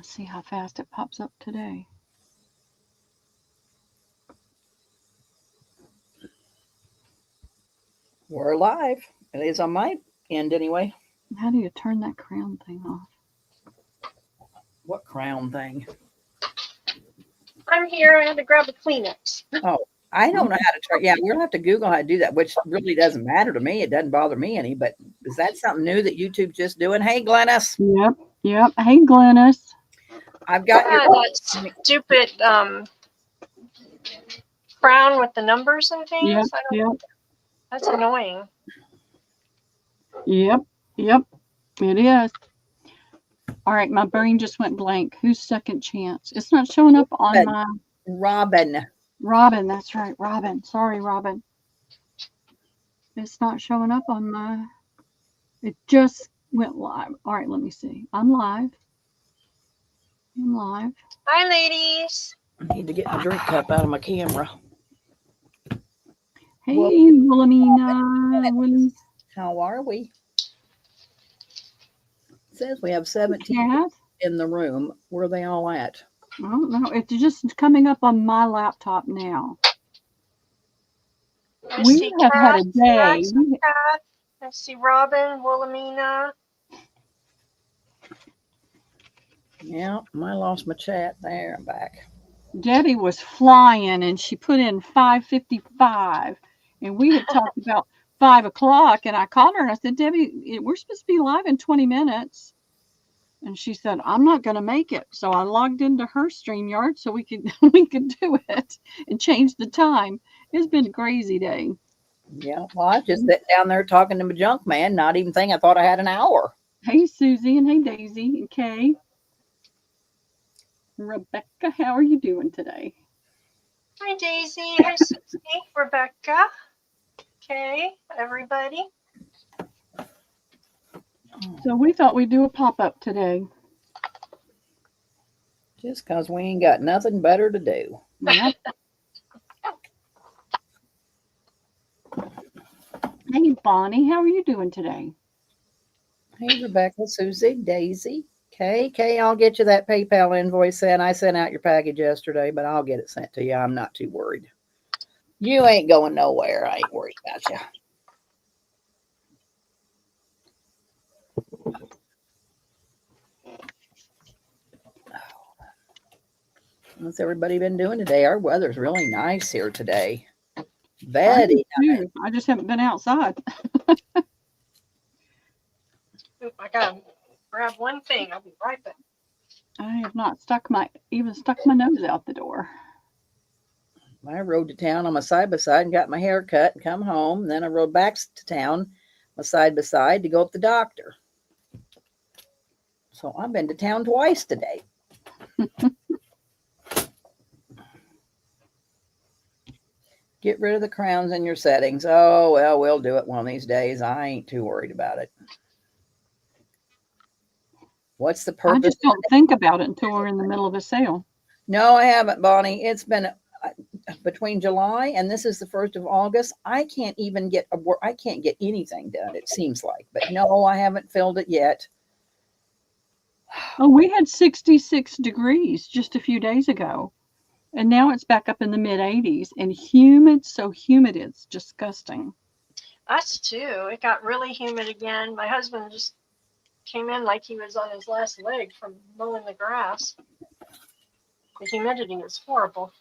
Let's see how fast it pops up today. We're live. It is on my end anyway. How do you turn that crown thing off? What crown thing? I'm here. I had to grab a Kleenex. Oh, I don't know how to turn. Yeah, we'll have to Google how to do that, which really doesn't matter to me. It doesn't bother me any. But is that something new that YouTube's just doing? Hey, Glennis. Yep. Hey, Glennis. I've got Yeah, your that stupid crown with the numbers and things. Yep. That's annoying. Yep. It is. All right, my brain just went blank. Who's Second Chance? It's not showing up on my Robin. Robin. That's right, Robin. Sorry, Robin. It's not showing up on my. It just went live. All right, let me see. I'm live. Hi, ladies. I need to get my drink cup out of my camera. Hey, Well, Wilhelmina. How are we? It says we have 17 Cat? in the room. Where are they all at? I don't know. It's just coming up on my laptop now. We have had a day. I see Robin, Wilhelmina. Yeah, I lost my chat there. I'm back. Debbie was flying and she put in 5:55 and we had talked about 5 o'clock and I called her and I said, Debbie, we're supposed to be live in 20 minutes. And she said, I'm not going to make it. So I logged into her StreamYard so we could do it and change the time. It's been a crazy day. Yeah, well, I just sat down there talking to my junk man, not even thinking I thought I had an hour. Hey, Susie, and hey, Daisy, and Kay. Rebecca, how are you doing today? Hi, Daisy. Hi, Susie. Rebecca. Okay, everybody. So we thought we'd do a pop-up today. Just because we ain't got nothing better to do. Yep. Hey, Bonnie, how are you doing today? Hey, Rebecca, Susie, Daisy, Kay, I'll get you that PayPal invoice sent. I sent out your package yesterday, but I'll get it sent to you. I'm not too worried. You ain't going nowhere. I ain't worried about you. What's everybody been doing today? Our weather's really nice here today. Very nice. I just haven't been outside. Oop, I gotta grab one thing. I'll be right back. I have not stuck my nose out the door. I rode to town on my side-by-side and got my hair cut and come home. And then I rode back to town, my side-by-side, to go up to the doctor. So I've been to town twice today. Get rid of the crowns in your settings. Oh, well, we'll do it one of these days. I ain't too worried about it. What's the purpose? I just don't think about it until we're in the middle of a sale. No, I haven't, Bonnie. It's been between July and this is the 1st of August. I can't even get I can't get anything done, it seems like. But no, I haven't filled it yet. Oh, we had 66 degrees just a few days ago. And now it's back up in the mid 80s and humid. So humid, it's disgusting. Us too. It got really humid again. My husband just came in like he was on his last leg from mowing the grass. The humidity is horrible.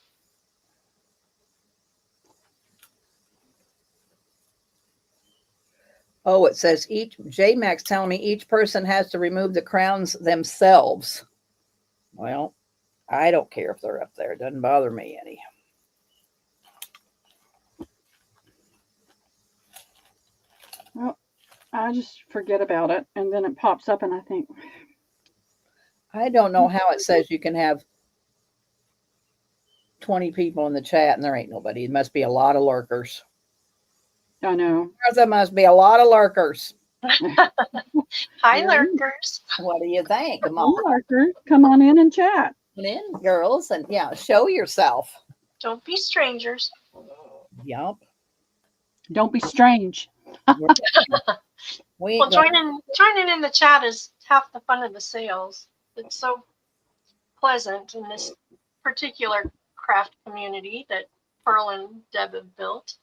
Oh, it says JMax telling me each person has to remove the crowns themselves. Well, I don't care if they're up there. It doesn't bother me any. Well, I just forget about it. And then it pops up and I think. I don't know how it says you can have 20 people in the chat and there ain't nobody. It must be a lot of lurkers. I know. There must be a lot of lurkers. Hi, lurkers. What do you think? Come on, lurker. Come on in and chat. Come in, girls, and yeah, show yourself. Don't be strangers. Yep. Don't be strange. Well, joining in the chat is half the fun of the sales. It's so pleasant in this particular craft community that Pearl and Deb have built.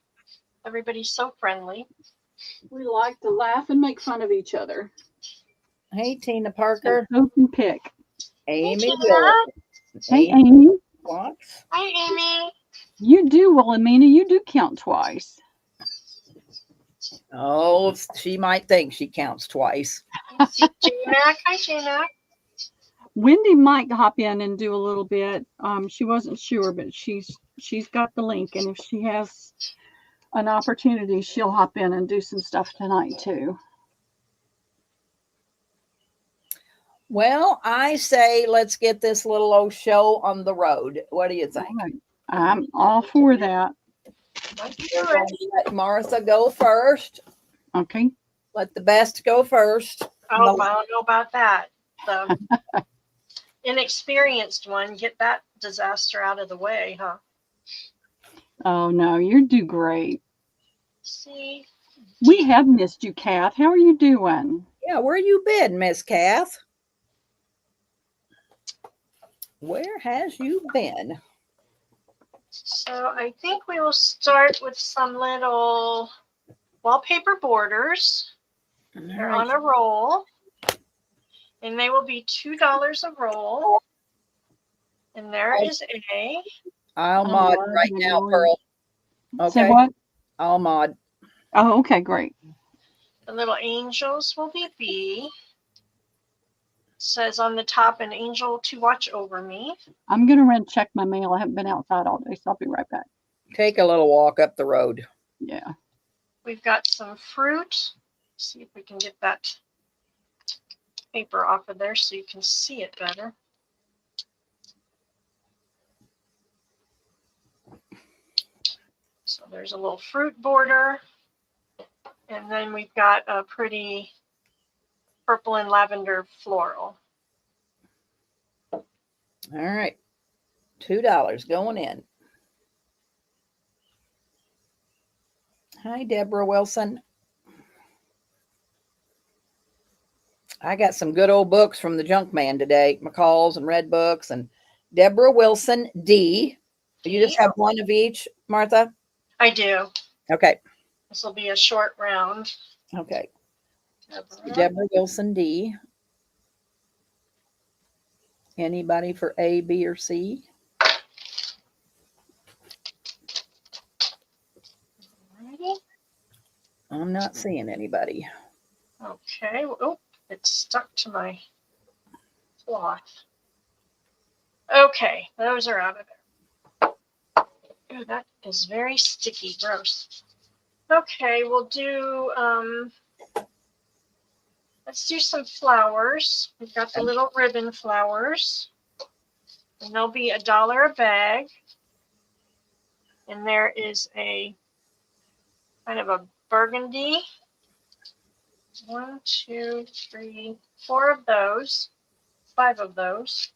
Everybody's so friendly. We like to laugh and make fun of each other. Hey, Tina Parker. Open pick. Amy Tina. Willis. Hey, Amy. Watts. Hi, Amy. You do, Wilhelmina, you do count twice. Oh, she might think she counts twice. J-Mac. Hi, J-Mac. Wendy might hop in and do a little bit. She wasn't sure, but she's got the link, and if she has an opportunity, she'll hop in and do some stuff tonight too. Well, I say let's get this little old show on the road. What do you think? Right. I'm all for that. Let's do it. Let Martha go first. Okay. Let the best go first. Oh, I don't know about that. The inexperienced one, get that disaster out of the way, huh? Oh no, you do great. See, We have missed you, Kath. How are you doing? Yeah, where you been, Miss Kath? Where has you been? so I think we will start with some little wallpaper borders. They're on a roll, and they will be $2 a roll. And there is a. I'll mod right now, Pearl. Okay. Say what? I'll mod. Oh, okay, great. The little angels will be B. Says on the top, an angel to watch over me. I'm gonna run check my mail. I haven't been outside all day, so I'll be right back. Take a little walk up the road. Yeah. We've got some fruit. See if we can get that paper off of there so you can see it better. So there's a little fruit border. And then we've got a pretty purple and lavender floral. All right. $2 going in. Hi, Deborah Wilson. I got some good old books from the junk man today. McCall's and Red Books and Deborah Wilson D. You just have one of each, Martha? I do. Okay. This will be a short round. Okay. Deborah Wilson D. Anybody for A, B, or C? Alrighty. I'm not seeing anybody. Okay. Oh, it's stuck to my cloth. Okay, those are out of there. Oh, that is very sticky. Gross. Okay, we'll do, let's do some flowers. We've got the little ribbon flowers. And they'll be $1 a bag. And there is a kind of a burgundy. 1, 2, 3, 4 of those. 5 of those.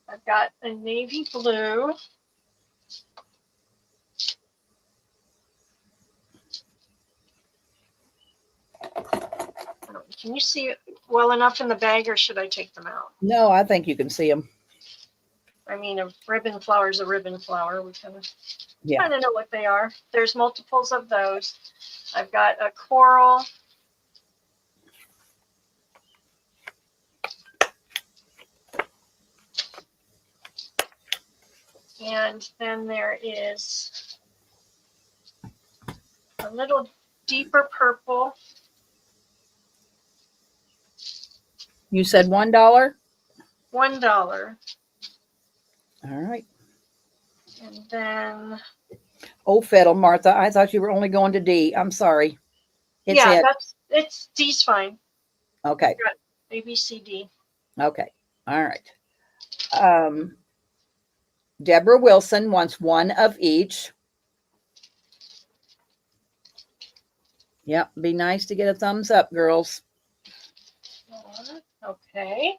I've got a navy blue. Can you see it well enough in the bag, or should I take them out? No, I think you can see them. I mean, a ribbon flower is a ribbon flower. We kind of Yeah. know what they are. There's multiples of those. I've got a coral. And then there is a little deeper purple. You said $1? $1. All right. And then Oh, fiddle, Martha. I thought you were only going to D. I'm sorry. It's yeah, it. it's D's fine. Okay. A, B, C, D. Okay. All right. Deborah Wilson wants one of each. Yep. Be nice to get a thumbs up, girls. Okay.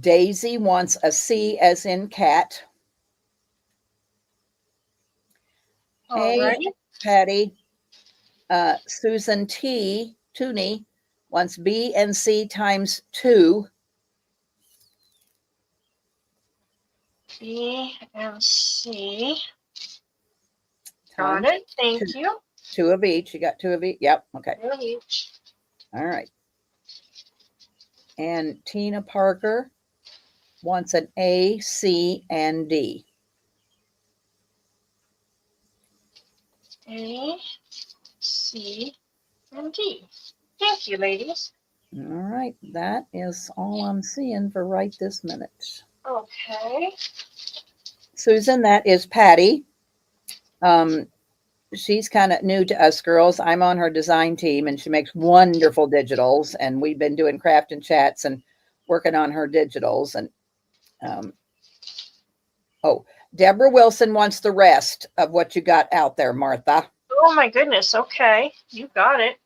Daisy wants a C as in cat. Hey, Alrighty. Patty. Susan T. Tooney wants B and C times 2. B and C. Got Times it. Thank you. 2 of each. You got 2 of each? Yep. Okay. Two of each. All right. And Tina Parker wants an A, C, and D. A, C, and D. Thank you, ladies. All right. That is all I'm seeing for right this minute. Okay. Susan, that is Patty. She's kind of new to us girls. I'm on her design team and she makes wonderful digitals. And we've been doing craft and chats and working on her digitals. And Deborah Wilson wants the rest of what you got out there, Martha. Oh my goodness. Okay. You got it.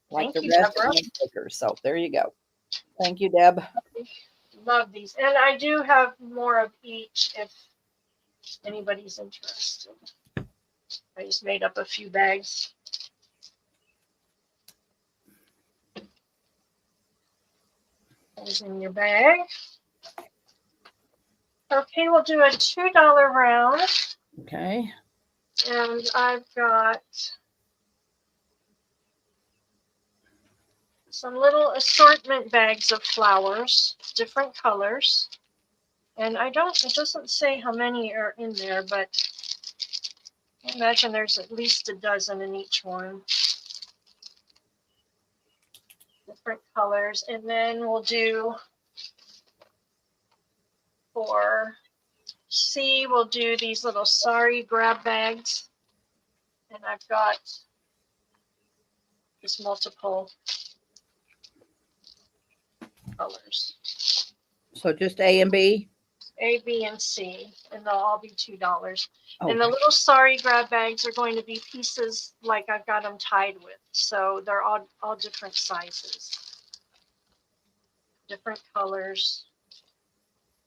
Like Thank the you, rest Deborah. of the stickers. So there you go. Thank you, Deb. Love these. And I do have more of each if anybody's interested. I just made up a few bags. Those in your bag. Okay, we'll do a $2 round. Okay. And I've got some little assortment bags of flowers, different colors. And it doesn't say how many are in there, but I imagine there's at least a dozen in each one. Different colors. And then we'll do for C, we'll do these little Sari grab bags. And I've got just multiple colors. So just A and B? A, B, and C, and they'll all be $2. Oh, And the little Sari grab bags are going to be pieces like I've got them tied with. So they're all different sizes, different colors.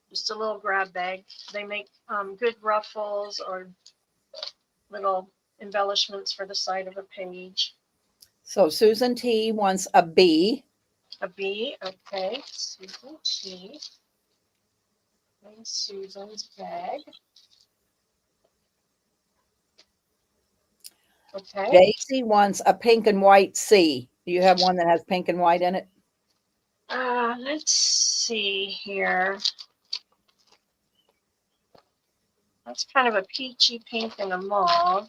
Just a little grab bag. They make good ruffles or little embellishments for the side of a page. so Susan T wants a B. A B, okay. Susan T. And Susan's bag. Okay. Daisy wants a pink and white C. Do you have one that has pink and white in it? Let's see here. That's kind of a peachy pink and a mauve.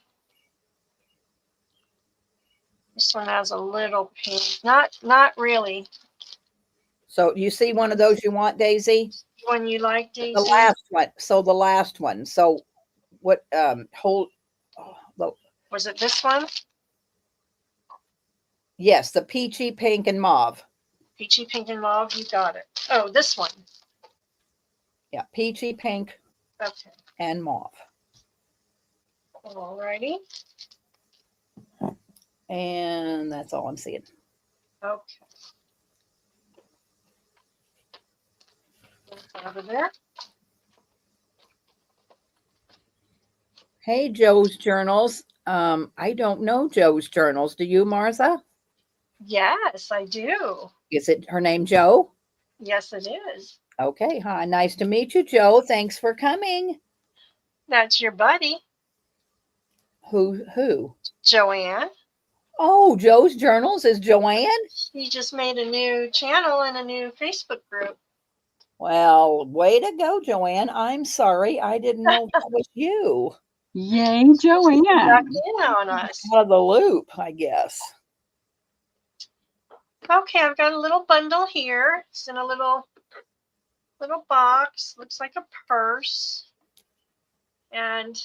This one has a little pink. Not really. So you see one of those you want, Daisy? One you like, Daisy? The last one. So the last one. So what Was it this one? yes, the peachy pink and mauve. Peachy pink and mauve, you got it. Oh, this one. Yeah, peachy pink Okay. and mauve. Alrighty. And that's all I'm seeing. Okay. Out of there. Hey, Joe's Journals. I don't know Joe's Journals. Do you, Martha? Yes, I do. Is it her name Joe? Yes, it is. Okay, hi. Nice to meet you, Joe. Thanks for coming. That's your buddy, Who? Joanne. Oh, Joe's Journals is Joanne? He just made a new channel and a new Facebook group. Well, way to go, Joanne. I'm sorry. I didn't know that was you. Yay, Back Joanne. in on us. Out of the loop, I guess. Okay, I've got a little bundle here. It's in a little box. Looks like a purse. And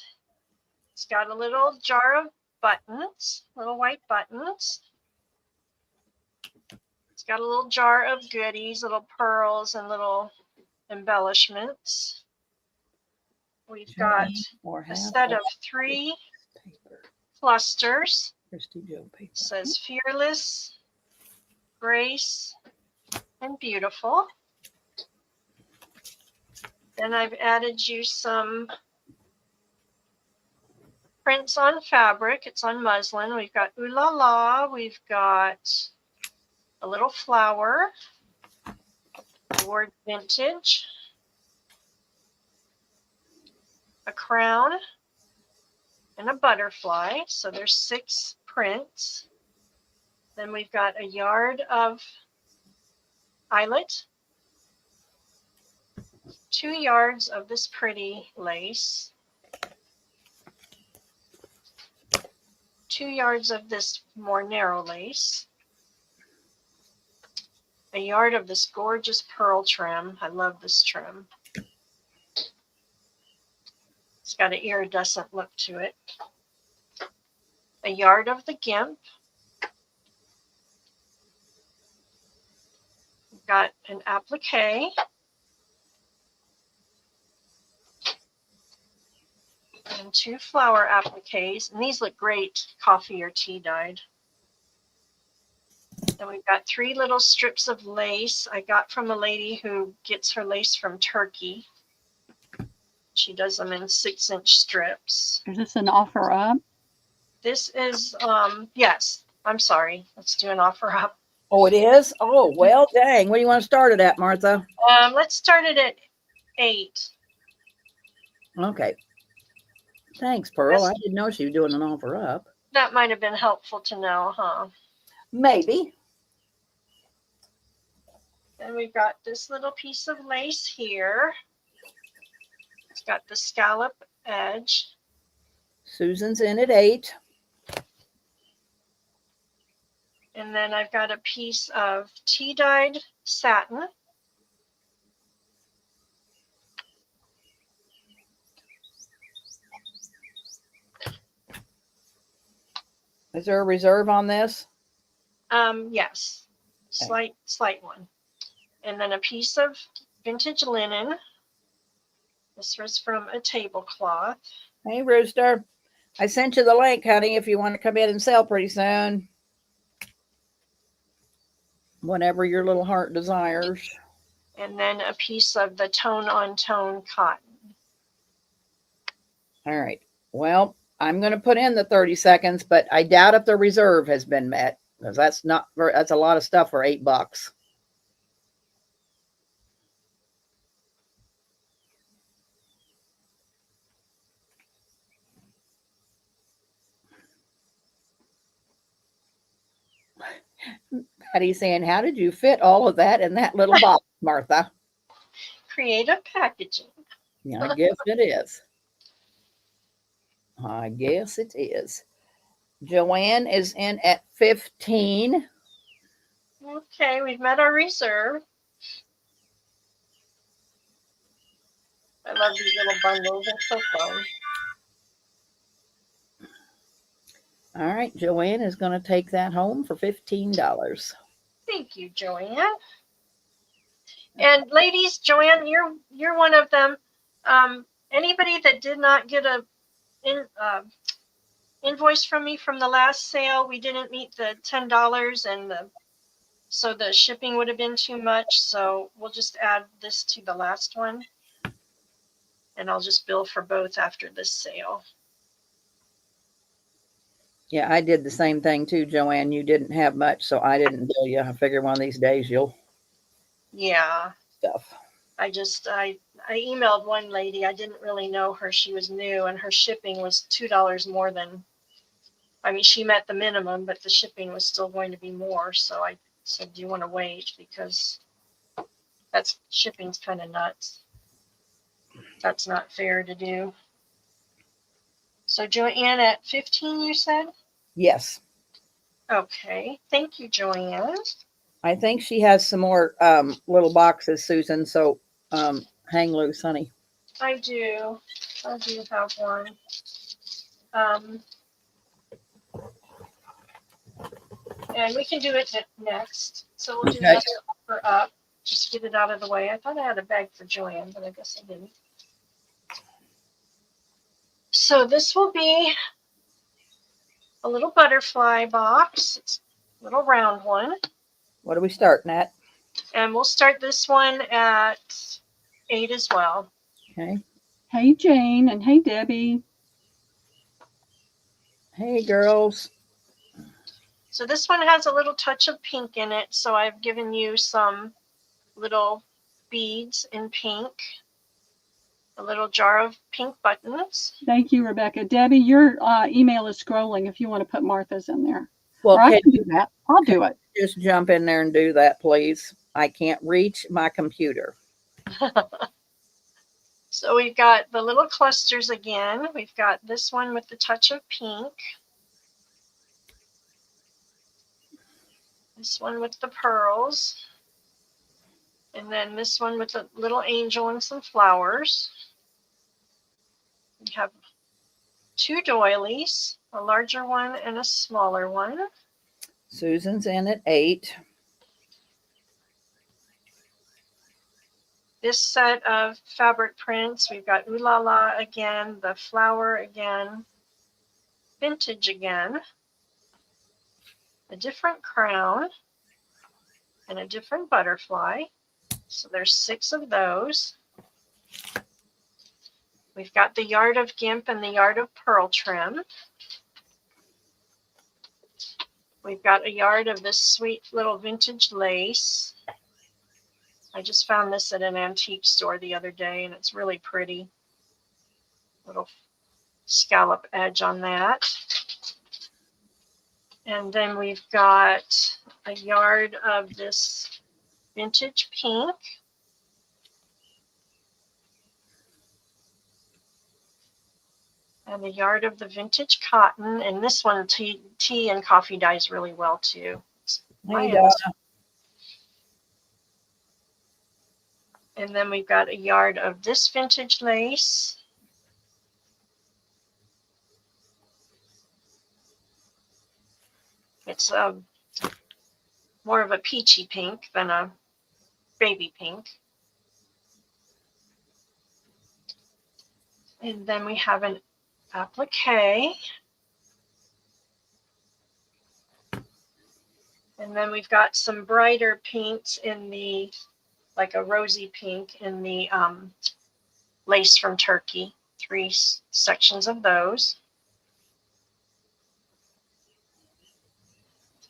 it's got a little jar of buttons, little white buttons. It's got a little jar of goodies, little pearls and little embellishments. We've got a set of 3 clusters. Christy Joe paper. It says Fearless, Grace, and Beautiful. Then I've added you some prints on fabric. It's on muslin. We've got Ooh La La. We've got a little flower, the word vintage, a crown, and a butterfly. So there's 6 prints. Then we've got a yard of eyelet, 2 yards of this pretty lace, 2 yards of this more narrow lace, a yard of this gorgeous pearl trim. I love this trim. It's got an iridescent look to it. A yard of the gimp. We've got an applique. And 2 flower appliques. And these look great coffee or tea dyed. Then we've got 3 little strips of lace I got from a lady who gets her lace from Turkey. She does them in 6-inch strips. Is this an offer up? This is, yes, I'm sorry. Let's do an offer up. Oh, it is? Oh, well, dang. What do you want to start it at, Martha? Let's start it at 8. Okay. Thanks, Pearl. I didn't know she was doing an offer up. That might have been helpful to know, huh? Maybe. Then we've got this little piece of lace here. It's got the scallop edge. Susan's in at 8. And then I've got a piece of tea-dyed satin. Is there a reserve on this? Yes, slight one. And then a piece of vintage linen. This was from a tablecloth. Hey, Rooster. I sent you the link, honey, if you want to come in and sell pretty soon. Whatever your little heart desires. And then a piece of the tone-on-tone cotton. All right. Well, I'm going to put in the 30 seconds, but I doubt if the reserve has been met, because that's a lot of stuff for $8. Patty's saying, how did you fit all of that in that little box, Martha? Creative packaging. Yeah, I guess it is. I guess it is. Joanne is in at 15. Okay, we've met our reserve. I love these little bundles. They're so fun. All right, Joanne is going to take that home for $15. Thank you, Joanne. And ladies, Joanne, you're one of them. Anybody that did not get a invoice from me from the last sale, we didn't meet the $10, and so the shipping would have been too much. So we'll just add this to the last one, and I'll just bill for both after this sale. Yeah, I did the same thing too, Joanne. You didn't have much, so I didn't bill you. I figure one of these days you'll stuff. I emailed one lady. I didn't really know her. She was new, and her shipping was $2 more than, she met the minimum, but the shipping was still going to be more. So I said, do you want to wait? Because shipping's kind of nuts. That's not fair to do. So Joanne at 15, you said? Yes. Okay. Thank you, Joanne. I think she has some more little boxes, Susan. So hang loose, honey. I do have one. And we can do it next. So we'll do another offer up. Just get it out of the way. I thought I had a bag for Joanne, but I guess I didn't. So this will be a little butterfly box. It's a little round one. What are we starting at? And we'll start this one at 8 as well. Okay. Hey, Jane, and hey, Debbie. Hey, girls. So this one has a little touch of pink in it. So I've given you some little beads in pink, a little jar of pink buttons. Thank you, Rebecca. Debbie, your email is scrolling if you want to put Martha's in there. Well, Or I can can do that. I'll do it. you just jump in there and do that, please? I can't reach my computer. So we've got the little clusters again. We've got this one with the touch of pink. This one with the pearls. And then this one with a little angel and some flowers. We have 2 doilies, a larger one and a smaller one. Susan's in at 8. This set of fabric prints, we've got Ooh La La again, the flower again, vintage again, a different crown, and a different butterfly. So there's 6 of those. We've got the yard of gimp and the yard of pearl trim. We've got a yard of this sweet little vintage lace. I just found this at an antique store the other day, and it's really pretty. Little scallop edge on that. And then we've got a yard of this vintage pink. And a yard of the vintage cotton. And this one, tea and coffee dyes really well too. Hey, Donna. And then we've got a yard of this vintage lace. It's more of a peachy pink than a baby pink. And then we have an applique. And then we've got some brighter pinks in the, like a rosy pink in the lace from Turkey. 3 sections of those.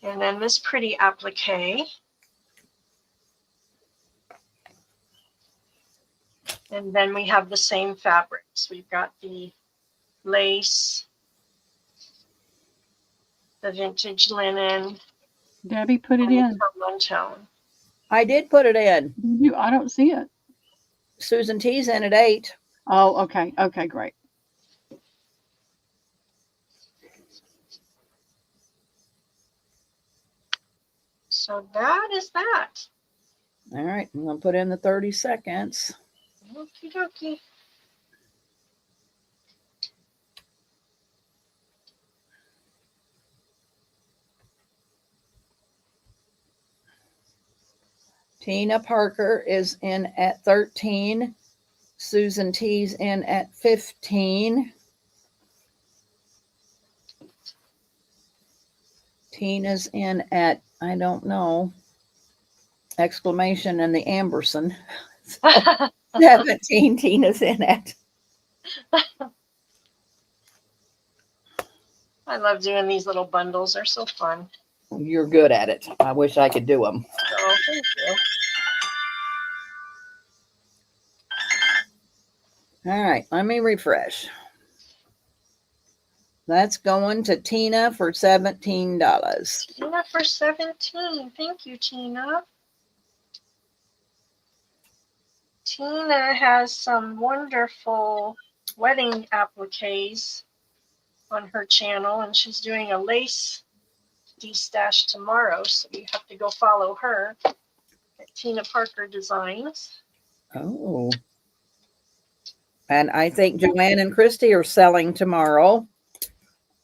And then this pretty applique. And then we have the same fabrics. We've got the lace, the vintage linen. Debbie, put it in. One tone. I did put it in. I don't see it. Susan T's in at 8. Oh, okay. Okay, great. So that is that. All right, I'm going to put in the 30 seconds. Okie dokie. Tina Parker is in at 13. Susan T's in at 15. Tina's in at, I don't know, exclamation and the Amberson. So 17 Tina's in at. I love doing these little bundles. They're so fun. You're good at it. I wish I could do them. Oh, thank you. All right, let me refresh. That's going to Tina for $17. Tina for 17. Thank you, Tina. Tina has some wonderful wedding appliques on her channel, and she's doing a lace destash tomorrow, so you have to go follow her at Tina Parker Designs. Oh. And I think Joanne and Christy are selling tomorrow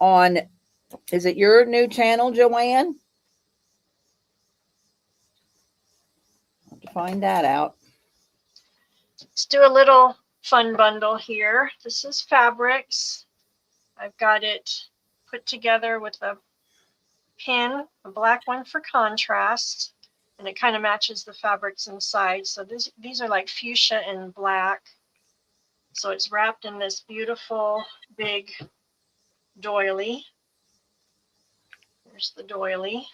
on, is it your new channel, Joanne? I'll have to find that out. Let's do a little fun bundle here. This is fabrics. I've got it put together with a pin, a black one for contrast, and it kind of matches the fabrics inside. So these are like fuchsia and black. So it's wrapped in this beautiful big doily. There's the doily.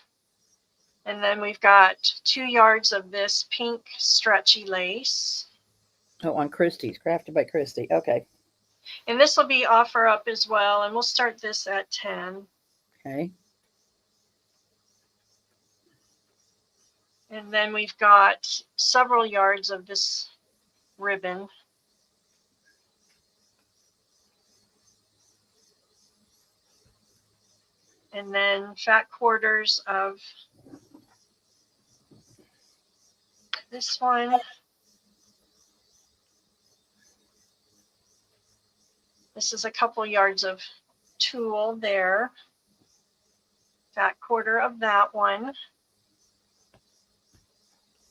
And then we've got 2 yards of this pink stretchy lace. Oh, on Christie's, crafted by Christie. Okay. And this will be offer up as well. And we'll start this at 10. Okay. And then we've got several yards of this ribbon. And then fat quarters of this one. This is a couple yards of tulle there. Fat quarter of that one.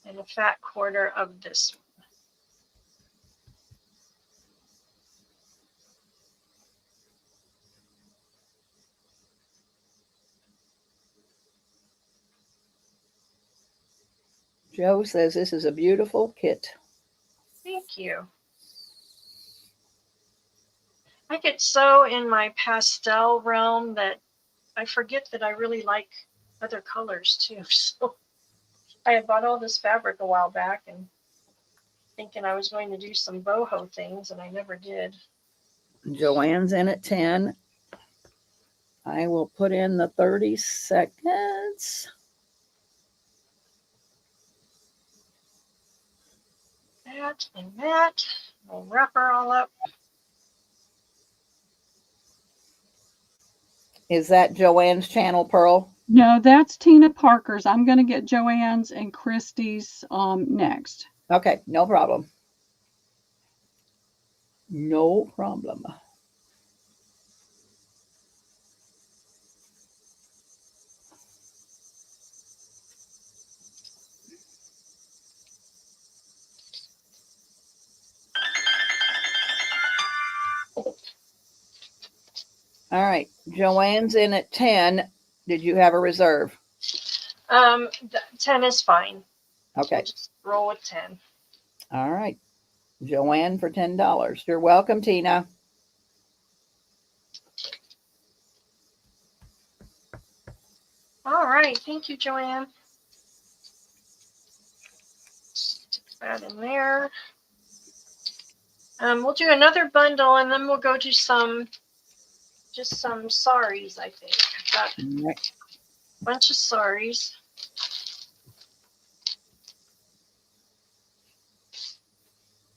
And a fat quarter of this one. Joe says this is a beautiful kit. Thank you. I get so in my pastel realm that I forget that I really like other colors too. So I had bought all this fabric a while back and thinking I was going to do some boho things, and I never did. Joanne's in at 10. I will put in the 30 seconds. That and that. We'll wrap her all up. Is that Joanne's channel, Pearl? No, that's Tina Parker's. I'm going to get Joanne's and Christie's next. Okay, no problem. No problem. All right, Joanne's in at 10. Did you have a reserve? 10 is fine. Okay. We'll just roll with 10. All right. Joanne for $10. You're welcome, Tina. All right. Thank you, Joanne. Stick that in there. We'll do another bundle, and then we'll go to just some saris, I think. I've got All right. a bunch of saris.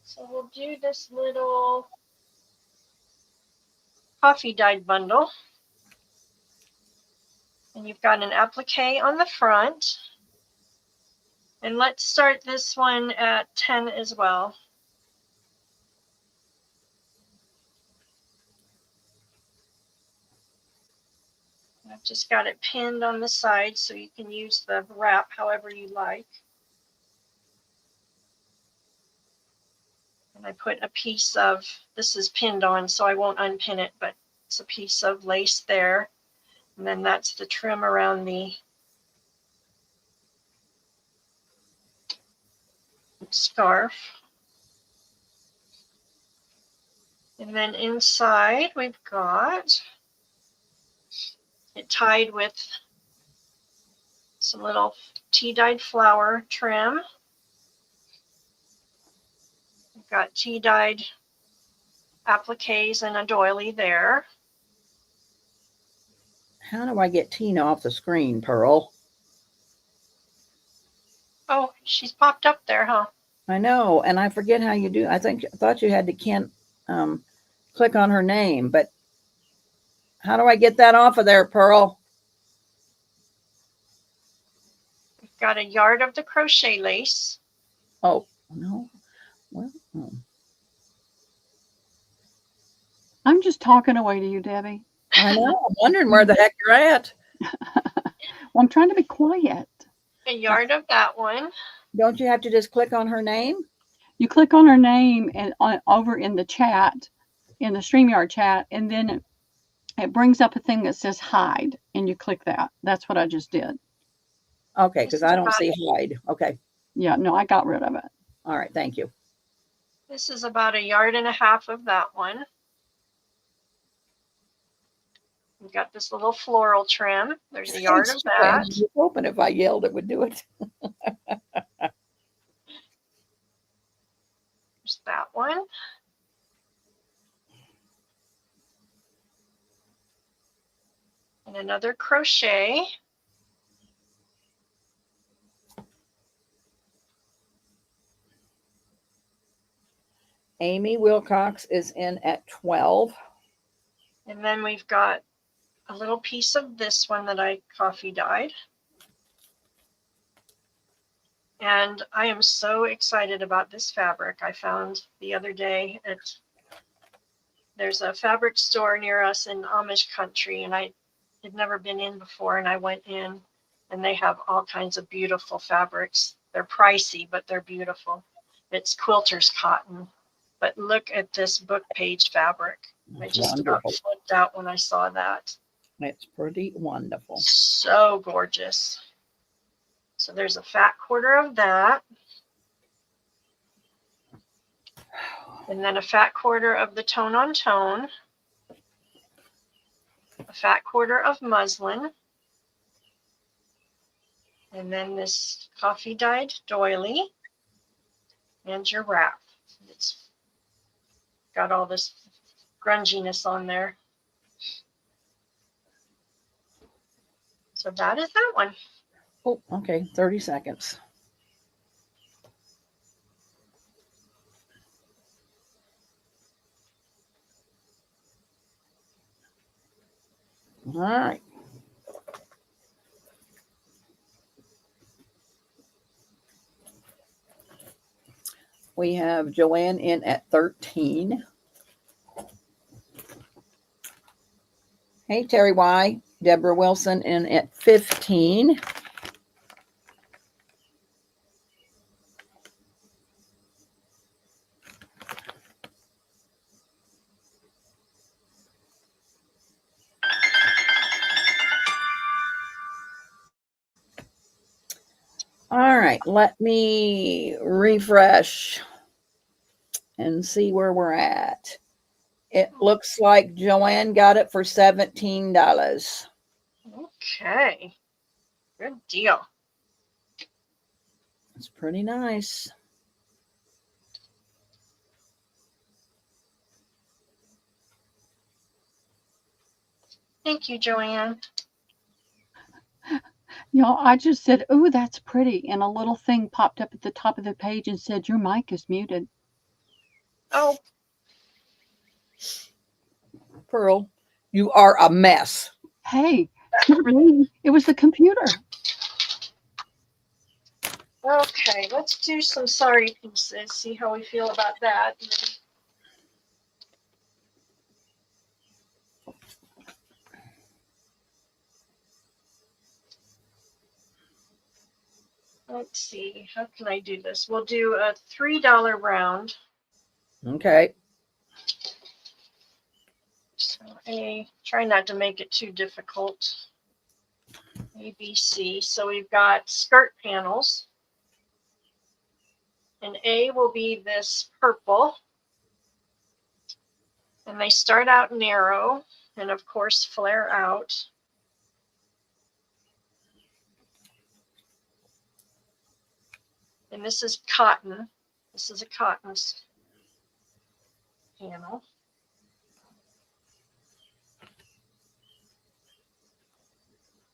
So we'll do this little coffee dyed bundle. And you've got an applique on the front. And let's start this one at 10 as well. I've just got it pinned on the side so you can use the wrap however you like. And I put a piece of, this is pinned on so I won't unpin it, but it's a piece of lace there. And then that's the trim around the scarf. And then inside we've got it tied with some little tea-dyed flower trim. We've got tea-dyed appliques and a doily there. How do I get Tina off the screen, Pearl? Oh, she's popped up there, huh? I know, and I forget how you do. I thought you had to click on her name, but how do I get that off of there, Pearl? We've got a yard of the crochet lace. Oh, no. Well, I'm just talking away to you, Debbie. I know. I'm wondering where the heck you're at. Well, I'm trying to be quiet. A yard of that one. Don't you have to just click on her name? You click on her name and over in the chat, in the StreamYard chat, and then it brings up a thing that says hide, and you click that. That's what I just did. Okay, because I don't see hide. Okay. Yeah, no, I got rid of it. All right, thank you. This is about a yard and a half of that one. We've got this little floral trim. There's a yard of that. I was hoping if I yelled it would do it. There's that one. And another crochet. Amy Wilcox is in at 12. And then we've got a little piece of this one that I coffee dyed. And I am so excited about this fabric I found the other day. There's a fabric store near us in Amish country, and I had never been in before, and I went in, and they have all kinds of beautiful fabrics. They're pricey, but they're beautiful. It's quilter's cotton. But look at this book page fabric. I just about flipped out when I saw that. It's pretty wonderful. So gorgeous. So there's a fat quarter of that. And then a fat quarter of the tone on tone. A fat quarter of muslin. And then this coffee dyed doily. And your wrap. It's got all this grunginess on there. So that is that one. Oh, okay. 30 seconds. All right. We have Joanne in at 13. Hey, Terry Y. Deborah Wilson in at 15. All right, let me refresh and see where we're at. It looks like Joanne got it for $17. Okay. Good deal. It's pretty nice. Thank you, Joanne. You know, I just said, "Ooh, that's pretty," and a little thing popped up at the top of the page and said, "Your mic is muted." Oh, Pearl, you are a mess. Hey, not me. It was the computer. okay. Let's do some Sari pieces. See how we feel about that. Let's see. How can I do this? We'll do a $3 round. Okay. So try not to make it too difficult. A, B, C. So we've got skirt panels. And A will be this purple. And they start out narrow and of course flare out. And this is cotton. This is a cotton panel.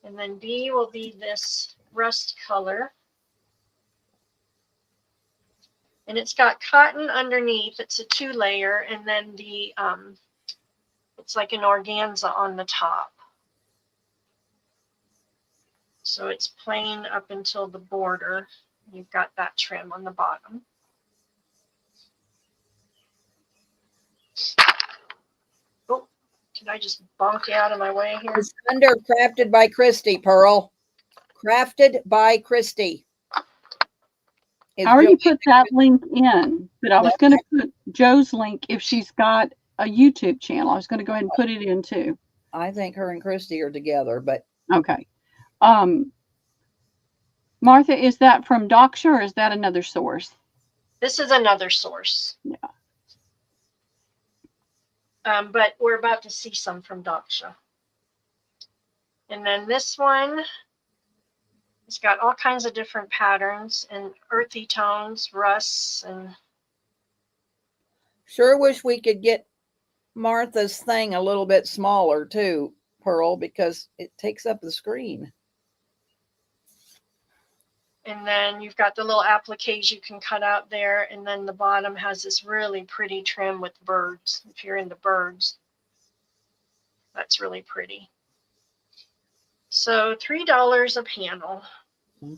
And then B will be this rust color. And it's got cotton underneath. It's a 2-layer, and then the it's like an organza on the top. So it's plain up until the border. You've got that trim on the bottom. Oh, did I just bonk you out of my way here? It's under Crafted by Christy, Pearl. Crafted by Christy. I already put that link in, but I was going to put Joe's link if she's got a YouTube channel. I was going to go ahead and put it in too. I think her and Christy are together, but okay. Martha, is that from Docsha or is that another source? This is another source. Yeah. But we're about to see some from Docsha. And then this one, it's got all kinds of different patterns and earthy tones, rusts, and Sure wish we could get Martha's thing a little bit smaller too, Pearl, because it takes up the screen. and then you've got the little appliques you can cut out there, and then the bottom has this really pretty trim with birds. If you're into birds, that's really pretty. So $3 a panel.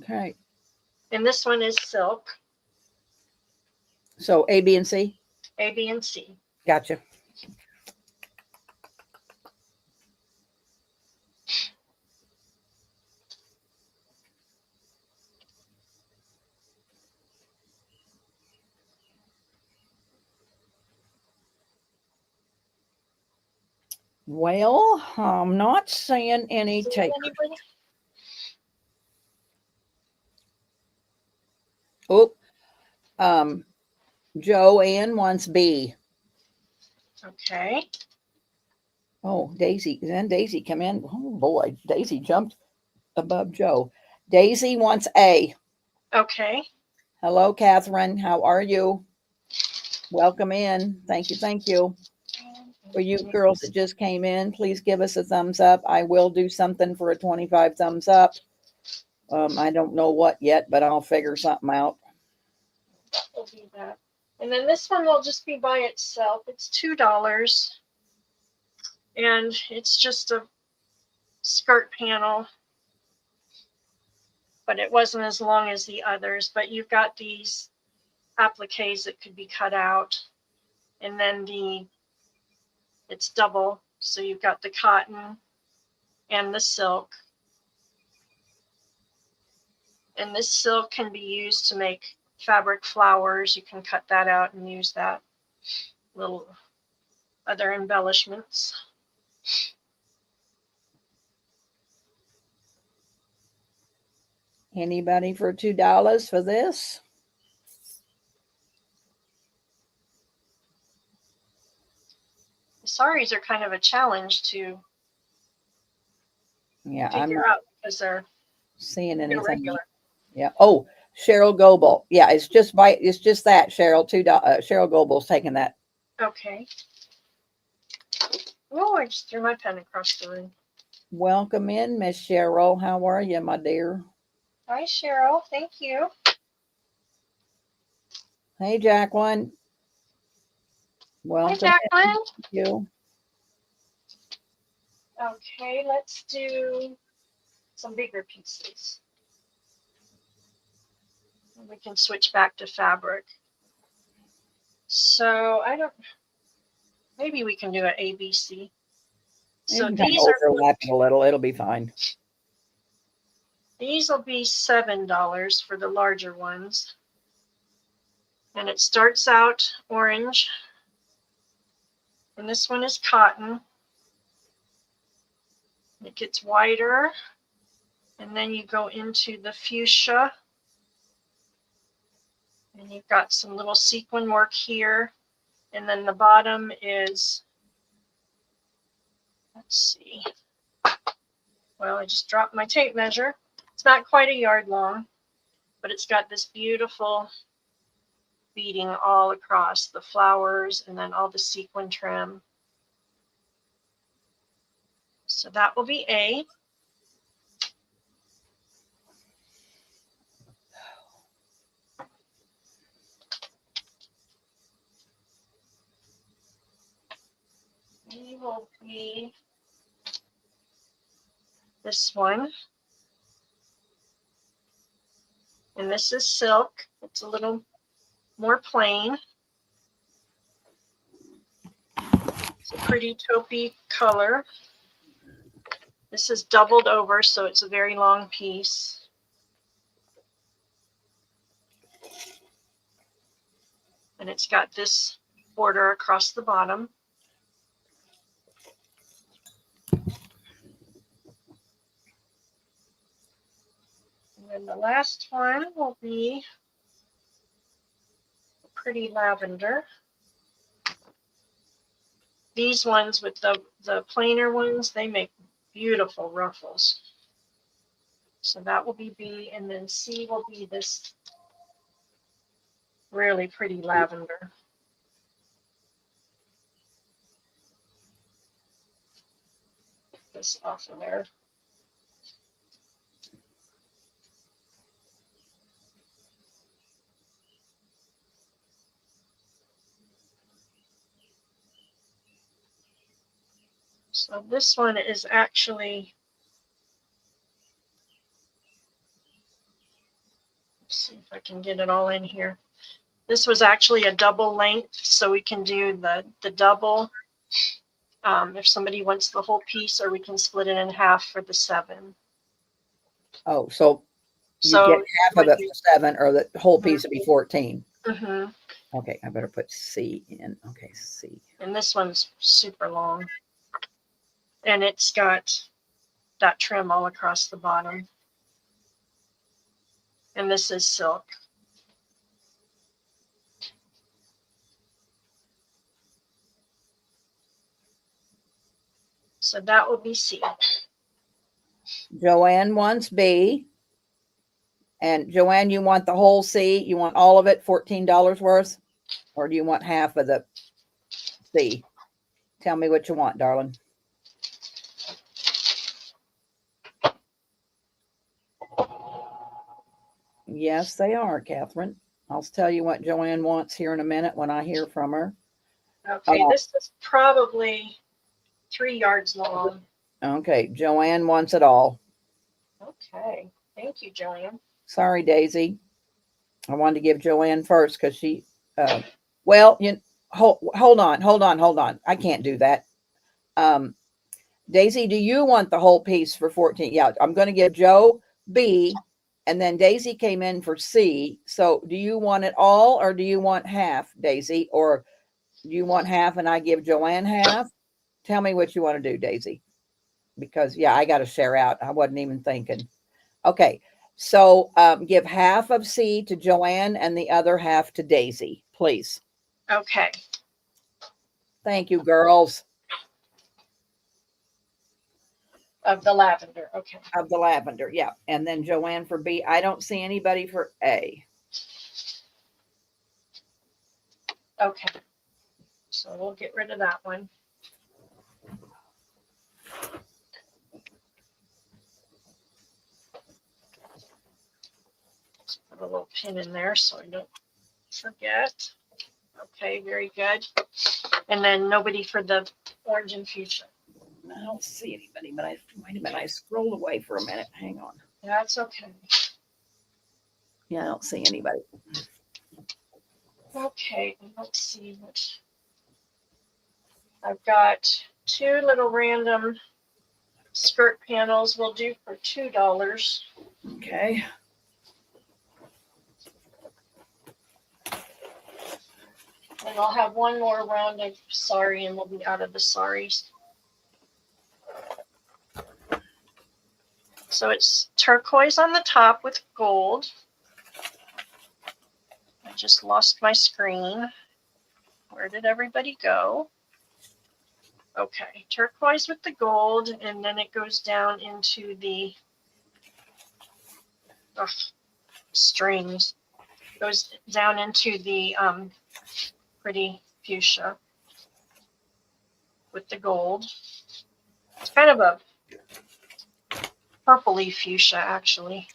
Okay. And this one is silk, So A, B, and C? A, B, and C. Gotcha. Well, I'm not seeing any See takers. anybody? Oh, Joanne wants B. Okay. Oh, Daisy. Then Daisy come in. Oh boy, Daisy jumped above Joe. Daisy wants A. Okay. Hello, Catherine. How are you? Welcome in. Thank you. Thank you. For you girls that just came in, please give us a thumbs up. I will do something for a 25 thumbs up. I don't know what yet, but I'll figure something out. We'll do that. And then this one will just be by itself. It's $2. And it's just a skirt panel. But it wasn't as long as the others. But you've got these appliques that could be cut out. And then it's double. So you've got the cotton and the silk. And this silk can be used to make fabric flowers. You can cut that out and use that. Little other embellishments. Anybody for $2 for this? The saris are kind of a challenge to Yeah, I'm figure not out because they're seeing anything. irregular. Yeah. Oh, Cheryl Goebel. Yeah, it's just that Cheryl. Cheryl Goebel's taking that. Okay. Oh, I just threw my pen across the room. Welcome in, Miss Cheryl. How are you, my dear? Hi, Cheryl. Thank you. Hey, Jacqueline. Welcome. Hi, Jacqueline. Thank you. Okay, let's do some bigger pieces. We can switch back to fabric. So maybe we can do an ABC. So these overlap it a little. It'll be fine. These will be $7 for the larger ones. And it starts out orange. And this one is cotton. It gets whiter. And then you go into the fuchsia. And you've got some little sequin work here. And then the bottom is, let's see. Well, I just dropped my tape measure. It's not quite a yard long, but it's got this beautiful beading all across the flowers and then all the sequin trim. So that will be A. B will be this one. And this is silk. It's a little more plain. It's a pretty taupey color. This is doubled over, so it's a very long piece. And it's got this border across the bottom. And then the last one will be a pretty lavender. These ones with the plainer ones, they make beautiful ruffles. So that will be B, and then C will be this really pretty lavender. This off of there. So this one is actually, let's see if I can get it all in here. This was actually a double length, so we can do the double if somebody wants the whole piece, or we can split it in half for the 7. Oh, so you So get half of it for 7, or the whole piece would be 14. Mm-hmm. Okay, I better put C in. Okay, C. And this one's super long. And it's got that trim all across the bottom. And this is silk. So that will be C. Joanne wants B. And Joanne, you want the whole C? You want all of it, $14 worth? Or do you want half of the C? Tell me what you want, darling. Yes, they are, Catherine. I'll tell you what Joanne wants here in a minute when I hear from her. Okay, this is probably 3 yards long. Okay, Joanne wants it all. Okay, thank you, Joanne. Sorry, Daisy. I wanted to give Joanne first because she, well, hold on. I can't do that. Daisy, do you want the whole piece for 14? Yeah, I'm going to give Joe B, and then Daisy came in for C. So do you want it all, or do you want half, Daisy? Or do you want half and I give Joanne half? Tell me what you want to do, Daisy. Because, yeah, I got to share out. I wasn't even thinking. Okay, so give half of C to Joanne and the other half to Daisy, please. Okay. Thank you, girls. Of the lavender. Okay. Of the lavender, yeah. And then Joanne for B. I don't see anybody for A. Okay. So we'll get rid of that one. Put a little pin in there so I don't forget. Okay, very good. And then nobody for the orange and fuchsia. I don't see anybody, but wait a minute. I scrolled away for a minute. Hang on. That's okay. Yeah, I don't see anybody. Okay, let's see what I've got. 2 little random skirt panels we'll do for $2. Okay. And I'll have one more round of Sari and we'll be out of the saris. So it's turquoise on the top with gold. I just lost my screen. Where did everybody go? Okay, turquoise with the gold, and then it goes down into the strings. Goes down into the pretty fuchsia with the gold. It's kind of a purpley fuchsia, actually.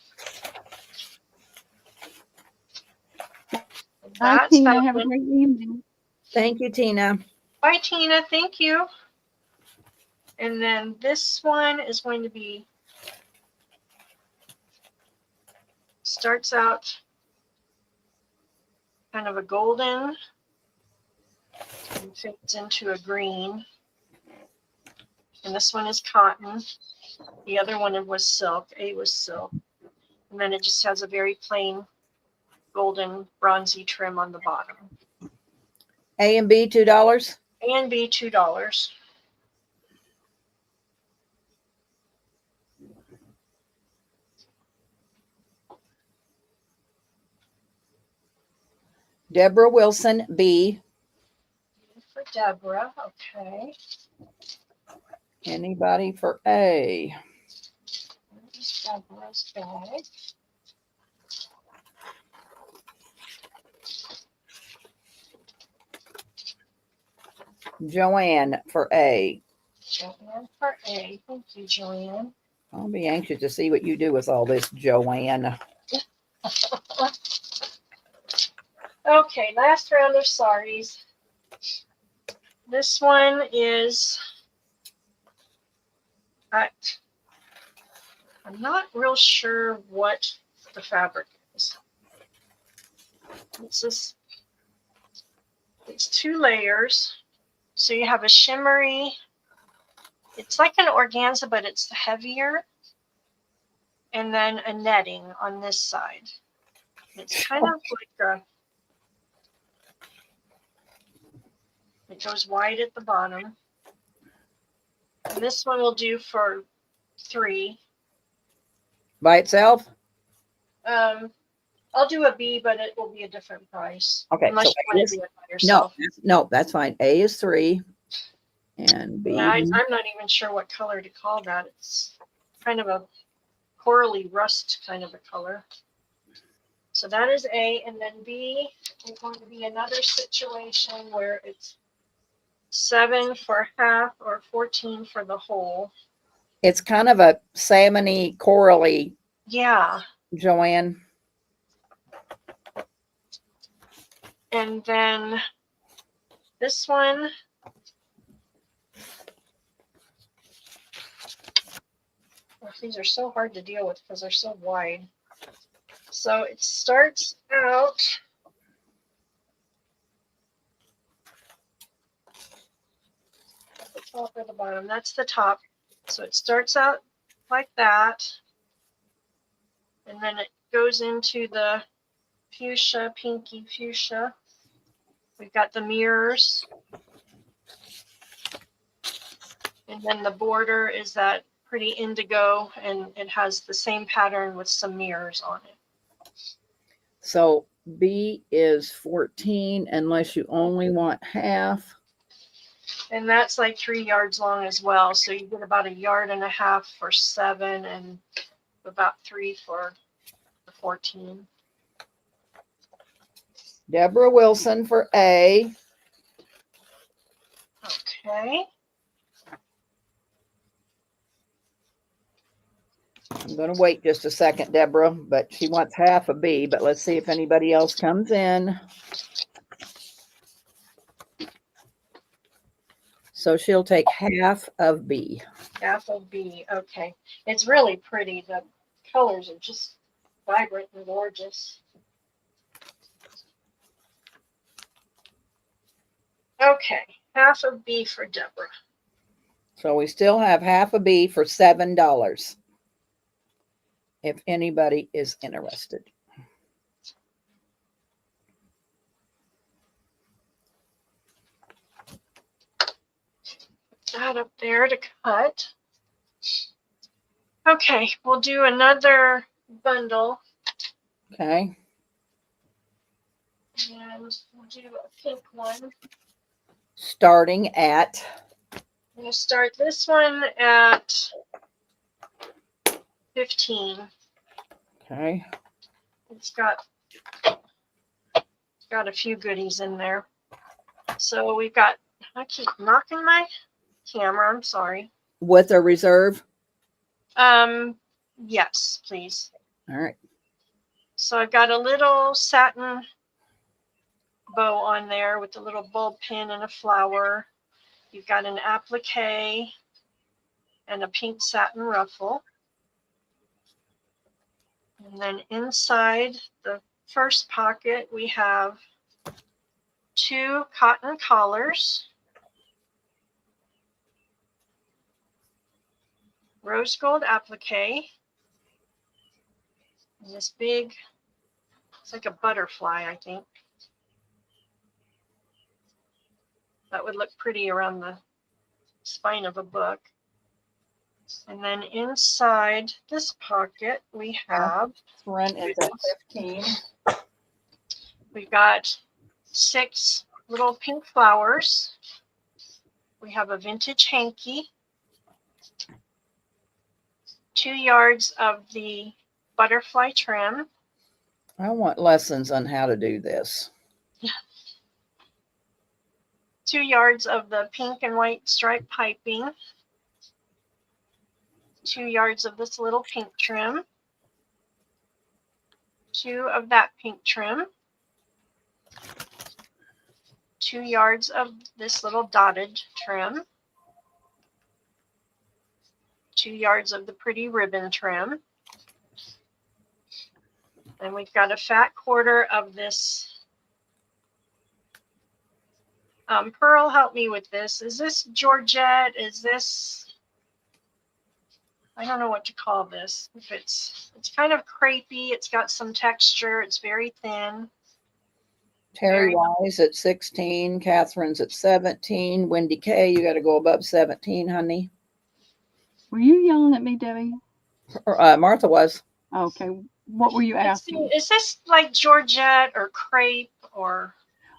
Bye, Tina. Have a great evening. Thank you, Tina. Bye, Tina. Thank you. And then this one is going to be, starts out kind of a golden and fades into a green. And this one is cotton. The other one was silk. A was silk. And then it just has a very plain golden bronzy trim on the bottom. A and B, $2. A and B, $2. Deborah Wilson, B. For Deborah, okay. Anybody for A? Just grab Rose bag. Joanne for A. Joanne for A. Thank you, Joanne. I'll be anxious to see what you do with all this, Joanne. Okay, last round of saris. This one is I'm not real sure what the fabric is. It's 2 layers. So you have a shimmery, it's like an organza, but it's heavier. And then a netting on this side. It's kind of like it goes wide at the bottom. And this one will do for 3. By itself? I'll do a B, but it will be a different price. Okay, Unless so you want to do it by no, yourself. no, that's fine. A is 3 and B. Yeah, I'm not even sure what color to call that. It's kind of a corally rust kind of a color. So that is A, and then B is going to be another situation where it's 7 for half or 14 for the whole. It's kind of a salmony, corally, Yeah. Joanne. And then this one, these are so hard to deal with because they're so wide. So it starts out at the top or the bottom. That's the top. So it starts out like that. And then it goes into the fuchsia, pinky fuchsia. We've got the mirrors. And then the border is that pretty indigo, and it has the same pattern with some mirrors on it. So B is 14 unless you only want half. And that's like 3 yards long as well. So you get about 1.5 yards for 7 and about 3 for the 14. Deborah Wilson for A. Okay. I'm going to wait just a second, Deborah, but she wants half a B, but let's see if anybody else comes in. So she'll take half of B. Half of B. Okay. It's really pretty. The colors are just vibrant and gorgeous. Okay. Half of B for Deborah. So we still have half a B for $7. If anybody is interested. That up there to cut. Okay, we'll do another bundle. Okay. And we'll do a pink one. Starting at. I'm going to start this one at 15. Okay. It's got a few goodies in there. So we've got, I keep knocking my camera, I'm sorry. With a reserve? Yes, please. All right. So I've got a little satin bow on there with a little bulb pin and a flower. You've got an applique and a pink satin ruffle. And then inside the first pocket, we have 2 cotton collars, rose gold applique, and this big, it's like a butterfly, I think. That would look pretty around the spine of a book. And then inside this pocket, we have Run is at 15. We've got 6 little pink flowers. We have a vintage hanky. 2 yards of the butterfly trim, I want lessons on how to do this. 2 yards of the pink and white striped piping, 2 yards of this little pink trim, 2 of that pink trim, 2 yards of this little dotted trim, 2 yards of the pretty ribbon trim, and we've got a fat quarter of this. Pearl, help me with this. Is this Georgette? Is this, I don't know what to call this. If it's kind of crepey. It's got some texture. It's very thin. Terry Wise at 16, Catherine's at 17, Wendy K, you got to go above 17, honey. Were you yelling at me, Debbie? Martha was. Okay. What were you asking? Is this like Georgette or crepe or?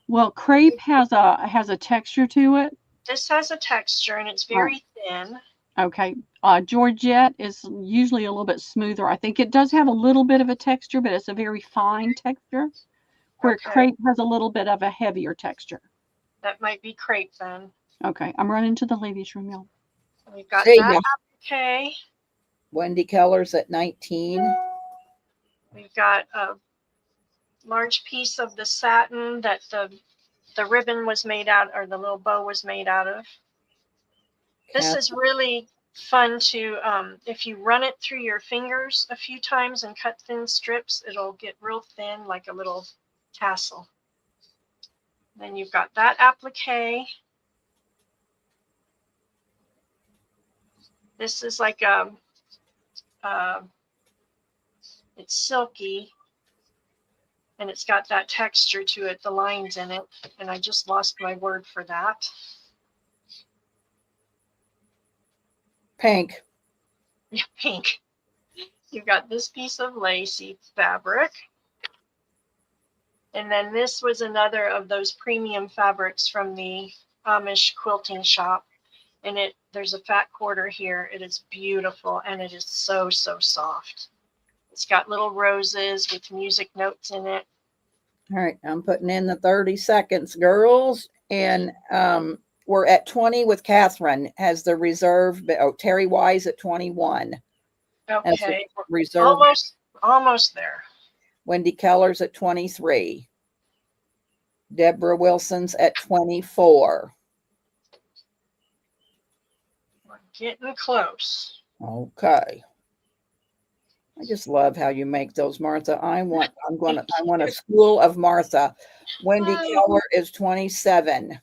Well, crepe has a texture to it. This has a texture and it's very thin. Okay. Georgette is usually a little bit smoother. I think it does have a little bit of a texture, but it's a very fine texture. Where crepe has a little bit of a heavier texture. That might be crepe then. Okay, I'm running to the ladies' room, y'all. We've got that. Okay. Wendy Keller's at 19. We've got a large piece of the satin that the ribbon was made out, or the little bow was made out of. This is really fun to, if you run it through your fingers a few times and cut thin strips, it'll get real thin, like a little tassel. Then you've got that applique. This is like it's silky and it's got that texture to it, the lines in it, and I just lost my word for that. Pink. Yeah, pink. You've got this piece of lacy fabric. And then this was another of those premium fabrics from the Amish quilting shop. And there's a fat quarter here. It is beautiful and it is so, so soft. It's got little roses with music notes in it. All right, I'm putting in the 30 seconds, girls. And we're at 20 with Catherine. Has the reserve, Terry Wise at 21. Okay, reserve. Almost there. Wendy Keller's at 23. Deborah Wilson's at 24. We're getting close. Okay. I just love how you make those, Martha. I want a school of Martha. Wendy Keller is 27.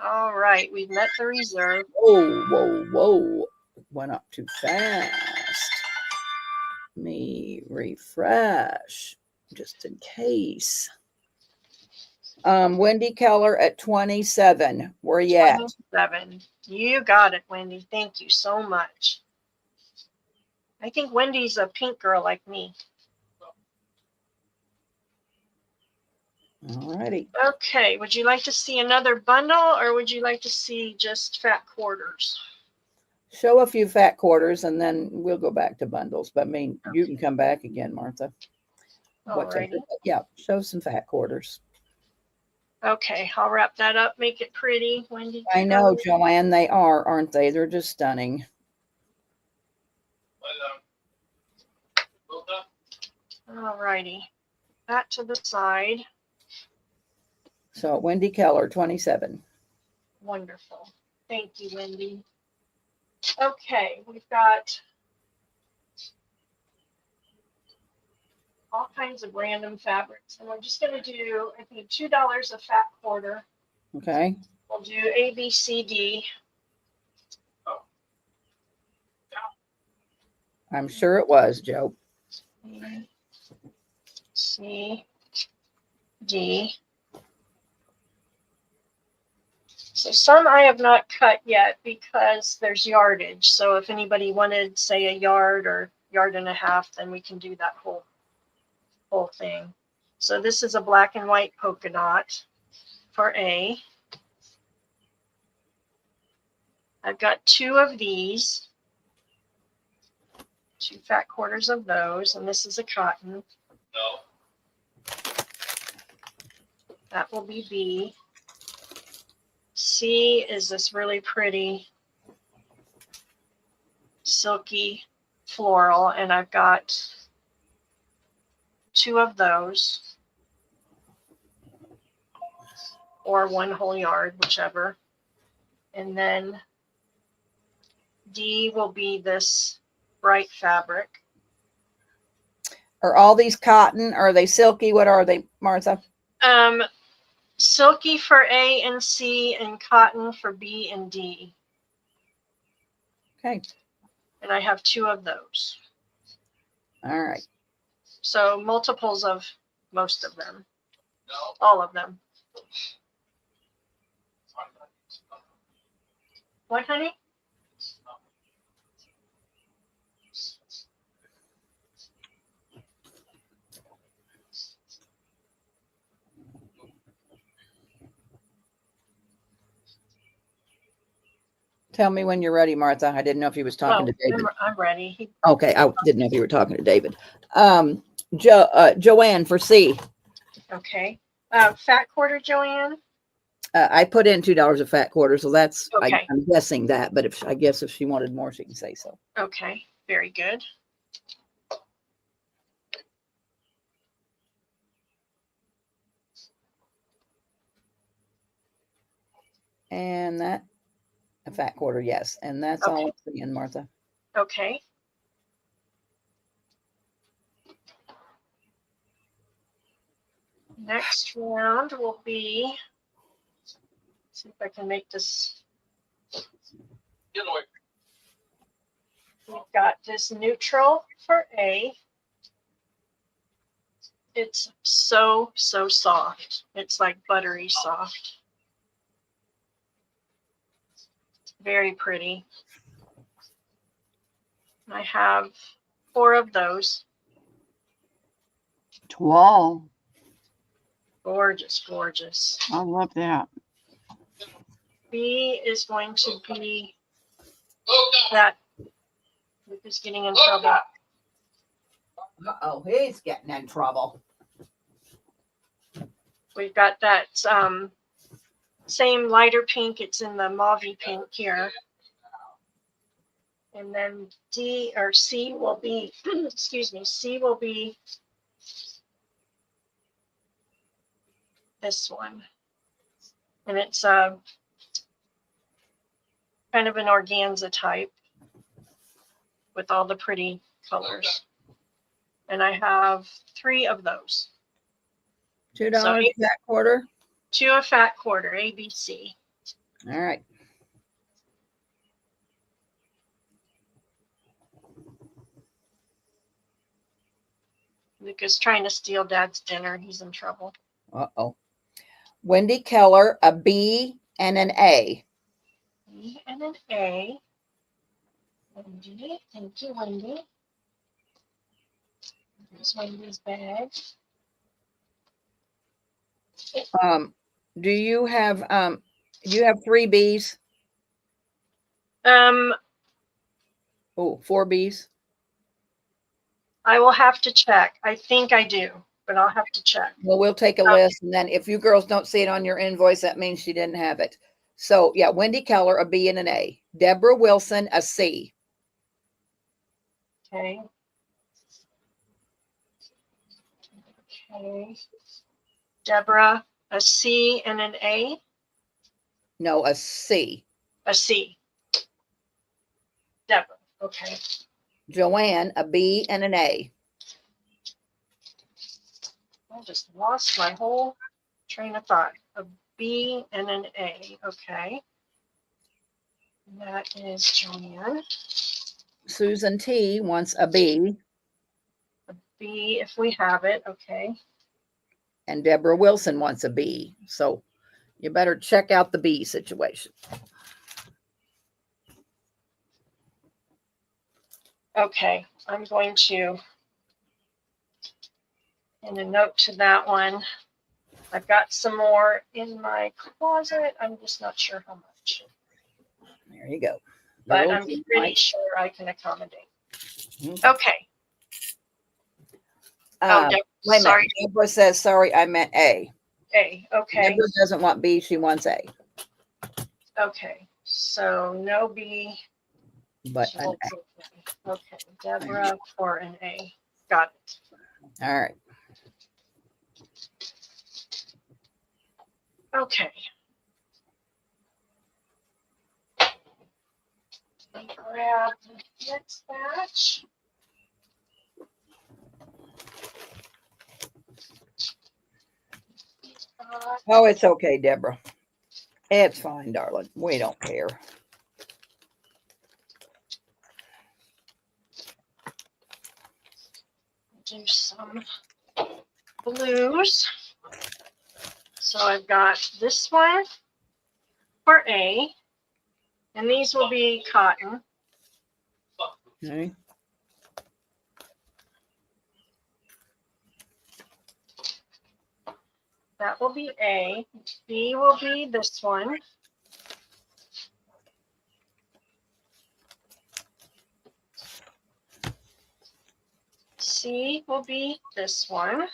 All right, we've met the reserve. Whoa. Went up too fast. Let me refresh just in case. Wendy Keller at 27. Where you at? 27. You got it, Wendy. Thank you so much. I think Wendy's a pink girl like me. All righty. Okay, would you like to see another bundle or would you like to see just fat quarters? Show a few fat quarters and then we'll go back to bundles. But I mean, you can come back again, Martha. Alrighty. Yeah, show some fat quarters. Okay, I'll wrap that up, make it pretty, Wendy. I know, Joanne, they are, aren't they? They're just stunning. Alrighty, that to the side. So Wendy Keller, 27. Wonderful. Thank you, Wendy. Okay, we've got all kinds of random fabrics. And we're just going to do, I think, $2 a fat quarter. Okay. We'll do A, B, C, D. I'm sure it was, Joe. A, C, D. So some I have not cut yet because there's yardage. So if anybody wanted, say, a yard or yard and a half, then we can do that whole thing. So this is a black and white polka dot for A. I've got 2 of these. 2 fat quarters of those, and this is a cotton. That will be B. C is this really pretty silky floral, and I've got 2 of those, or 1 whole yard, whichever. And then D will be this bright fabric. Are all these cotton? Are they silky? What are they, Martha? Silky for A and C, and cotton for B and D. Okay. And I have 2 of those. All right. So multiples of most of them. All of them. What, honey? Tell me when you're ready, Martha. I didn't know if you was talking to David. I'm ready. Okay, I didn't know if you were talking to David. Joanne for C. Okay. Fat quarter, Joanne? I put in $2 a fat quarter, so that's Okay. I'm guessing that. But I guess if she wanted more, she can say so. Okay, very good. And that a fat quarter, yes. And that's all I'm seeing, Martha. Okay. Next round will be, see if I can make this. We've got this neutral for A. It's so soft. It's like buttery soft. Very pretty. I have 4 of those. 12. Gorgeous, gorgeous. I love that. B is going to be that. Luke is getting in trouble. Uh-oh, he's getting in trouble. We've got that same lighter pink. It's in the mauve pink here. And then D or C will be, excuse me, C will be this one. And it's kind of an organza type with all the pretty colors. And I have 3 of those. $2 So fat quarter. 2 a fat quarter, ABC. All right. Luke is trying to steal Dad's dinner. He's in trouble. Uh-oh. Wendy Keller, a B and an A. B and an A. Wendy, thank you, Wendy. Here's Wendy's bag. Do you have 3 B's? Oh, 4 B's. I will have to check. I think I do, but I'll have to check. Well, we'll take a list, and then if you girls don't see it on your invoice, that means she didn't have it. So yeah, Wendy Keller, a B and an A. Deborah Wilson, a C. Okay. Okay. Deborah, a C and an A? No, a C. A C. Deborah, okay. Joanne, a B and an A. I just lost my whole train of thought. A B and an A, okay. And that is Joanne. Susan T wants a B. A B if we have it, okay. And Deborah Wilson wants a B. So you better check out the B situation. Okay, I'm going to, in a note to that one, I've got some more in my closet. I'm just not sure how much. There you go. But I'm pretty sure I can accommodate. Okay. Wait a minute. Sorry. Deborah says, sorry, I meant A. A. Okay. Deborah doesn't want B, she wants A. Okay. So no B. But She an wants an A. Okay. Deborah for an A. Got it. A. All right. Okay. Let me grab the next batch. Oh, it's okay, Deborah. It's fine, darling. We don't care. Do some blues. So I've got this one for A, and these will be cotton. Okay. That will be A. B will be this one. C will be this one.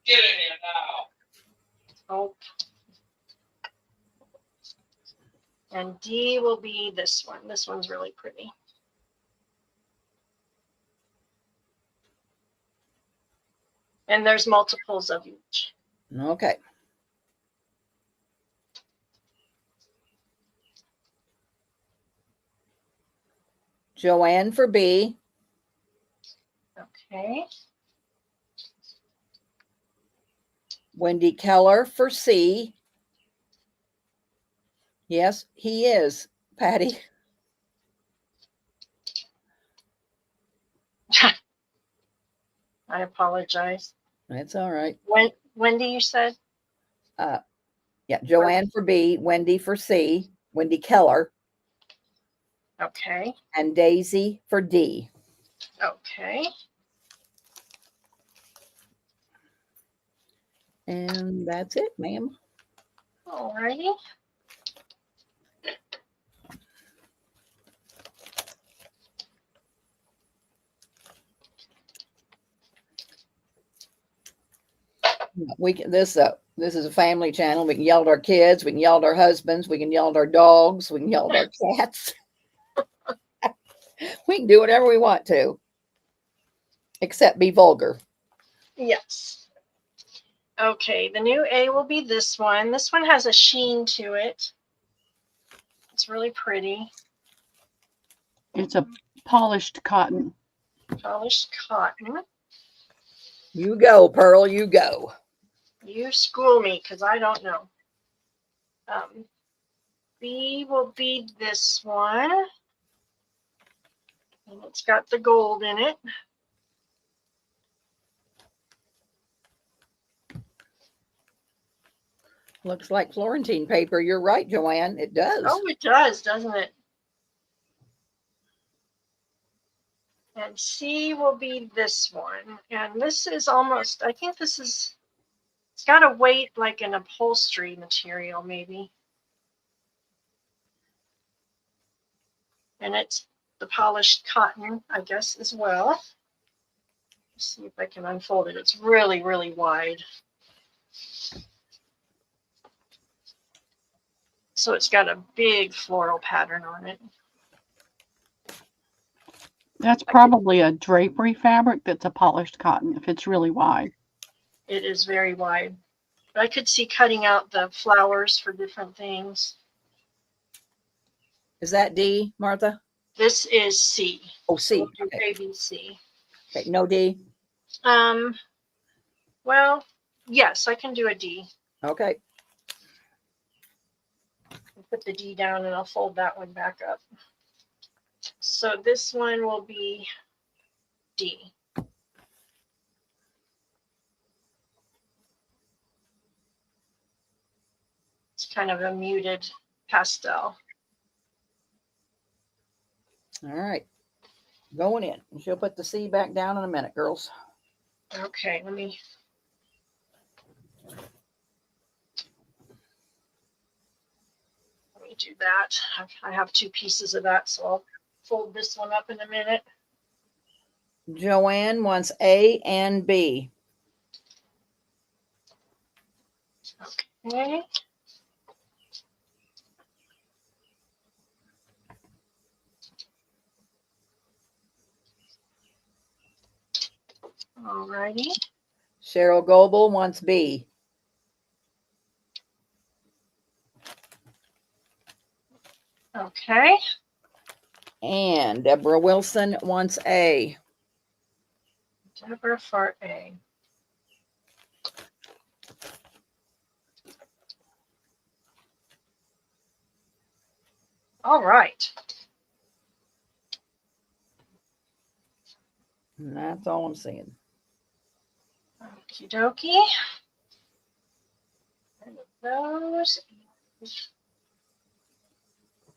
Get in here now. Oh. And D will be this one. This one's really pretty. And there's multiples of each. Okay. Joanne for B. Okay. Wendy Keller for C. Yes, he is, Patty. I apologize. That's all right. Wendy, you said? Yeah, Joanne for B, Wendy for C, Wendy Keller, Okay. and Daisy for D. Okay. And that's it, ma'am. Alrighty. We can this is a family channel. We can yell at our kids, we can yell at our husbands, we can yell at our dogs, we can yell at our cats. We can do whatever we want to, except be vulgar. Yes. Okay, the new A will be this one. This one has a sheen to it. It's really pretty. It's a polished cotton. Polished cotton. You go, Pearl, you go. You school me because I don't know. B will be this one. And it's got the gold in it. Looks like Florentine paper. You're right, Joanne. It does. Oh, it does, doesn't it? And C will be this one. And this is almost, I think this is, it's got a weight like an upholstery material, maybe. And it's the polished cotton, I guess, as well. Let's see if I can unfold it. It's really, really wide. So it's got a big floral pattern on it. That's probably a drapery fabric that's a polished cotton if it's really wide. It is very wide. But I could see cutting out the flowers for different things. Is that D, Martha? This is C. Oh, C. We'll do Okay. A, B, C. Okay, no D. Well, yes, I can do a D. Okay. I'll put the D down and I'll fold that one back up. So this one will be D. It's kind of a muted pastel. All right. Going in. She'll put the C back down in a minute, girls. Okay, let me. me do that. I have 2 pieces of that, so I'll fold this one up in a minute. Joanne wants A and B. Okay. Alrighty. Cheryl Goebel wants B. Okay. And Deborah Wilson wants A. Deborah for A. All right. And that's all I'm seeing. Okie dokie. And those.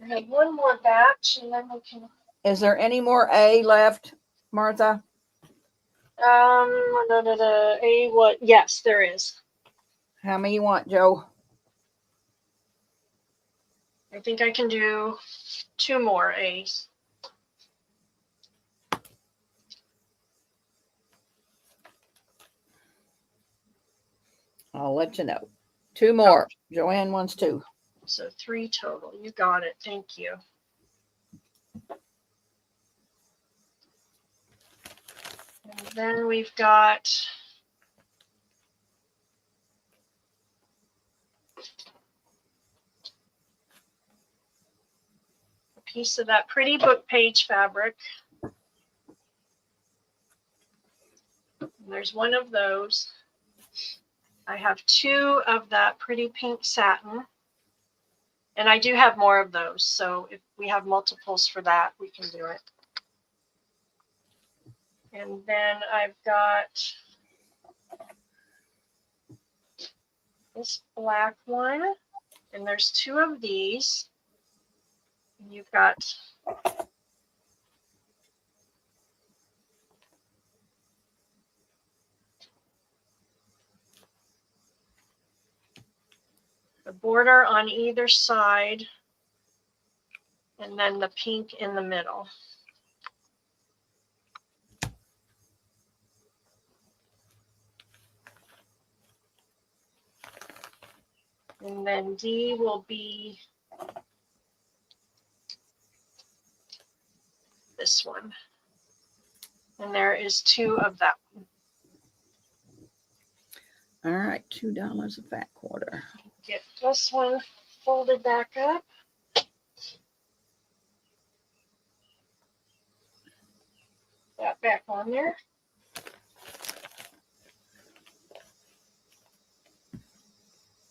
I have one more batch, and then we can. Is there any more A left, Martha? A what? Yes, there is. How many you want, Joe? I think I can do 2 more A's. I'll let you know. 2 more. Joanne wants 2. So 3 total. You got it. Thank you. And then we've got a piece of that pretty book page fabric. And there's one of those. I have 2 of that pretty pink satin. And I do have more of those. So if we have multiples for that, we can do it. And then I've got this black one. And there's 2 of these. And you've got the border on either side, and then the pink in the middle. And then D will be this one. And there is 2 of that one. All right, $2 a fat quarter. Get this one folded back up. That back on there.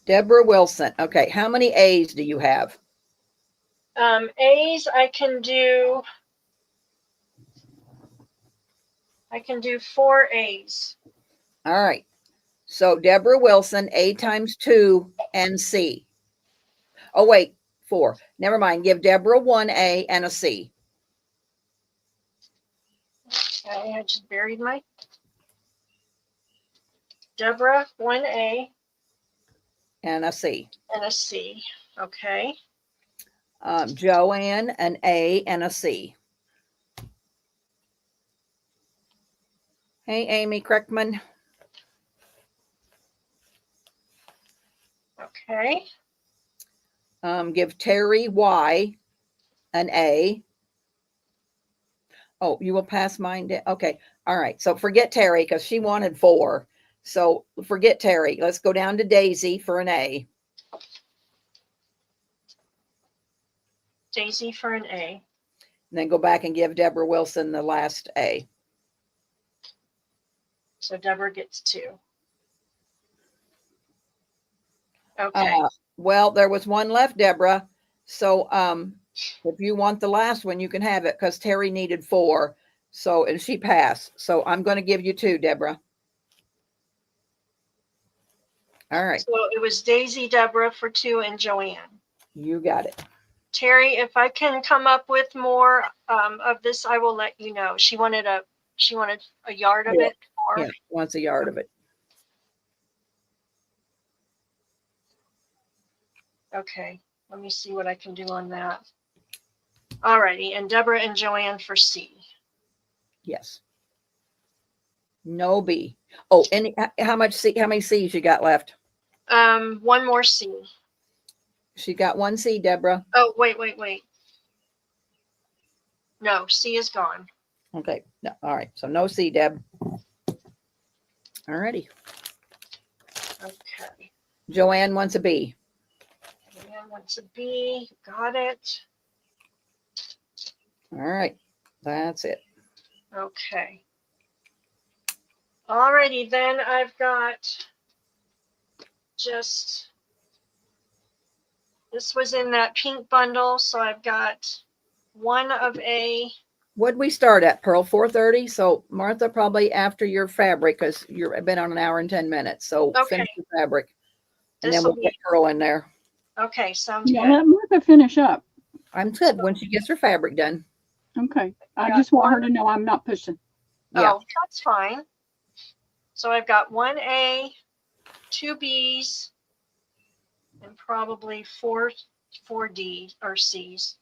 Deborah Wilson. Okay, how many A's do you have? A's I can do 4 A's. All right. So Deborah Wilson, A times 2 and C. Oh, wait, 4. Never mind. Give Deborah 1 A and a C. Okay, I just buried my Deborah 1 A And a C. and a C. Okay. Joanne, an A and a C. Hey, Amy Kreckman. Okay. Give Terry Y an A. Oh, you will pass mine down. Okay. All right. So forget Terry because she wanted 4. So forget Terry. Let's go down to Daisy for an A. Daisy for an A. And then go back and give Deborah Wilson the last A. So Deborah gets 2. Okay. Well, there was one left, Deborah. So if you want the last one, you can have it because Terry needed 4. So, and she passed. So I'm going to give you 2, Deborah. All right. So it was Daisy, Deborah for 2, and Joanne. You got it. Terry, if I can come up with more of this, I will let you know. She wanted a yard of it. Or, Yeah, wants a yard of it. okay. Let me see what I can do on that. Alrighty, and Deborah and Joanne for C. Yes. No B. Oh, how much C? How many C's you got left? One more C. She got one C, Deborah. Oh, wait. No, C is gone. Okay. No, all right. So no C, Deb. All righty. Okay. Joanne wants a B. Joanne wants a B. Got it. All right. That's it. Okay. Alrighty, then I've got just, this was in that pink bundle, so I've got one of a, What'd we start at, Pearl? 4:30. So Martha, probably after your fabric, because you've been on an hour and 10 minutes. So Okay. finish the fabric. And then this'll we'll get be, Pearl in there. okay, sounds Yeah, good. let Martha finish up. I'm good when she gets her fabric done. Okay. I Got just want her one. to know I'm not pushing. Yeah. Oh, that's fine. So I've got one A, two B's, and probably four D or C's.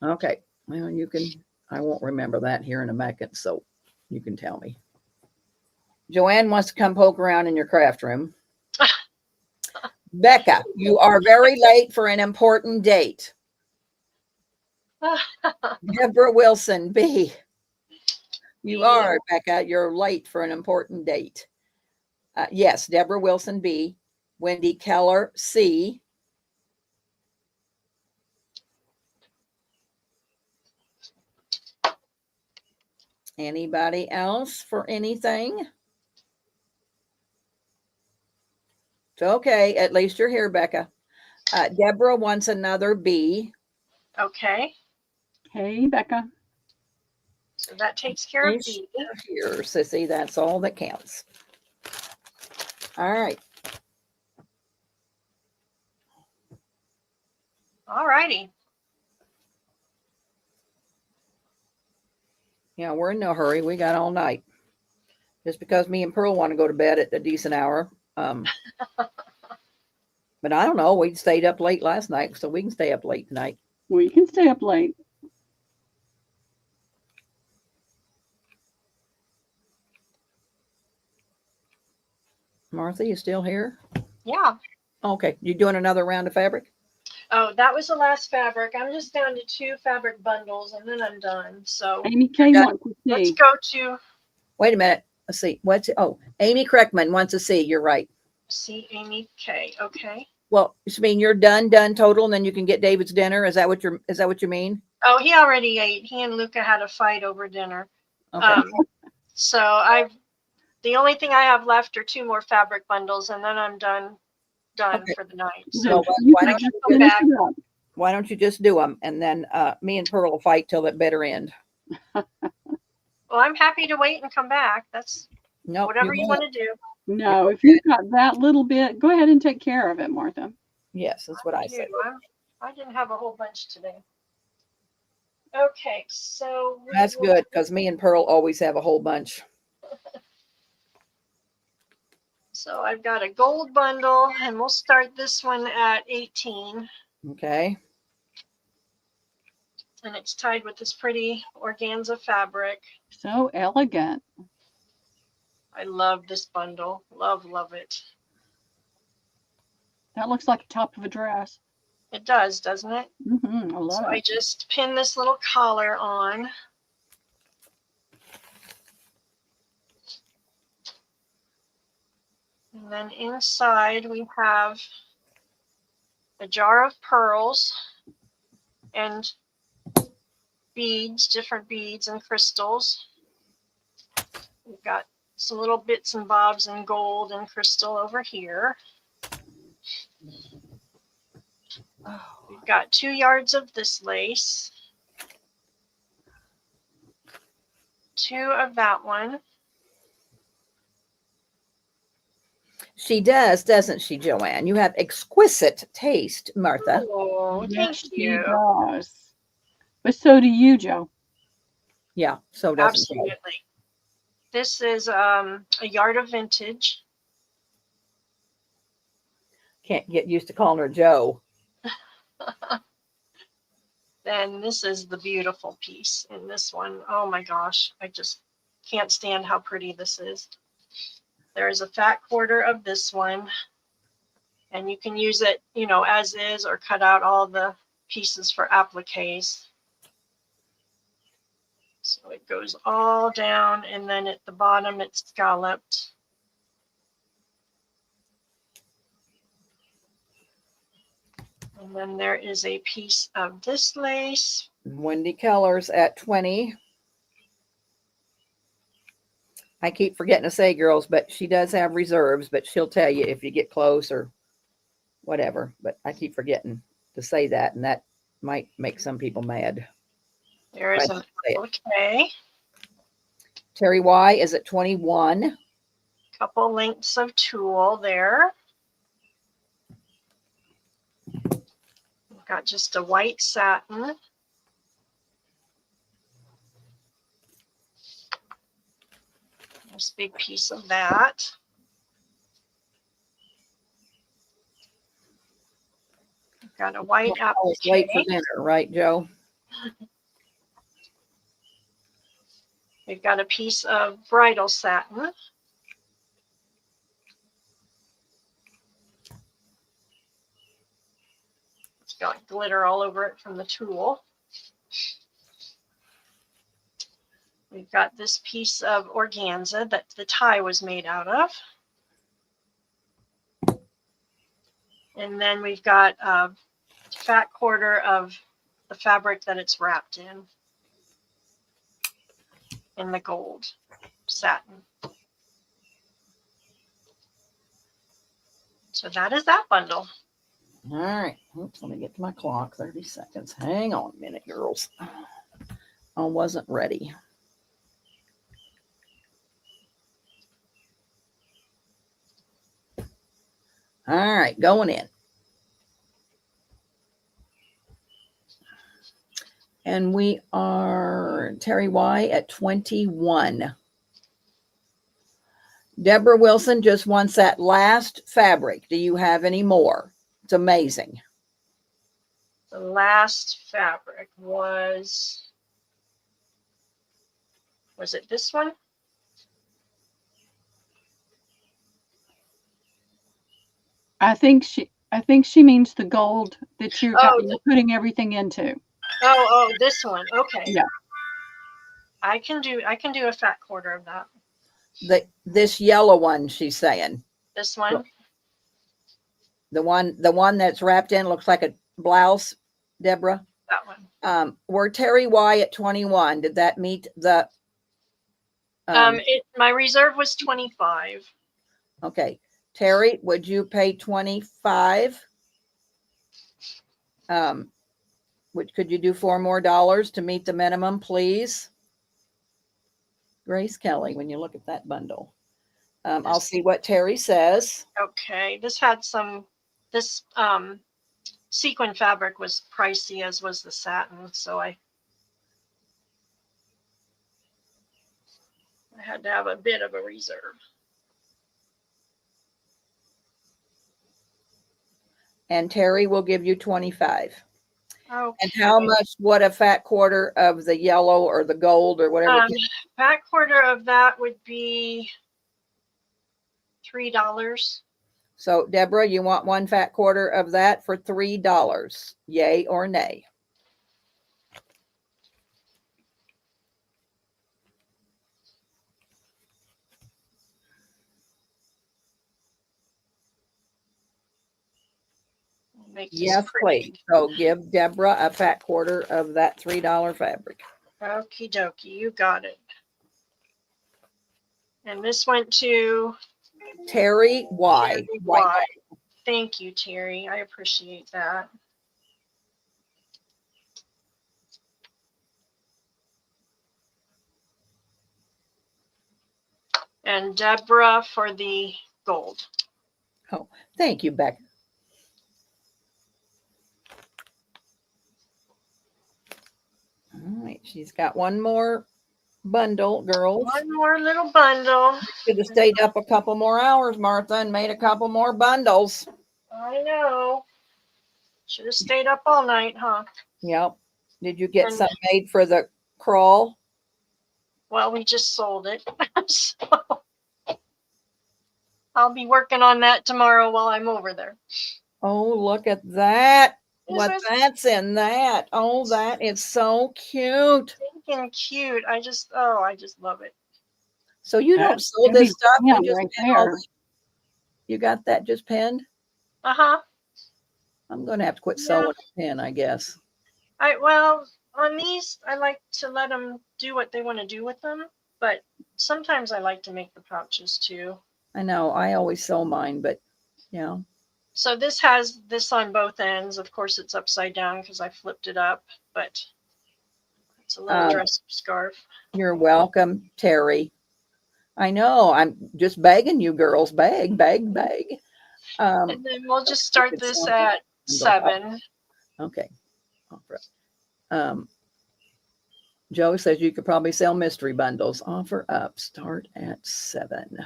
Okay. Well, you can, I won't remember that here in a minute, so you can tell me. Joanne wants to come poke around in your craft room. Becca, you are very late for an important date. Deborah Wilson, B. You are, Becca. You're late for an important date. Yes, Deborah Wilson, B. Wendy Keller, C. Anybody else for anything? It's okay. At least you're here, Becca. Deborah wants another B. Okay, Hey, Becca. so that takes care of B. Here, sissy. That's all that counts. All right. Alrighty. Yeah, we're in no hurry. We got all night. Just because me and Pearl want to go to bed at a decent hour. But I don't know. We stayed up late last night, so we can stay up late tonight. We can stay up late. Martha, you still here? Yeah. Okay. You doing another round of fabric? Oh, that was the last fabric. I'm just down to 2 fabric bundles and then I'm done. So Amy K wants to let's see. go to Wait a minute. Let's see. Amy Kreckman wants to see. You're right. see Amy K. Okay. Well, you mean you're done total, and then you can get David's dinner? Is that what you mean? Oh, he already ate. He and Luca had a fight over dinner. Okay. So the only thing I have left are 2 more fabric bundles and then I'm done Okay. for the night. So So you why can don't just you finish back? it up. Why don't you just do them, and then me and Pearl will fight till that bitter end. Well, I'm happy to wait and come back. That's No, whatever you want to do. No, if you've got that little bit, go ahead and take care of it, Martha. Yes, that's what I said. I didn't have a whole bunch today. Okay, so That's good because me and Pearl always have a whole bunch. So I've got a gold bundle and we'll start this one at 18 Okay. and it's tied with this pretty organza fabric. So elegant. I love this bundle. Love it. That looks like the top of a dress. It does, doesn't it? I love So it. I just pin this little collar on. And then inside we have a jar of pearls and beads, different beads and crystals. We've got some little bits and bobs in gold and crystal over here. We've got 2 yards of this lace. 2 of that one. She does, doesn't she, Joanne? You have exquisite taste, Martha. Oh, Yes, thank she you. does. But so do you, Joe. Yeah, so doesn't she? Absolutely. This is a yard of vintage. Can't get used to calling her Joe. Then this is the beautiful piece in this one. Oh my gosh, I just can't stand how pretty this is. There is a fat quarter of this one, and you can use it, you know, as is, or cut out all the pieces for appliques. So it goes all down, and then at the bottom it's scalloped. And then there is a piece of this lace. Wendy Keller's at 20. I keep forgetting to say, girls, but she does have reserves, but she'll tell you if you get close or whatever. But I keep forgetting to say that, and that might make some people mad. There is an applique. Terry Y is at 21. Couple lengths of tulle there. We've got just a white satin. Nice big piece of that. We've got a white applique. Late for dinner, right, Joe? We've got a piece of bridal satin. It's got glitter all over it from the tulle. We've got this piece of organza that the tie was made out of. And then we've got a fat quarter of the fabric that it's wrapped in the gold satin. So that is that bundle. All right. Oops, let me get to my clock. 30 seconds. Hang on a minute, girls. I wasn't ready. All right, going in. And we are Terry Y at 21. Deborah Wilson just wants that last fabric. Do you have any more? It's amazing. The last fabric was it this one? I think she means the gold that you're putting everything into. Oh, this one. Okay. Yeah. I can do a fat quarter of that. This yellow one, she's saying. This one? The one that's wrapped in looks like a blouse, Deborah. That one. We're Terry Y at 21. Did that meet the my reserve was 25. Okay. Terry, would you pay 25? Could you do $4 more to meet the minimum, please? Grace Kelly, when you look at that bundle. I'll see what Terry says. Okay. This sequin fabric was pricey, as was the satin, so I had to have a bit of a reserve. And Terry will give you 25. Okay. And how much would a fat quarter of the yellow or the gold or whatever? Fat quarter of that would be $3. So Deborah, you want one fat quarter of that for $3. Yay or nay? Yes, please. So give Deborah a fat quarter of that $3 fabric. Okie dokie, you got it. And this went to Terry Y. Terry Y. Thank you, Terry. I appreciate that. And Deborah for the gold. Oh, thank you, Beck. All right, she's got one more bundle, girls. One more little bundle. Should have stayed up a couple more hours, Martha, and made a couple more bundles. I know. Should have stayed up all night, huh? Yep. Did you get And- some made for the crawl? Well, we just sold it. So I'll be working on that tomorrow while I'm over there. Oh, look at that. Is What this that's in that. Oh, that is so cute. stinking cute? I just love it. So you don't That's sew this Debbie's stuff. You pen just right pin all there. the- you got that just pinned? Uh-huh. I'm going to have to quit Yeah. sewing a pin, I guess. Well, on these, I like to let them do what they want to do with them, but sometimes I like to make the pouches too. I know. I always sew mine, but yeah. So this has this on both ends. Of course, it's upside down because I flipped it up, but it's a little dress scarf. You're welcome, Terry. I know. I'm just begging you girls. Beg, beg, beg. And then we'll just start this at 7. Okay. Joe says you could probably sell mystery bundles. Offer up. Start at 7.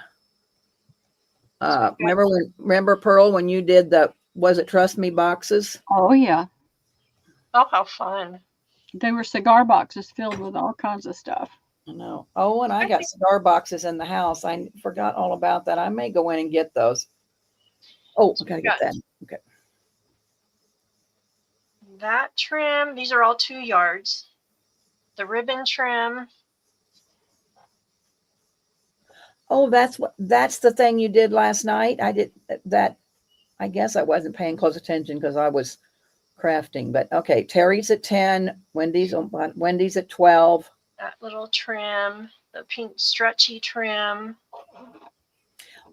Remember Pearl when you did was it Trust Me boxes? Oh yeah, Oh, how fun. they were cigar boxes filled with all kinds of stuff. I know. Oh, and I got cigar boxes in the house. I forgot all about that. I may go in and get those. Oh, I gotta get that. Okay. That trim, these are all 2 yards. The ribbon trim. Oh, that's the thing you did last night. I did that. I guess I wasn't paying close attention because I was crafting, but okay. Terry's at 10, Wendy's at 12. That little trim, the pink stretchy trim.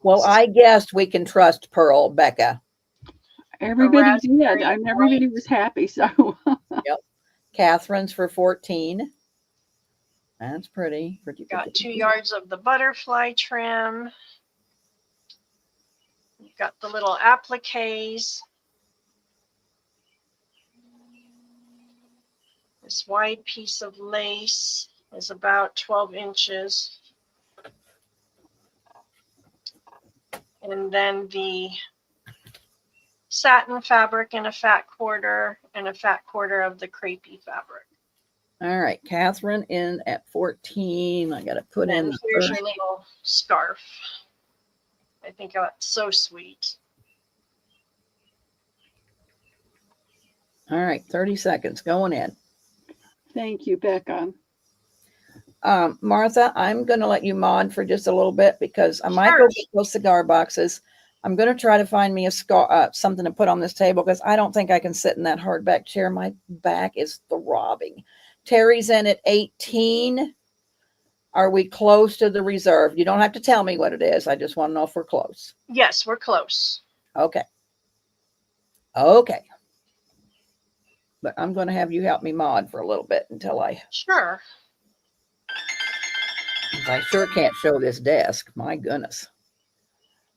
Well, I guessed we can trust Pearl, Becca. Everybody did, raspberry and everybody was happy. So Yep. Catherine's for 14. That's pretty. Got 2 yards of the butterfly trim. You've got the little appliques. This wide piece of lace is about 12 inches. And then the satin fabric in a fat quarter and a fat quarter of the crepey fabric. All right, Catherine in at 14. I got to put in And the here's first. your little scarf. I think that's so sweet. All right, 30 seconds going in. thank you, Becca. Martha, I'm going to let you mod for just a little bit because I might go get those cigar boxes. I'm going to try to find me something to put on this table because I don't think I can sit in that hardback chair. My back is throbbing. Terry's in at 18. Are we close to the reserve? You don't have to tell me what it is. I just want to know if we're close. Yes, we're close. Okay. Okay. But I'm going to have you help me mod for a little bit until I Sure. sure can't show this desk. My goodness.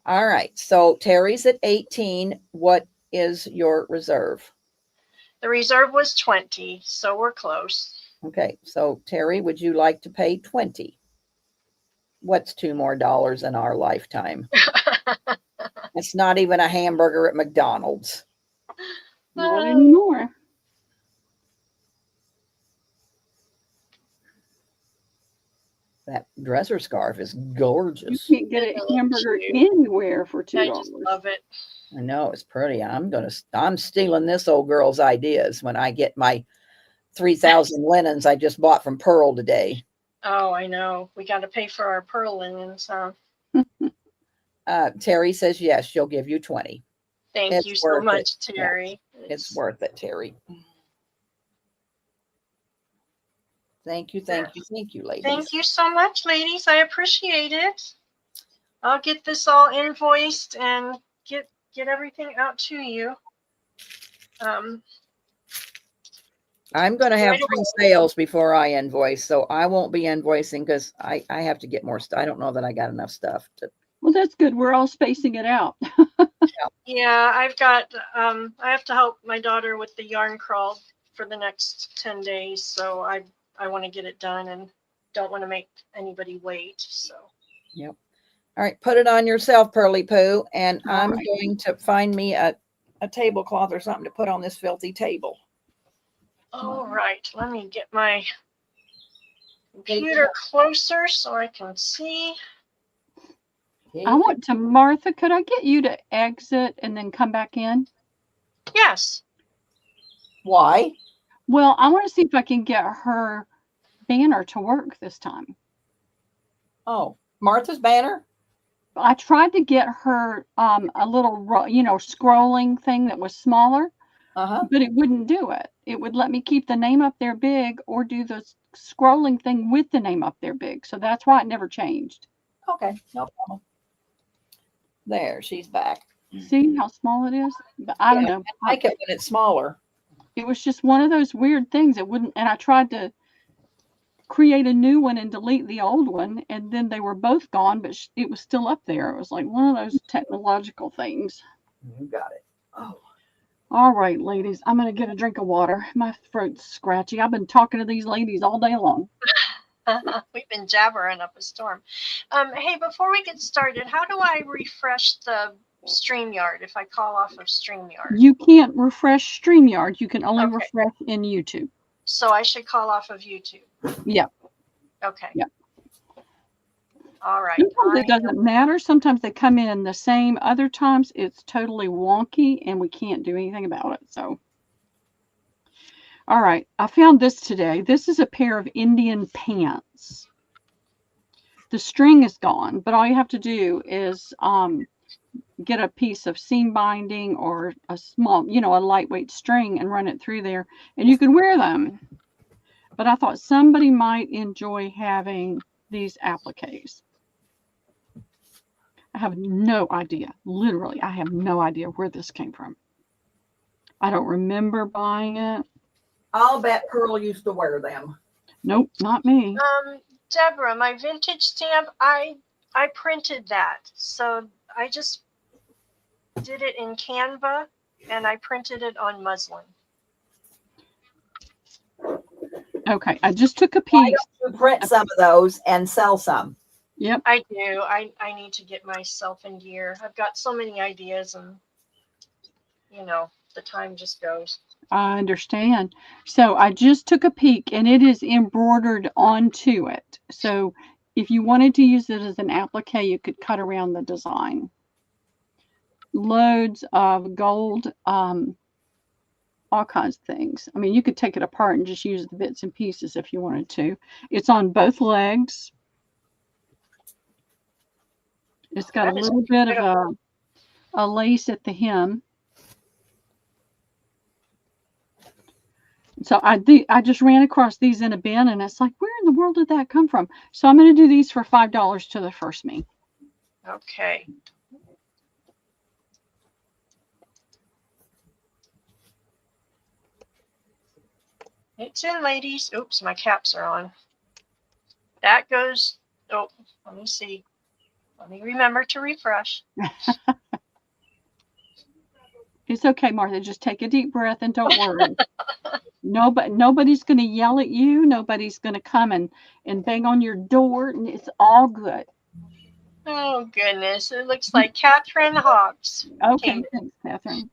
All right. So Terry's at 18. What is your reserve? The reserve was 20, so we're close. Okay. So Terry, would you like to pay 20? What's $2 more in our lifetime? It's not even a hamburger at McDonald's. Not anymore. That dresser scarf is gorgeous. You can't get a hamburger anywhere for $2. I just love it. I know it's pretty. I'm stealing this old girl's ideas when I get my 3,000 linens I just bought from Pearl today. Oh, I know. We got to pay for our pearl linens, huh? Terry says yes, she'll give you 20. Thank you so much, Terry. It's worth it, Terry. Thank you, ladies. Thank you so much, ladies. I appreciate it. I'll get this all invoiced and get everything out to you. I'm going to have 3 sales before I invoice, so I won't be invoicing because I have to get more stuff. I don't know that I got enough stuff to. Well, that's good. We're all spacing it out. Yeah, I've got. I have to help my daughter with the yarn crawl for the next 10 days, so I want to get it done and don't want to make anybody wait. So. Yep. All right, put it on yourself, Pearly Poo, and I'm going to find me a a tablecloth or something to put on this filthy table. All right, let me get my computer closer so I can see. I want to, Martha, could I get you to exit and then come back in? Yes. Why? Well, I want to see if I can get her banner to work this time. Oh, Martha's banner? I tried to get her a little, scrolling thing that was smaller, but it wouldn't do it. It would let me keep the name up there big or do the scrolling thing with the name up there big. So that's why it never changed. Okay, no problem. There, she's back. See how small it is? But I don't know. I like it when it's smaller. It was just one of those weird things. It wouldn't, and I tried to create a new one and delete the old one, and then they were both gone, but it was still up there. It was like one of those technological things. You got it. Oh. All right, ladies, I'm going to get a drink of water. My throat's scratchy. I've been talking to these ladies all day long. We've been jabbering up a storm. Hey, before we get started, how do I refresh the StreamYard if I call off of StreamYard? You can't refresh StreamYard. You can only refresh in YouTube. So I should call off of YouTube. Yeah. Okay. Yeah. All right. Sometimes it doesn't matter. Sometimes they come in the same. Other times it's totally wonky and we can't do anything about it. So, all right. I found this today. This is a pair of Indian pants. The string is gone, but all you have to do is get a piece of seam binding or a small, a lightweight string and run it through there, and you can wear them. But I thought somebody might enjoy having these appliques. I have no idea. Literally, I have no idea where this came from. I don't remember buying it. I'll bet Pearl used to wear them. Nope, not me. Deborah, my vintage stamp, I printed that. So I just did it in Canva and I printed it on muslin. Okay, I just took a peek. Why don't you print some of those and sell some? Yep. I do. I need to get myself in gear. I've got so many ideas and, the time just goes. I understand. So I just took a peek and it is embroidered onto it. So if you wanted to use it as an applique, you could cut around the design. Loads of gold, all kinds of things. I mean, you could take it apart and just use the bits and pieces if you wanted to. It's on both legs. It's got a little bit of a lace at the hem. So I just ran across these in a bin, and it's like, where in the world did that come from? So I'm going to do these for $5 to the first me. Okay. It's in, ladies. Oops, my caps are on. That goes. Oh, let me see. Let me remember to refresh. It's okay, Martha. Just take a deep breath and don't worry. Nobody's going to yell at you. Nobody's going to come and bang on your door, and it's all good. Oh, goodness. It looks like Catherine Hawks. Okay, thanks, Catherine.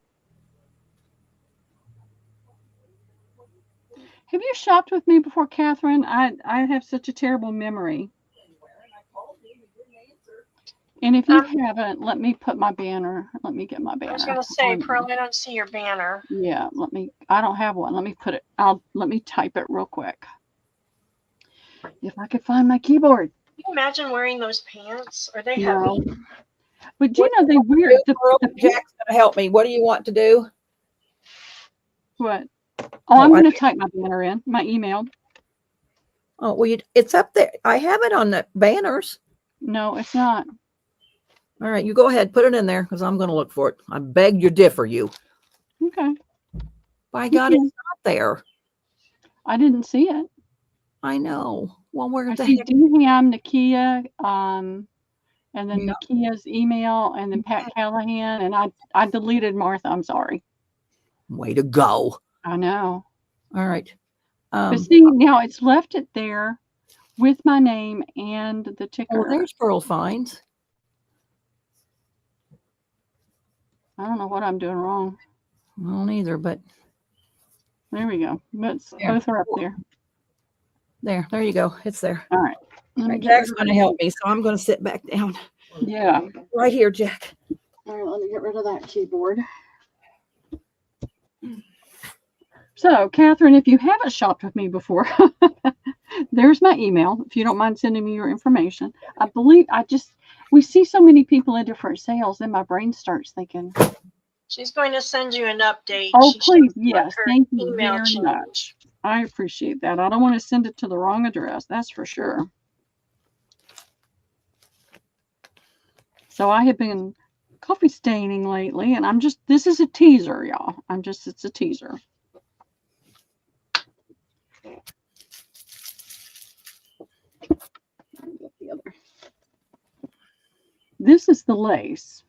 Have you shopped with me before, Catherine? I have such a terrible memory. And if you haven't, let me put my banner. Let me get my banner. I was going to say, Pearl, I don't see your banner. Yeah, I don't have one. Let me put it, let me type it real quick. If I could find my keyboard. Can you imagine wearing those pants? Are they No. heavy? But you know, they wear the Jack's going to help me. What do you want to do? What? Oh, I'm going to type my banner in, my email. Oh, well, it's up there. I have it on the banners. No, it's not. All right, you go ahead. Put it in there because I'm going to look for it. I beg you differ, you. Okay. By God, it's not there. I didn't see it. I know. Well, where I the see heck? Dinham, Nakia, and then Nakia's email, and then Pat Callahan, and I deleted Martha. I'm sorry. Way to go. I know. All right. But see, now it's left it there with my name and the ticker. Oh, there's Pearl Finds. I don't know what I'm doing wrong. I don't either, but There we go. Let's Yeah. both are up there. there you go. It's there. All right. Let All me right, get Jack's rid going of to help me, so I'm going to sit back down. Yeah. Right here, Jack. All right, let me get rid of that keyboard. So, Catherine, if you haven't shopped with me before, there's my email. If you don't mind sending me your information. I believe we see so many people in different sales, and my brain starts thinking, She's going to send you an update. oh, She please, showed yes, her thank you email very change. much. I appreciate that. I don't want to send it to the wrong address, that's for sure. So I have been coffee staining lately, and this is a teaser, y'all. It's a teaser. Get the other. This is the lace.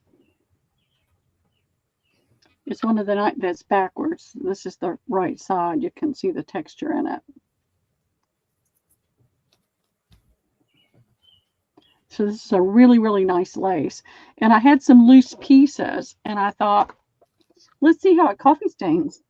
It's one of the that's backwards. This is the right side. You can see the texture in it. So this is a really, really nice lace. And I had some loose pieces, and I thought, let's see how it coffee stains.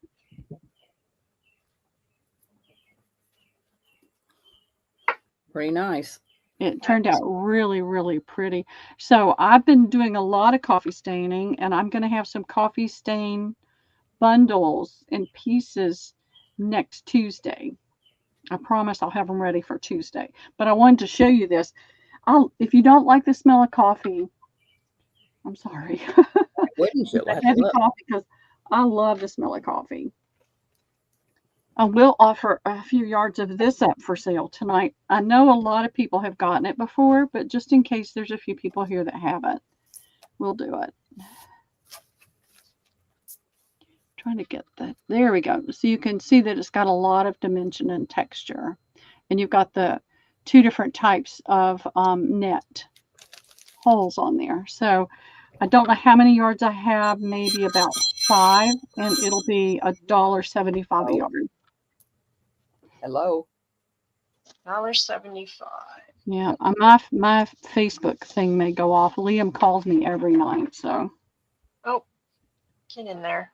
Pretty nice. It turned out really, really pretty. So I've been doing a lot of coffee staining, and I'm going to have some coffee stain bundles and pieces next Tuesday. I promise I'll have them ready for Tuesday. But I wanted to show you this. If you don't like the smell of coffee, I'm sorry. Wouldn't you? Heavy coffee, because I love the smell of coffee. I will offer a few yards of this up for sale tonight. I know a lot of people have gotten it before, but just in case there's a few people here that haven't, we'll do it. Trying to get that. There we go. So you can see that it's got a lot of dimension and texture. And you've got the two different types of net holes on there. So I don't know how many yards I have, maybe about 5, and it'll be $1.75 a yard. Hello. $1.75. Yeah, my Facebook thing may go off. Liam calls me every night, so. Oh, get in there.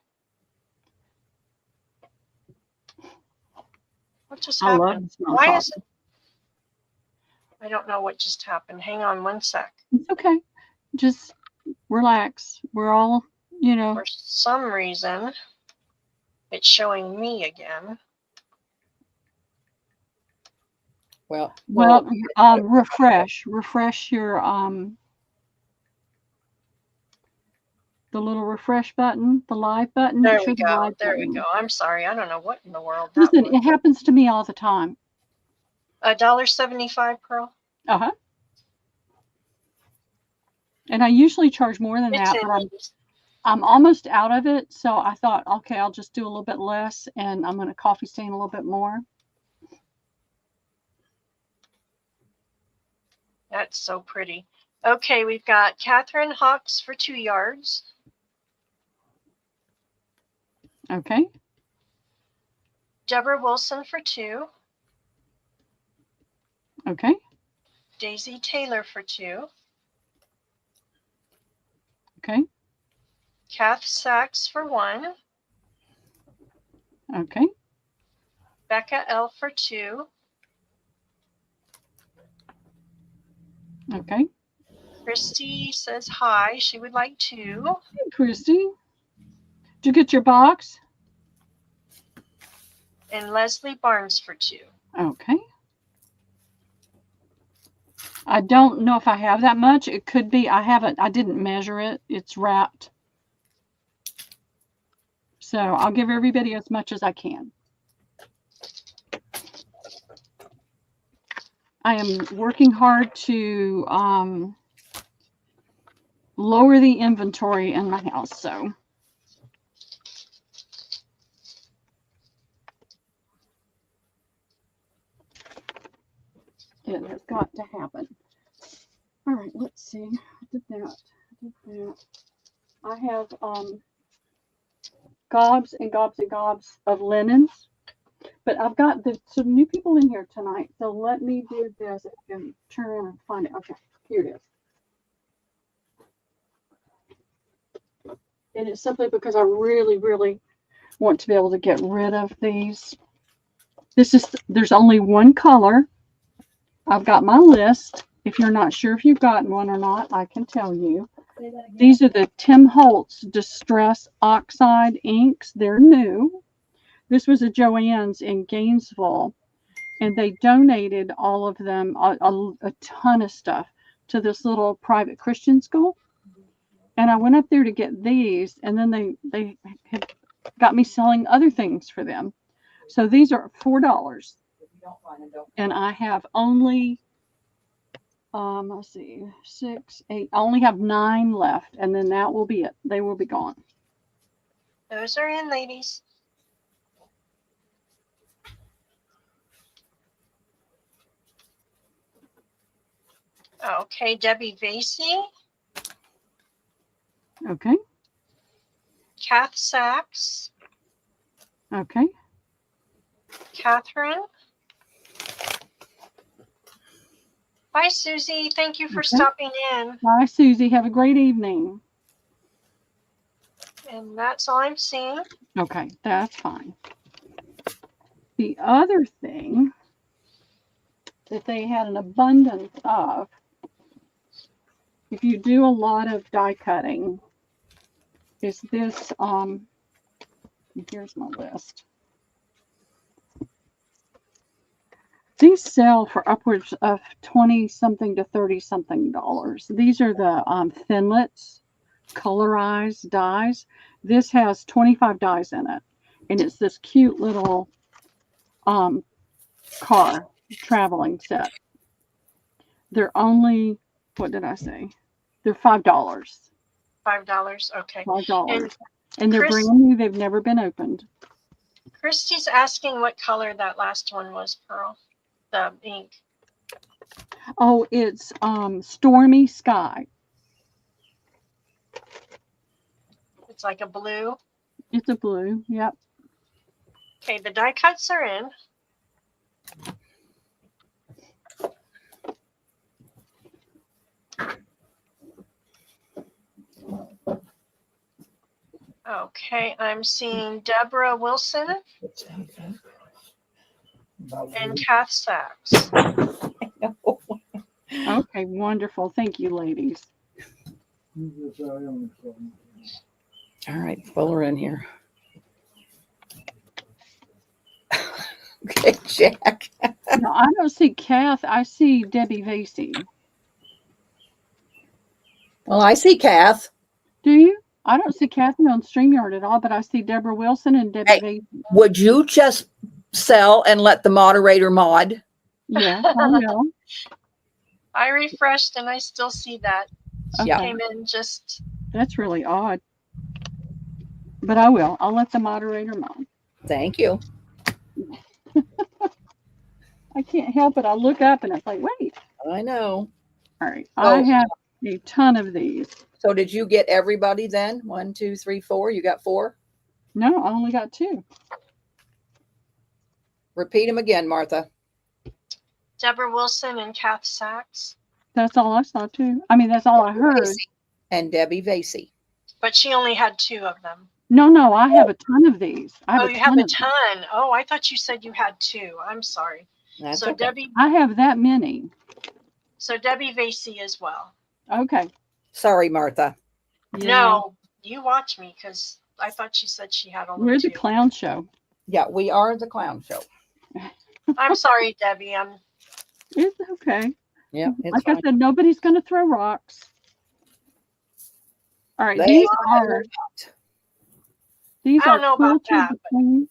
What just I love happened? the smell of Why coffee. is it? I don't know what just happened. Hang on one sec. It's okay. Just relax. We're all, For some reason, it's showing me again. Well, refresh your the little refresh button, the live button. There we go. There we go. I'm sorry. I don't know what in the world that Listen, was. it happens to me all the time. $1.75, Pearl. Uh-huh. And I usually charge more than that, but I'm almost out of it. So I thought, okay, I'll just do a little bit less, and I'm going to coffee stain a little bit more. That's so pretty. Okay, we've got Catherine Hawks for 2 yards. Okay. Deborah Wilson for 2. Okay. Daisy Taylor for 2. Okay. Kath Sachs for 1. Okay. Becca L for 2. Okay. Christy says hi. She would like 2. Hey, Christy. Did you get your box? And Leslie Barnes for 2. Okay. I don't know if I have that much. It could be. I didn't measure it. It's wrapped. So I'll give everybody as much as I can. I am working hard to lower the inventory in my house. So it has got to happen. All right, let's see. I did that. I have gobs and gobs and gobs of linens, but I've got some new people in here tonight. So let me do this. If I can turn around and find it. Okay, here it is. And it's simply because I really, really want to be able to get rid of these. There's only one color. I've got my list. If you're not sure if you've gotten one or not, I can tell you. These are the Tim Holtz Distress Oxide inks. They're new. This was a Joann's in Gainesville, and they donated all of them, a ton of stuff, to this little private Christian school. And I went up there to get these, and then they had got me selling other things for them. So these are $4, and I have only let's see, 6, 8. I only have 9 left, and then that will be it. They will be gone. Those are in, ladies. Okay, Debbie Vasey, Okay. Kath Sachs, Okay. Catherine. Bye, Susie. Thank you for Okay. stopping in. Bye, Susie. Have a great evening. And that's all I'm seeing. Okay, that's fine. The other thing that they had an abundance of, if you do a lot of die cutting, is this, here's my list. These sell for upwards of 20 something to 30 something dollars. These are the Thinlits colorized dies. This has 25 dies in it, and it's this cute little car traveling set. They're only, what did I say? They're $5. $5. Okay. $5. And they're Chris- brand new. They've never been opened. Christy's asking what color that last one was, Pearl. The ink. Oh, it's Stormy Sky. It's like a blue. It's a blue. Yep. Okay, the die cuts are in. Okay, I'm seeing Deborah Wilson and Kath Sachs. Okay, wonderful. Thank you, ladies. All right, pull her in here. Okay, Jack. No, I don't see Kath. I see Debbie Vasey. Well, I see Kath. Do you? I don't see Kathy on StreamYard at all, but I see Deborah Wilson and Debbie Vasey. Would you just sell and let the moderator mod? Yeah, I will. I refreshed and I still see that. She Okay. came in just. That's really odd. But I will. I'll let the moderator know. Thank you. I can't help it. I look up and it's like, wait. I know. All right. I have a ton of these. So did you get everybody then? 1, 2, 3, 4. You got 4? No, I only got 2. Repeat them again, Martha. Deborah Wilson and Kath Sachs. That's all I saw too. I mean, that's all I heard. And Debbie Vasey. But she only had 2 of them. No, I have a ton of these. Oh, you have a of them. ton. Oh, I thought you said you had 2. I'm sorry. That's So okay. Debbie. I have that many. So Debbie Vasey as well. Okay. Sorry, Martha. Yeah. No, you watch me because I thought she said she had only We're 2. the clown show. Yeah, we are the clown show. I'm sorry, Debbie. It's okay. Yeah, it's Like fine. I said, nobody's going to throw rocks. All right. They These are are not. these I don't are know about quilted that, but- between.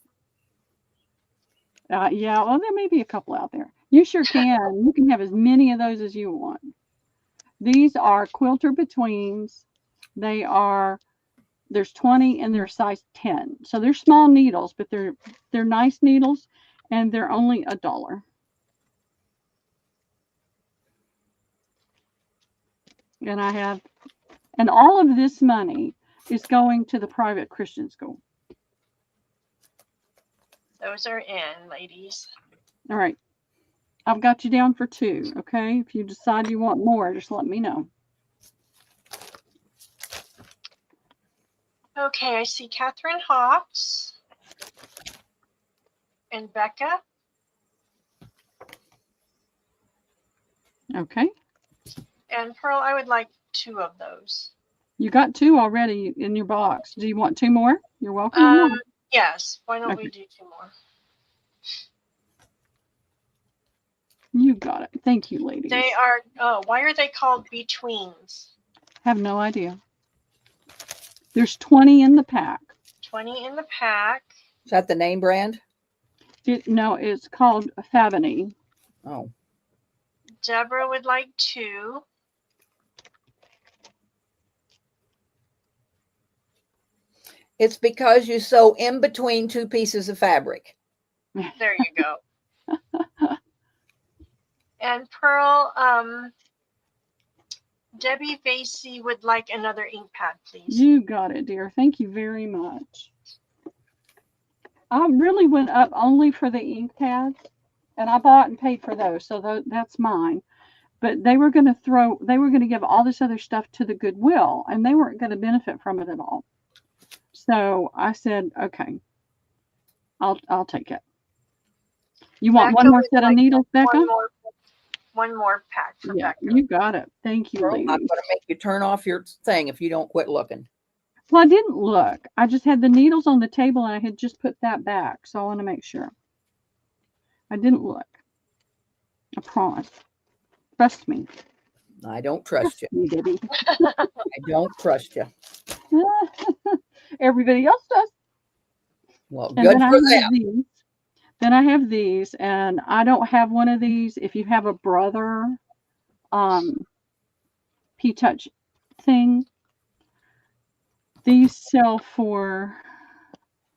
Yeah, well, there may be a couple out there. You sure can. You can have as many of those as you want. These are quilter betweens. There's 20 and they're size 10. So they're small needles, but they're nice needles, and they're only $1. And all of this money is going to the private Christian school. Those are in, ladies. All right. I've got you down for 2. Okay. If you decide you want more, just let me know. Okay, I see Catherine Hawks. and Becca. Okay. And Pearl, I would like 2 of those. You got 2 already in your box. Do you want 2 more? You're welcome on that. Yes. Why don't Okay. we do 2 more? You got it. Thank you, ladies. They are, oh, why are they called betweens? Have no idea. There's 20 in the pack. 20 in the pack. Is that the name brand? No, it's called Fabini. Oh, Deborah would like 2. it's because you sew in between 2 pieces of fabric. There you go. And Pearl, Debbie Vasey would like another ink pad, please. You got it, dear. Thank you very much. I really went up only for the ink pads, and I bought and paid for those, so that's mine. But they were going to give all this other stuff to the Goodwill, and they weren't going to benefit from it at all. So I said, okay, I'll take it. You want Becca one more would set of like needles, Becca? One more pack for Yeah, Becca. you got it. Thank you, Girl, I'm ladies. going to make you turn off your thing if you don't quit looking. Well, I didn't look. I just had the needles on the table, and I had just put that back, so I want to make sure. I didn't look. I promise. Trust me. I don't trust you. You Debbie. I don't trust you. Everybody else does. Well, And good then I for have them. these. Then I have these, and I don't have one of these. If you have a brother, P-Touch thing, these sell for.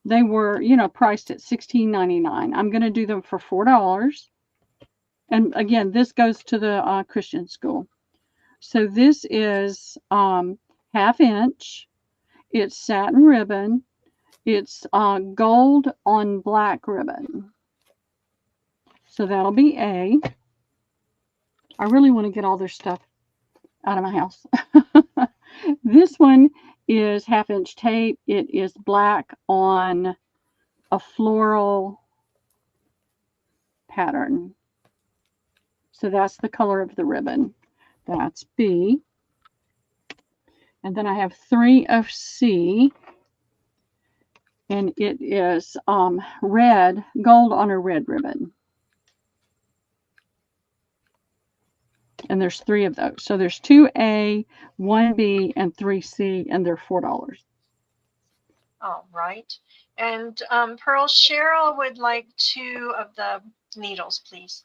They were, priced at $16.99. I'm going to do them for $4. And again, this goes to the Christian school. So this is 1/2 inch. It's satin ribbon. It's gold on black ribbon. So that'll be A. I really want to get all their stuff out of my house. This one is 1/2 inch tape. It is black on a floral pattern. So that's the color of the ribbon. That's B. And then I have 3 of C. And it is red, gold on a red ribbon. And there's 3 of those. So there's 2A, 1B, and 3C, and they're $4. All right. And Pearl, Cheryl would like 2 of the needles, please.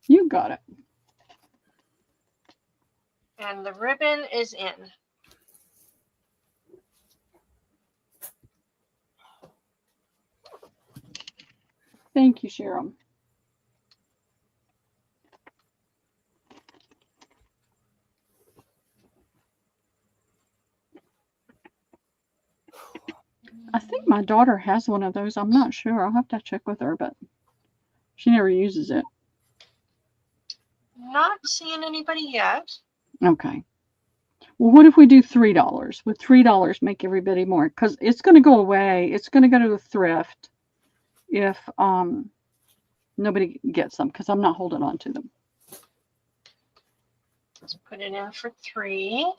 You got it. And the ribbon is in. Thank you, Cheryl. I think my daughter has one of those. I'm not sure. I'll have to check with her, but she never uses it. Not seeing anybody yet. Okay. Well, what if we do $3? Would $3 make everybody more? Because it's going to go away. It's going to go to a thrift if nobody gets them, because I'm not holding on to them. Let's put it in for 3.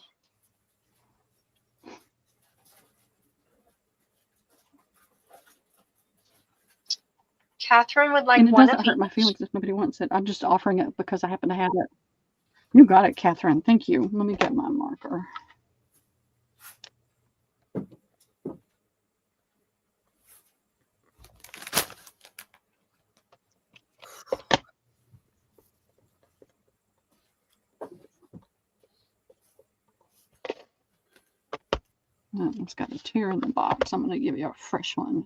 Catherine would like And it one doesn't of hurt my each. feelings if nobody wants it. I'm just offering it because I happen to have it. You got it, Catherine. Thank you. Let me get my marker. Oh, it's got a tear in the box. I'm going to give you a fresh one.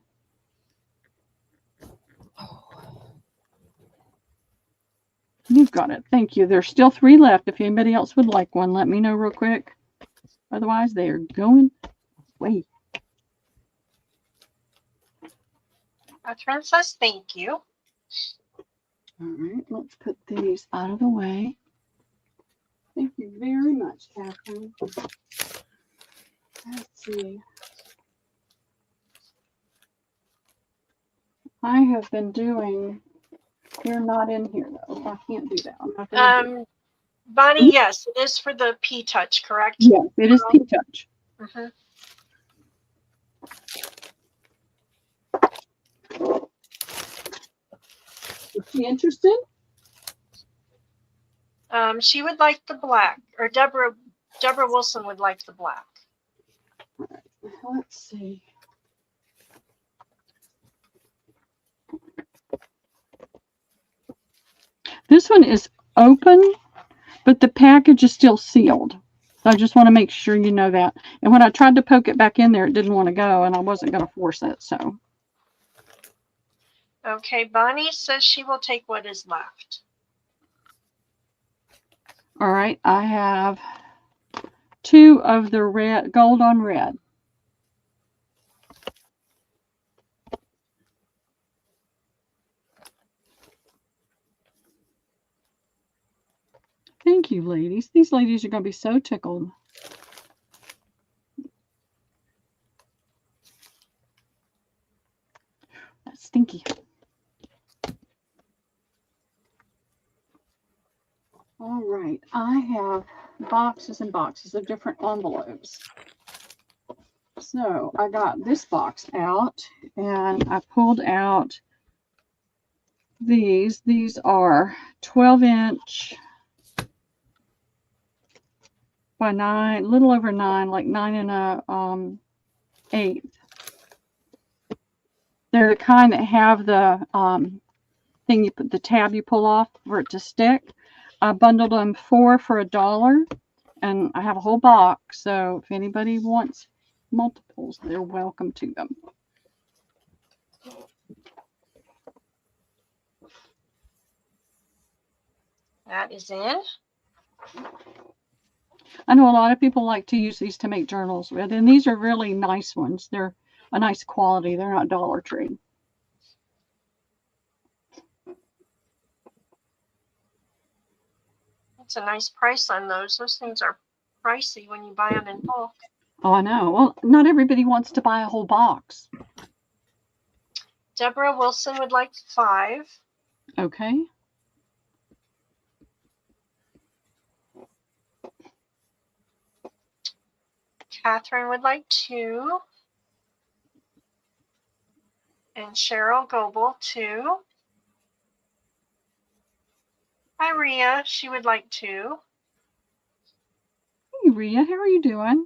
You've got it. Thank you. There's still 3 left. If anybody else would like one, let me know real quick. Otherwise, they are going away. Catherine says thank you. All right, let's put these out of the way. Thank you very much, Catherine. Let's see. I have been doing, you're not in here though. I can't do that. I'm not gonna do it. Bonnie, yes, it is for the P-Touch, correct? Yeah, it is P-Touch. Mm-hmm. Is she interested? She would like the black, or Deborah Wilson would like the black. All right, let's see. This one is open, but the package is still sealed. So I just want to make sure you know that. And when I tried to poke it back in there, it didn't want to go, and I wasn't going to force it. So. Okay, Bonnie says she will take what is left. All right, I have 2 of the red, gold on red. Thank you, ladies. These ladies are going to be so tickled. That's stinky. All right, I have boxes and boxes of different envelopes. So I got this box out and I pulled out these. These are 12-inch by 9, a little over 9, like 9 1/8. They're the kind that have the thing you put the tab you pull off for it to stick. I bundled them 4 for $1, and I have a whole box. So if anybody wants multiples, they're welcome to them. That is in. I know a lot of people like to use these to make journals with, and these are really nice ones. They're a nice quality. They're not Dollar Tree. That's a nice price on those. Those things are pricey when you buy them in bulk. Oh, I know. Well, not everybody wants to buy a whole box. Deborah Wilson would like 5. Okay. Catherine would like 2. And Cheryl Goebel 2. Iria, she would like 2. Hey, Rhea, how are you doing?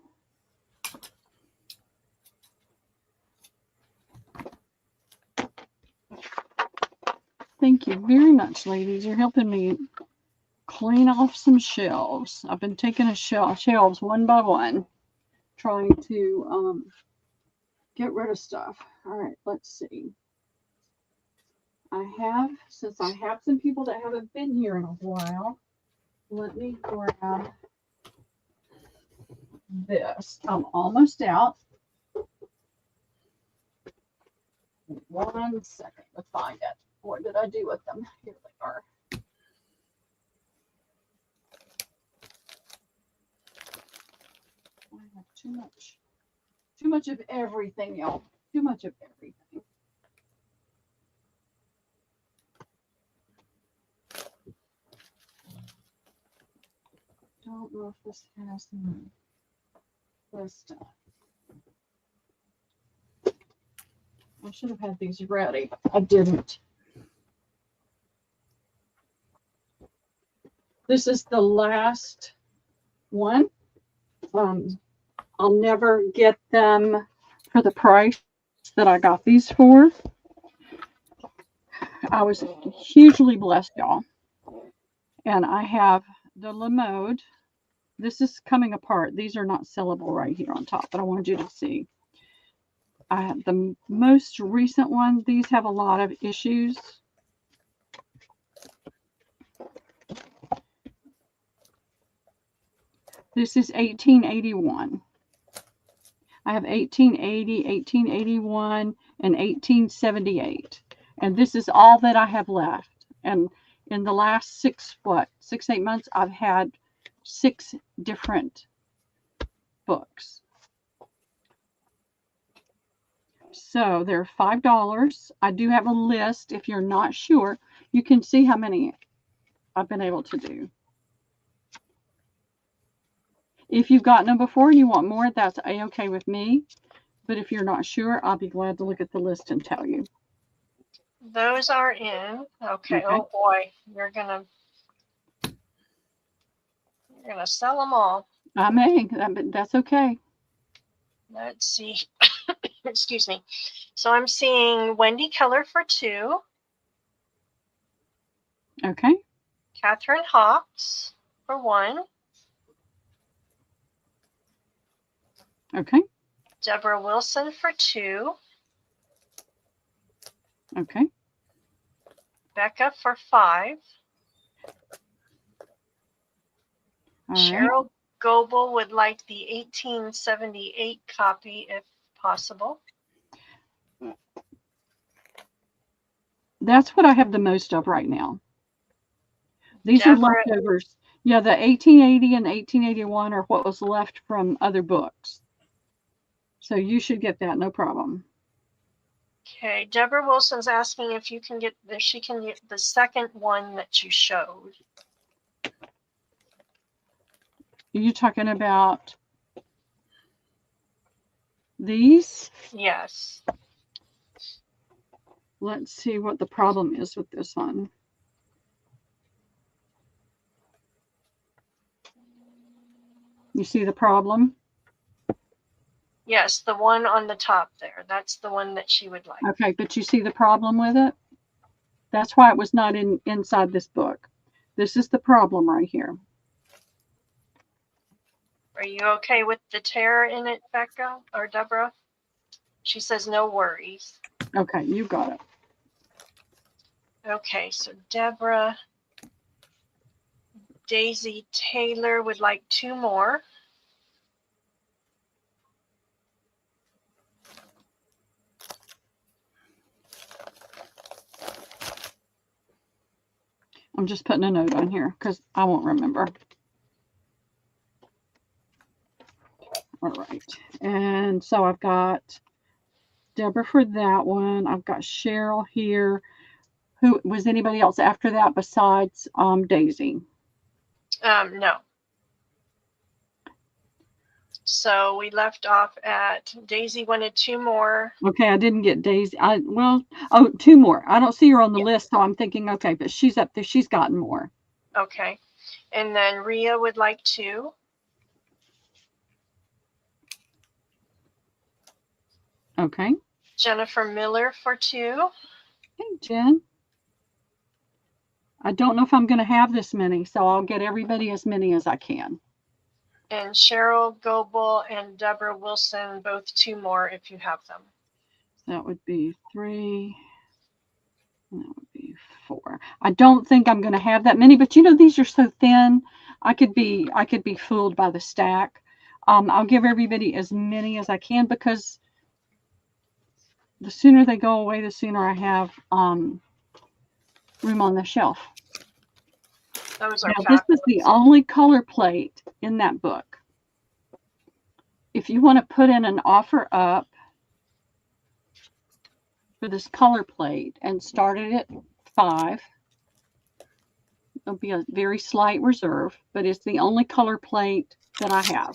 Thank you very much, ladies. You're helping me clean off some shelves. I've been taking shelves one by one, trying to get rid of stuff. All right, let's see. Since I have some people that haven't been here in a while, let me grab this. I'm almost out. 1 second to find it. What did I do with them? Here they are. I have too much of everything, y'all. Too much of everything. Don't know if this has list. I should have had these ready, but I didn't. This is the last one. I'll never get them for the price that I got these for. I was hugely blessed, y'all. And I have the Lamode. This is coming apart. These are not sellable right here on top, but I wanted you to see. I have the most recent one. These have a lot of issues. This is 1881. I have 1880, 1881, and 1878. And this is all that I have left. And in the last 6-8 months, I've had 6 different books. So they're $5. I do have a list. If you're not sure, you can see how many I've been able to do. If you've gotten them before and you want more, that's a-okay with me. But if you're not sure, I'll be glad to look at the list and tell you. Those are in. Okay. Okay. Oh boy, you're gonna sell them all. I may, but that's okay. Let's see. Excuse me. So I'm seeing Wendy Keller for 2. Okay. Catherine Hawks for 1. Okay. Deborah Wilson for 2. Okay. Becca for 5. All right. Cheryl Goebel would like the 1878 copy if possible. That's what I have the most of right now. These are Deborah, leftovers. Yeah, the 1880 and 1881 are what was left from other books. So you should get that, no problem. okay. Deborah Wilson's asking if you can get she can get the second one that you showed. Are you talking about these? Yes. Let's see what the problem is with this one. You see the problem? Yes, the one on the top there. That's the one that she would like. Okay, but you see the problem with it? That's why it was not inside this book. This is the problem right here. Are you okay with the tear in it, Becca or Deborah? She says no worries. Okay, you got it. Okay, so Deborah, Daisy Taylor would like 2 more. I'm just putting a note on here because I won't remember. All right. And so I've got Deborah for that one. I've got Cheryl here. Who was anybody else after that besides Daisy? No. So we left off at Daisy wanted 2 more. Okay, I didn't get Daisy. Oh, 2 more. I don't see her on the Yeah. list, so I'm thinking, okay, but she's up there. She's gotten more. Okay. And then Rhea would like 2. Okay. Jennifer Miller for 2. Hey, Jen. I don't know if I'm going to have this many, so I'll get everybody as many as I can. And Cheryl Goebel and Deborah Wilson, both 2 more if you have them. That would be 3. And that would be 4. I don't think I'm going to have that many, but you know, these are so thin. I could be fooled by the stack. I'll give everybody as many as I can because the sooner they go away, the sooner I have room on the shelf. Those are Now, this is the only color plate in that book. If you want to put in an offer up for this color plate and start it at 5, it'll be a very slight reserve, but it's the only color plate that I have.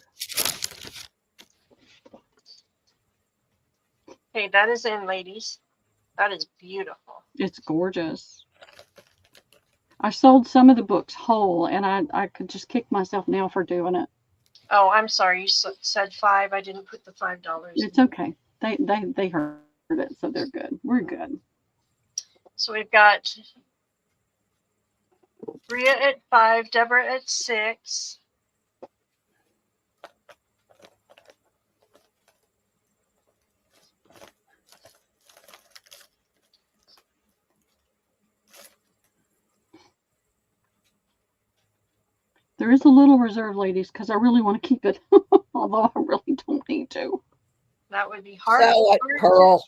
Okay, that is in, ladies. That is beautiful. It's gorgeous. I sold some of the books whole, and I could just kick myself now for doing it. Oh, I'm sorry. You said 5. I didn't put the $5. It's okay. They heard it, so they're good. We're good. So we've got Rhea at 5, Deborah at 6. There is a little reserve, ladies, because I really want to keep it, although I really don't need to. That would be hard. Sell it, Pearl.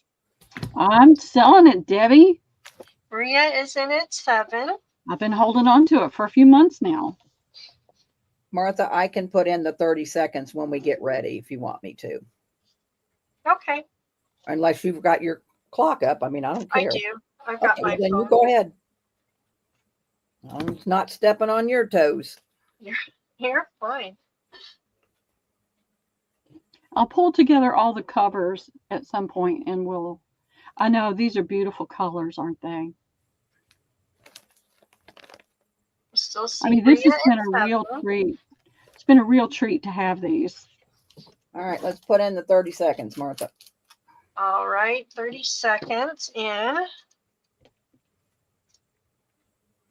I'm selling it, Debbie. Rhea is in at 7. I've been holding on to it for a few months now. Martha, I can put in the 30 seconds when we get ready if you want me to. Okay. Unless you've got your clock up. I mean, I don't I care. do. I've got Okay, my then you phone. go ahead. I'm not stepping on your toes. Here, fine. I'll pull together all the covers at some point and I know these are beautiful colors, aren't they? Still see I mean, this Rhea has been a and real Peppa. treat. It's been a real treat to have these. All right, let's put in the 30 seconds, Martha. All right, 30 seconds in.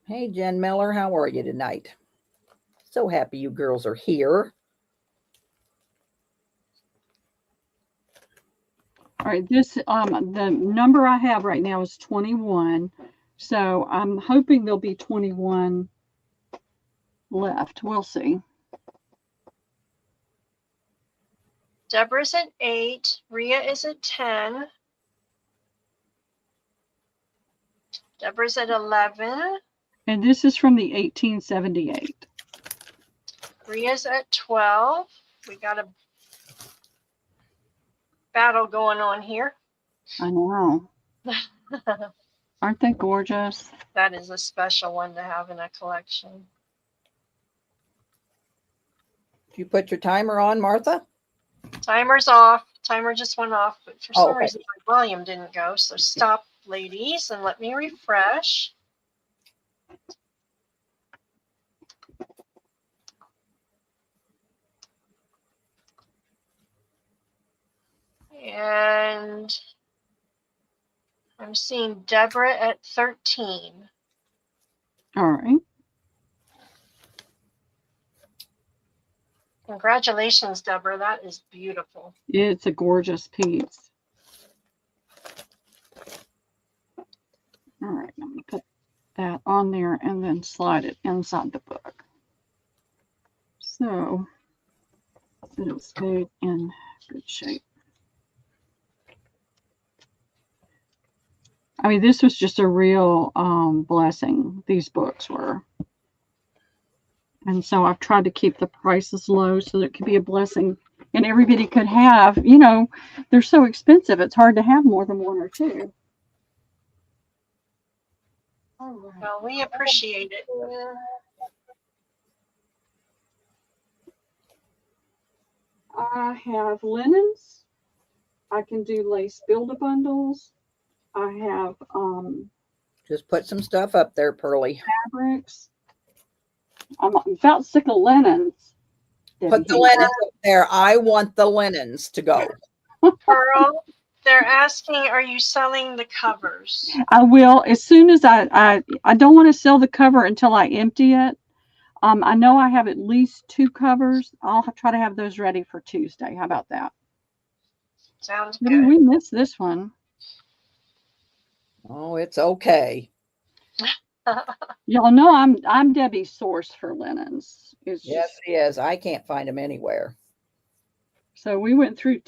Hey, Jen Miller, how are you tonight? So happy you girls are here. All right, this the number I have right now is 21. So I'm hoping there'll be 21 left. We'll see. Deborah's at 8. Rhea is at 10. Deborah's at 11. And this is from the 1878. Rhea's at 12. We got a battle going on here. I know. Aren't they gorgeous? That is a special one to have in a collection. Did you put your timer on, Martha? Timer's off. Timer just went off, but for some okay. reason my volume didn't go. So stop, ladies, and let me refresh. And I'm seeing Deborah at 13. All right. Congratulations, Deborah. That is beautiful. It's a gorgeous piece. All right, I'm going to put that on there and then slide it inside the book. So it'll stay in good shape. I mean, this was just a real blessing, these books were. And so I've tried to keep the prices low so that it could be a blessing and everybody could have, you know, they're so expensive. It's hard to have more than one or two. All right. Well, we appreciate it. I have linens. I can do lace build-a-bundles. I have Just put some stuff up there, Pearly. fabrics. I'm about sick of linens. Put the linens up there. I want the linens to go. Pearl, they're asking, are you selling the covers? I will as soon as I don't want to sell the cover until I empty it. I know I have at least 2 covers. I'll try to have those ready for Tuesday. How about that? Sounds Maybe good. we missed this one. Oh, it's okay. Y'all know I'm Debbie's source for linens. It's Yes, just, it is. I can't find them anywhere. so we went through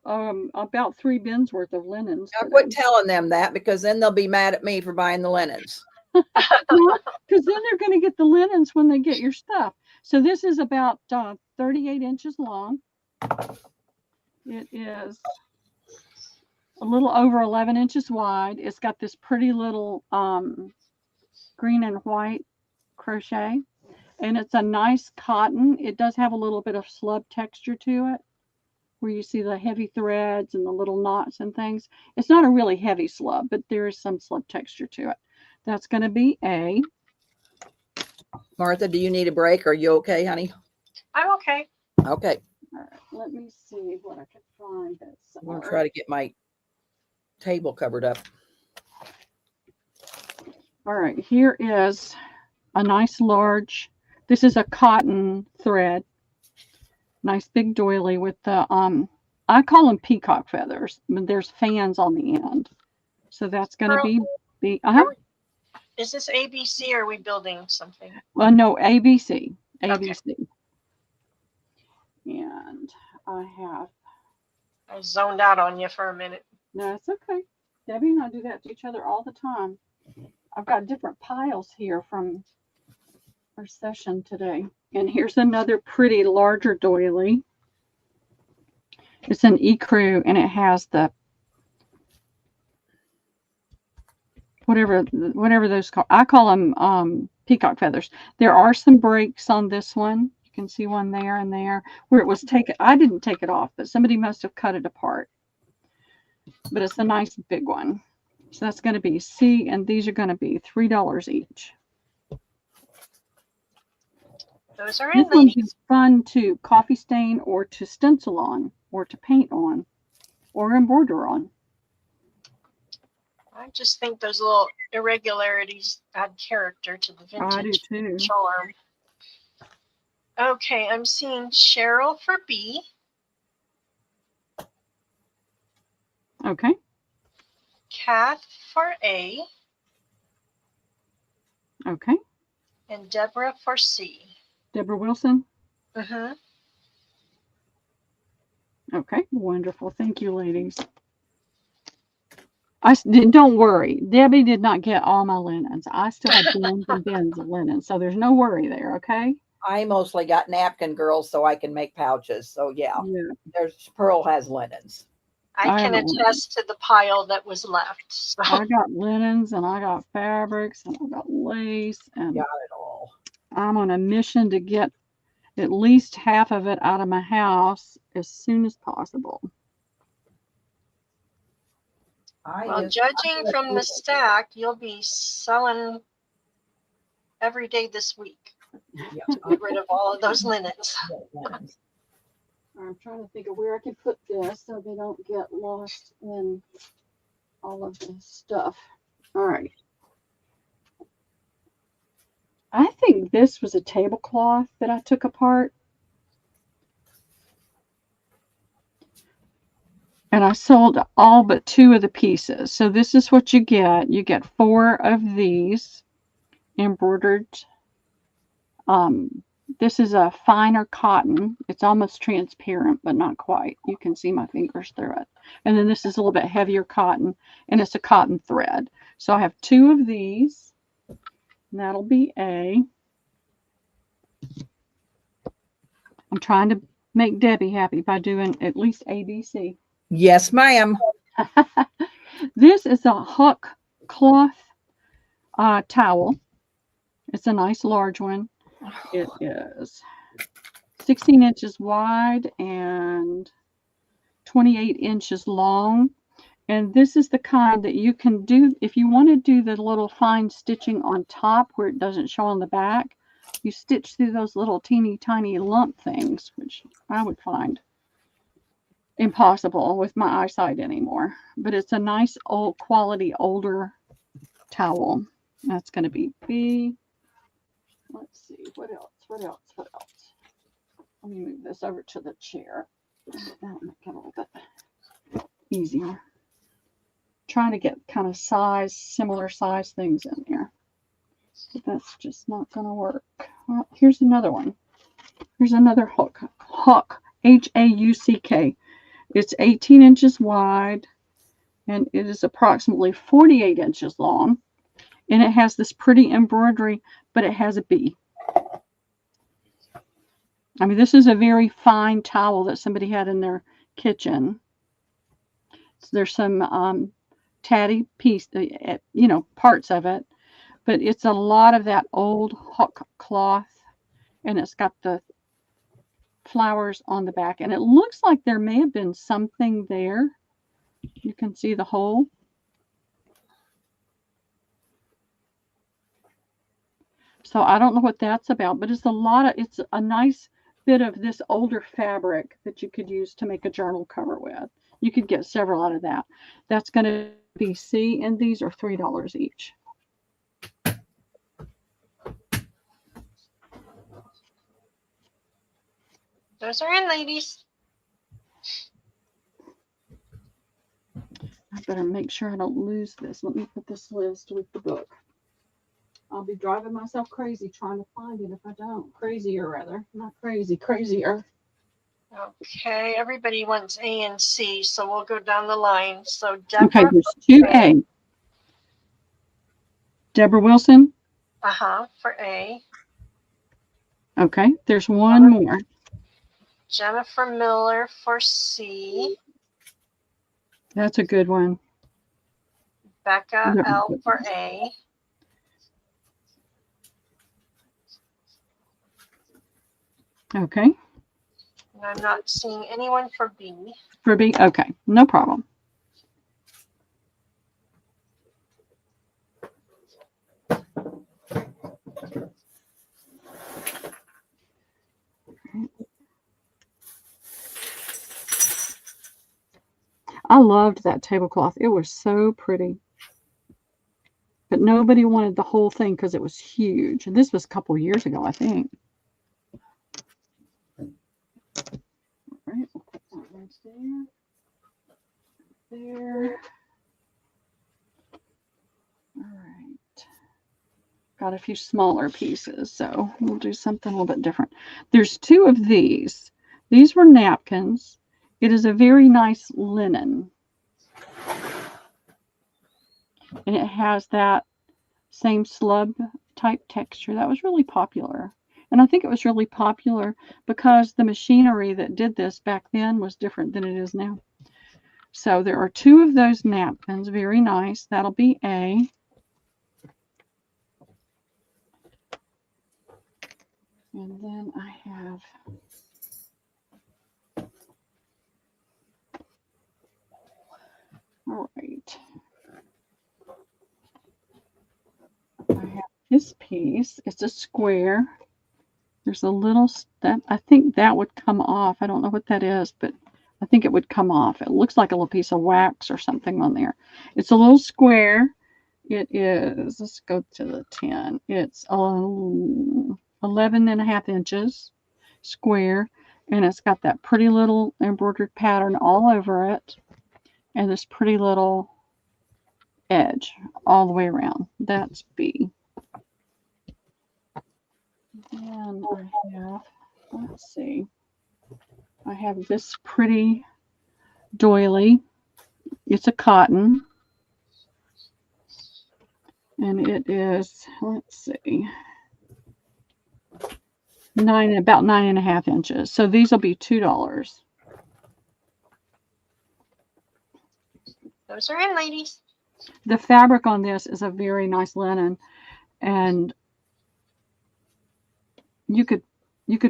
about 3 bins worth of linens. Now today. quit telling them that because then they'll be mad at me for buying the linens. Because then they're going to get the linens when they get your stuff. So this is about 38 inches long. It is a little over 11 inches wide. It's got this pretty little green and white crochet. And it's a nice cotton. It does have a little bit of slub texture to it, where you see the heavy threads and the little knots and things. It's not a really heavy slub, but there is some slub texture to it. That's going to be A. Martha, do you need a break? Are you okay, honey? I'm okay. Okay. All right, let me see what I can find. I'm going to try to get my table covered up. All right, here is a nice large, this is a cotton thread. Nice big doily with the, I call them peacock feathers, but there's fans on the end. So that's going to be, Is this ABC or are we building something? well, no, ABC. Okay. And I zoned out on you for a minute. no, it's okay. Debbie and I do that to each other all the time. I've got different piles here from our session today. And here's another pretty larger doily. It's an ecru and it has the whatever those call. I call them peacock feathers. There are some breaks on this one. You can see one there and there where it was taken. I didn't take it off, but somebody must have cut it apart. But it's a nice big one. So that's going to be C, and these are going to be $3 each. Those are This in, one's ladies. fun to coffee stain or to stencil on or to paint on or embroider on. I just think those little irregularities add character to the I do vintage too. charm. Okay, I'm seeing Cheryl for B. Okay. Kath for A. Okay. And Deborah for C. Deborah Wilson. Mm-hmm. Okay. Wonderful. Thank you, ladies. Don't worry. Debbie did not get all my linens. I still have bins and bins of linen, so there's no worry there. Okay. I mostly got napkin girls so I can make pouches. So yeah, there's Pearl has linens. I can attest to the pile that was left. So. I got linens and I got fabrics and I got lace and got it all. I'm on a mission to get at least half of it out of my house as soon as possible. Well, judging from the stack, you'll be selling every day this week. Yeah. Get rid of all of those linens. I'm trying to think of where I can put this so they don't get lost in all of this stuff. All right. I think this was a tablecloth that I took apart. And I sold all but 2 of the pieces. So this is what you get. You get 4 of these embroidered. This is a finer cotton. It's almost transparent, but not quite. You can see my fingers through it. And then this is a little bit heavier cotton, and it's a cotton thread. So I have 2 of these. And that'll be A. I'm trying to make Debbie happy by doing at least A, B, C. Yes, ma'am. This is a Huck cloth towel. It's a nice large one. It is 16 inches wide and 28 inches long. And this is the kind that you can do if you want to do the little fine stitching on top where it doesn't show on the back. You stitch through those little teeny tiny lump things, which I would find impossible with my eyesight anymore. But it's a nice old quality older towel. That's going to be B. Let's see, what else? Let me move this over to the chair. That'll make it a little bit easier. Trying to get kind of similar size things in there. But that's just not going to work. Well, here's another one. Here's another hook. Huck, H-A-U-C-K. It's 18 inches wide, and it is approximately 48 inches long. And it has this pretty embroidery, but it has a B. I mean, this is a very fine towel that somebody had in their kitchen. So there's some tatty piece, parts of it, but it's a lot of that old Huck cloth, and it's got the flowers on the back, and it looks like there may have been something there. You can see the hole. So I don't know what that's about, but it's a nice bit of this older fabric that you could use to make a journal cover with. You could get several out of that. That's going to be C, and these are $3 each. Those are in, ladies. I better make sure I don't lose this. Let me put this list with the book. I'll be driving myself crazy trying to find it if I don't. Crazier, rather. Not crazy, crazier. Okay, everybody wants A and C, so we'll go down the line. So Deborah. Okay, there's 2A. Deborah Wilson. For A. Okay, there's one more. Jennifer Miller for C. That's a good one. Becca, There- L for A. Okay. And I'm not seeing anyone for B. For B. Okay. No problem. I loved that tablecloth. It was so pretty. But nobody wanted the whole thing because it was huge. And this was a couple years ago, I think. Right. We'll put that right there. There. All right. Got a few smaller pieces, so we'll do something a little bit different. There's two of these. These were napkins. It is a very nice linen. And it has that same slub type texture. That was really popular. And I think it was really popular because the machinery that did this back then was different than it is now. So there are two of those napkins. Very nice. That'll be A. And then I have all right. I have this piece. It's a square. There's a little that I think that would come off. I don't know what that is, but I think it would come off. It looks like a little piece of wax or something on there. It's a little square. It is, let's go to the 10. It's 11.5 inches square, and it's got that pretty little embroidered pattern all over it, and this pretty little edge all the way around. That's B. And I have, let's see, I have this pretty doily. It's a cotton. And it is, let's see, about 9.5 inches. So these will be $2. Those are in, ladies. The fabric on this is a very nice linen, and you could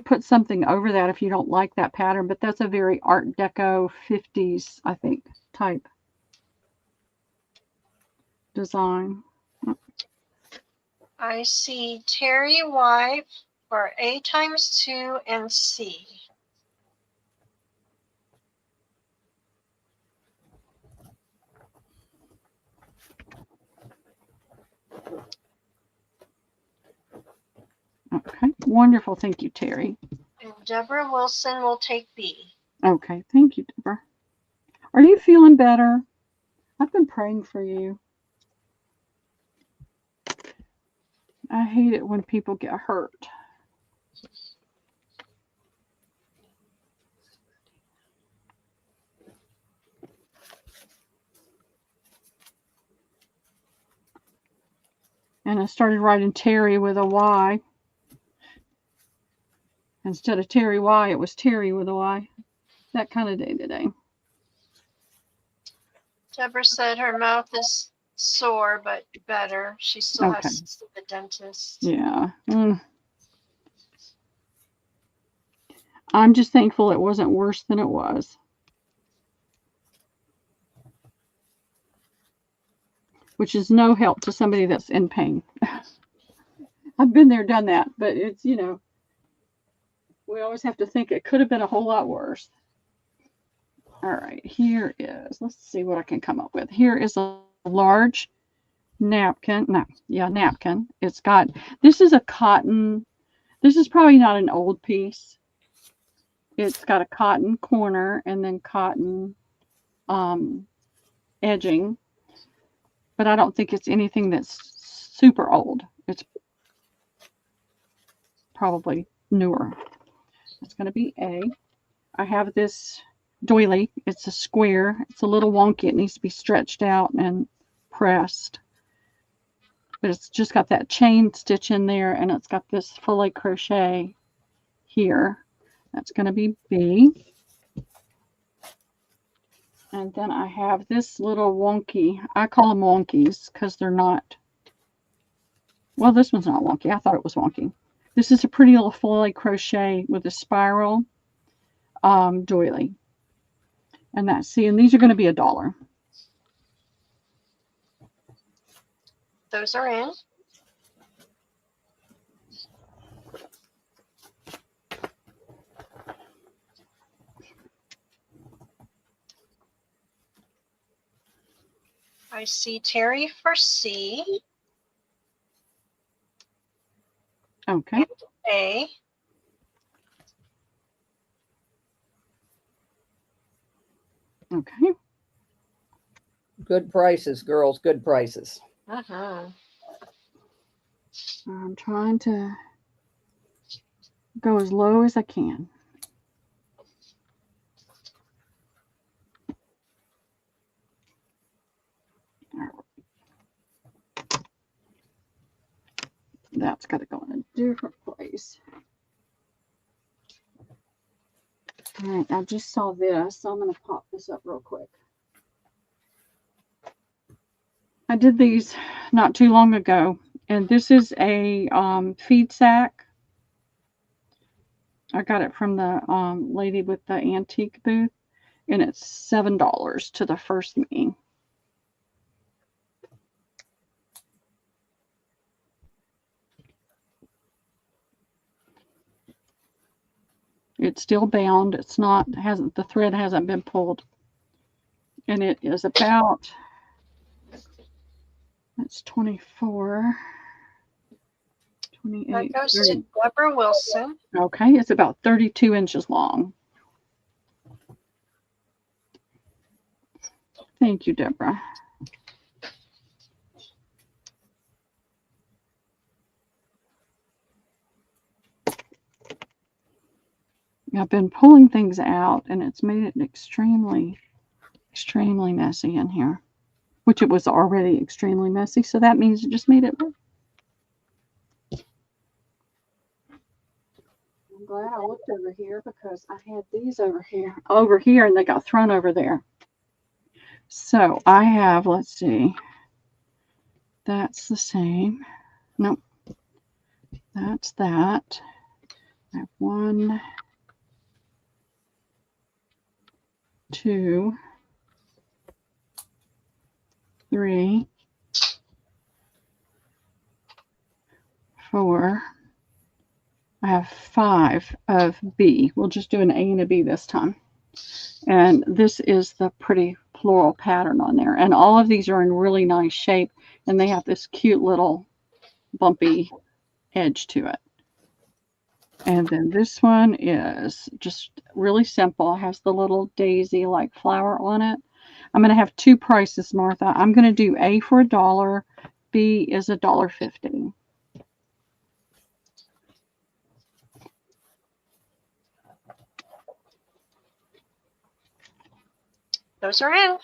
put something over that if you don't like that pattern, but that's a very Art Deco 50s, I think, type design. I see Terry Y for A times 2 and C. Okay, wonderful. Thank you, Terry. And Deborah Wilson will take B. Okay, thank you, Deborah. Are you feeling better? I've been praying for you. I hate it when people get hurt. And I started writing Terry with a Y. Instead of Terry Y, it was Terry with a Y. That kind of day today. Deborah said her mouth is sore, but better. She still Okay. has to see the dentist. Yeah. I'm just thankful it wasn't worse than it was. Which is no help to somebody that's in pain. I've been there, done that, but it's, you know, we always have to think it could have been a whole lot worse. All right, here is, let's see what I can come up with. Here is a large napkin. Napkin. It's got, this is a cotton, this is probably not an old piece. It's got a cotton corner and then cotton edging, but I don't think it's anything that's super old. It's probably newer. It's going to be A. I have this doily. It's a square. It's a little wonky. It needs to be stretched out and pressed. But it's just got that chain stitch in there, and it's got this filet crochet here. That's going to be B. And then I have this little wonky. I call them wonkies because they're not. Well, this one's not wonky. I thought it was wonky. This is a pretty little floral crochet with a spiral doily. And that's, see, and these are going to be $1. Those are in. I see Terry for C. Okay. And A. Okay. Good prices, girls. Good prices. Uh-huh. I'm trying to go as low as I can. That's got to go in a different place. All right, I just saw this, so I'm going to pop this up real quick. I did these not too long ago, and this is a feed sack. I got it from the lady with the antique booth, and it's $7 to the first me. It's still bound. It's not, hasn't, the thread hasn't been pulled. And it is about, that's 24, 28. That goes 30. to Deborah Wilson. Okay, it's about 32 inches long. Thank you, Deborah. I've been pulling things out, and it's made it extremely, extremely messy in here, which it was already extremely messy, so that means it just made it worse. I'm glad I looked over here because I had these over here, and they got thrown over there. So I have, let's see, that's the same. Nope, that's that. I have 1, 2, 3, 4. I have 5 of B. We'll just do an A and a B this time. And this is the pretty floral pattern on there. And all of these are in really nice shape, and they have this cute little bumpy edge to it. And then this one is just really simple. It has the little daisy like flower on it. I'm going to have 2 prices, Martha. I'm going to do A for $1. B is $1.50. Those are in.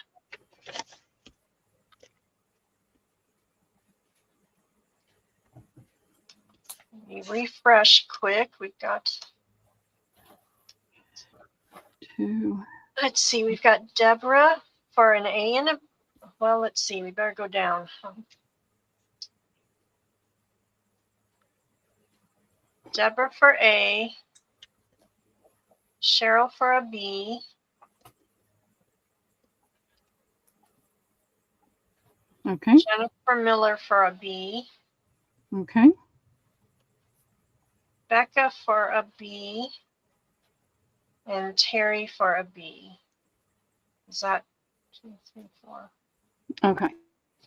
Let me refresh quick. We've got, 2. let's see, we've got Deborah for an A and a, well, let's see, we better go down. Deborah for A, Cheryl for a B, Okay. Jennifer Miller for a B, Okay. Becca for a B, and Terry for a B. Is that 2, 3, 4, Okay.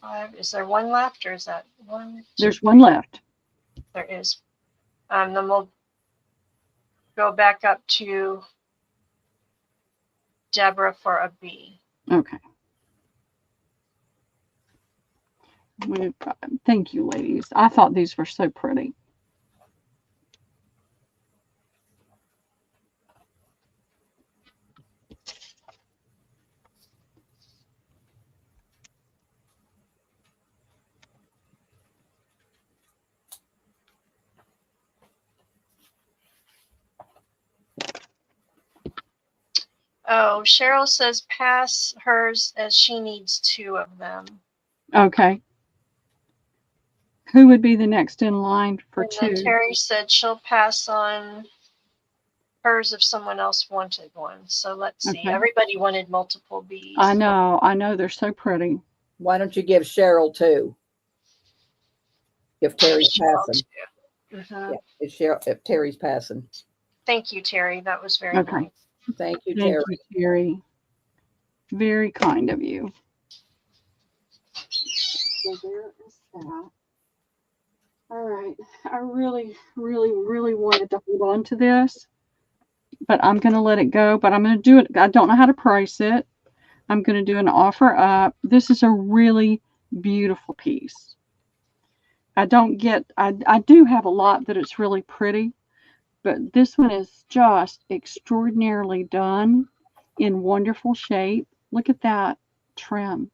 5? Is there one left, or is that 1? 2, There's one left. there is. Then we'll go back up to Deborah for a B. Okay. Thank you, ladies. I thought these were so pretty. Oh, Cheryl says pass hers as she needs 2 of them. Okay. Who would be the next in line for And then 2? Terry said she'll pass on hers if someone else wanted one. So let's see. Okay. Everybody wanted multiple bees. I know, they're so pretty. Why don't you give Cheryl 2? If Terry's passing. Mm-hmm. Yeah, if Terry's passing. Thank you, Terry. That was very Okay. nice. Thank you, Thank Terry. you, Terry. Very kind of you. So there is that. All right. I really, really, really wanted to hold on to this, but I'm going to let it go. But I'm going to do it. I don't know how to price it. I'm going to do an offer up. This is a really beautiful piece. I do have a lot that it's really pretty, but this one is just extraordinarily done in wonderful shape. Look at that trim.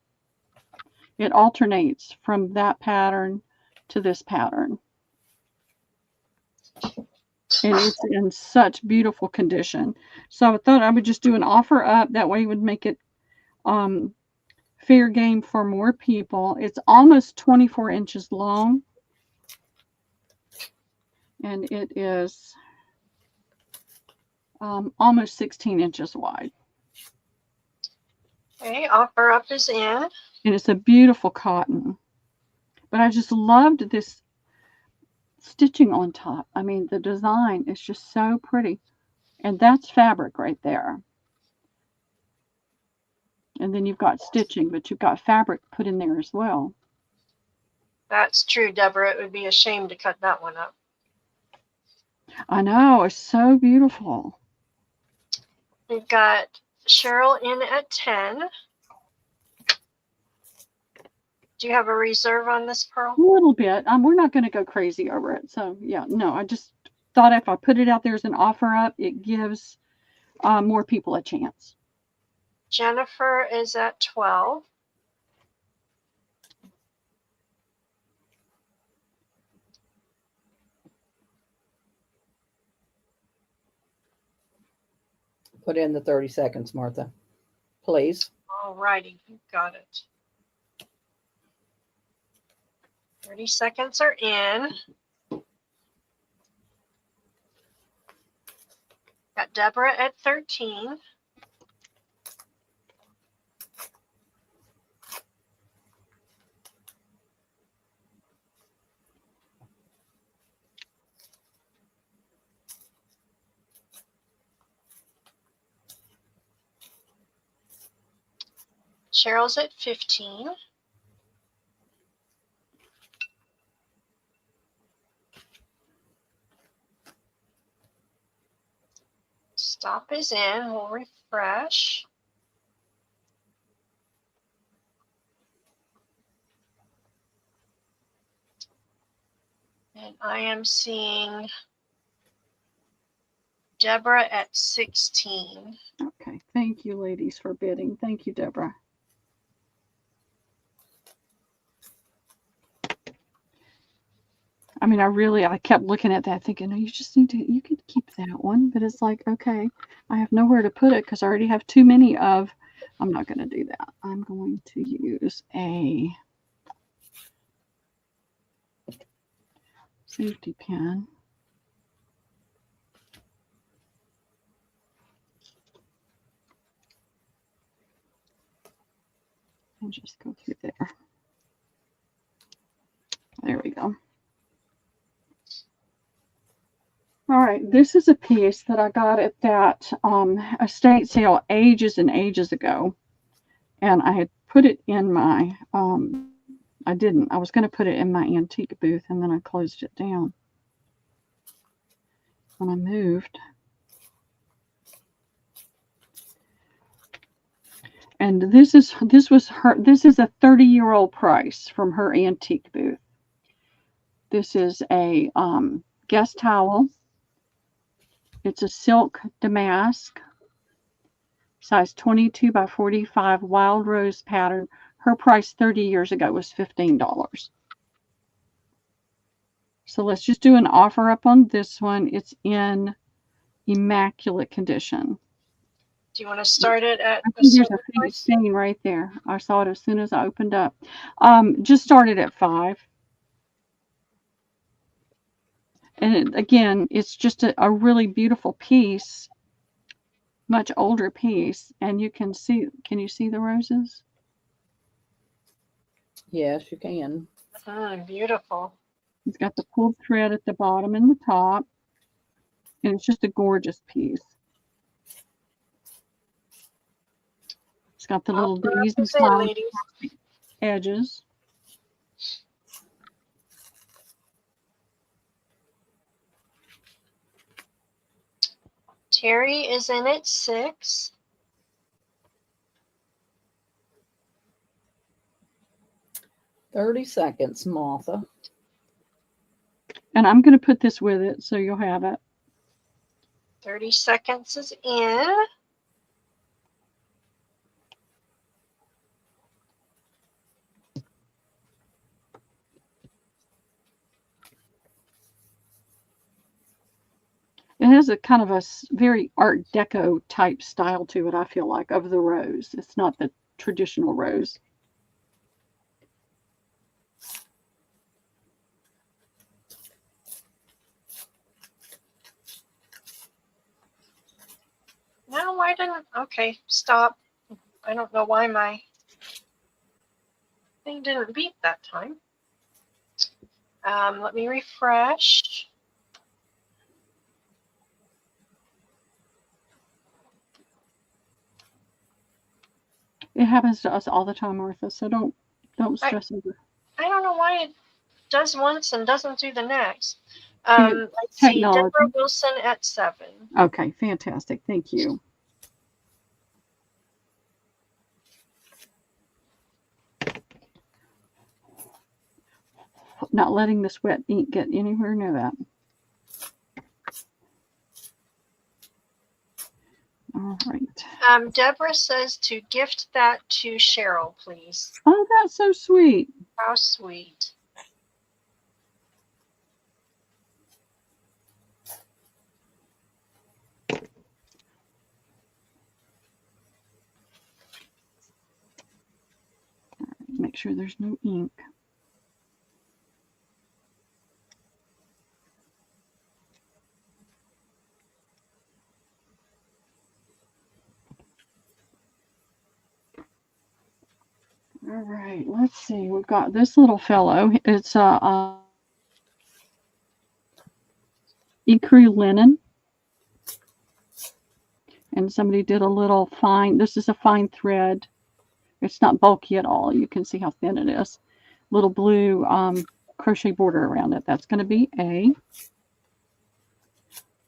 It alternates from that pattern to this pattern. And it's in such beautiful condition. So I thought I would just do an offer up. That way it would make it fair game for more people. It's almost 24 inches long. And it is almost 16 inches wide. Okay, offer up is in. And it's a beautiful cotton. But I just loved this stitching on top. I mean, the design is just so pretty. And that's fabric right there. And then you've got stitching, but you've got fabric put in there as well. That's true, Deborah. It would be a shame to cut that one up. I know, it's so beautiful. We've got Cheryl in at 10. Do you have a reserve on this, Pearl? A little bit. We're not going to go crazy over it. So, yeah, no, I just thought if I put it out there as an offer up, it gives more people a chance. Jennifer is at 12. Put in the 30 seconds, Martha. Please. All righty, you got it. 30 seconds are in. Got Deborah at 13. Cheryl's at 15. Stop is in. We'll refresh. And I am seeing Deborah at 16. Okay. Thank you, ladies, for bidding. Thank you, Deborah. I mean, I kept looking at that thinking, no, you could keep that one. But it's like, okay, I have nowhere to put it because I already have too many of, I'm not going to do that. I'm going to use a safety pin. And just go through there. There we go. All right, this is a piece that I got at that estate sale ages and ages ago. And I had put it in my, I didn't. I was going to put it in my antique booth, and then I closed it down when I moved. And this is a 30-year-old price from her antique booth. This is a guest towel. It's a silk damask, size 22 by 45 wild rose pattern. Her price 30 years ago was $15. So let's just do an offer up on this one. It's in immaculate condition. Do you want to start it at I a think there's certain a faint price? stain right there. I saw it as soon as I opened up. Just started at 5. And again, it's just a really beautiful piece, much older piece. And you can you see the roses? Yes, you can. Beautiful. It's got the pulled thread at the bottom and the top. And it's just a gorgeous piece. It's got the little daisies and flowers ladies. edges. Terry is in at 6. $30, Martha. And I'm going to put this with it so you'll have it. 30 seconds is in. It has a kind of a very Art Deco type style to it, I feel like, of the rose. It's not the traditional rose. No, why didn't? Okay, stop. I don't know why my thing didn't beep that time. Let me refresh. It happens to us all the time, Martha, so don't stress over it. I don't know why it does once and doesn't do the next. Good Let's see, technology. Deborah Wilson at 7. Okay, fantastic. Thank you. Not letting this wet ink get anywhere near that. All right. Deborah says to gift that to Cheryl, please. Oh, that's so sweet. How sweet. Make sure there's no ink. All right, let's see. We've got this little fellow. It's a ecru linen. And somebody did a little fine, this is a fine thread. It's not bulky at all. You can see how thin it is. Little blue crochet border around it. That's going to be A.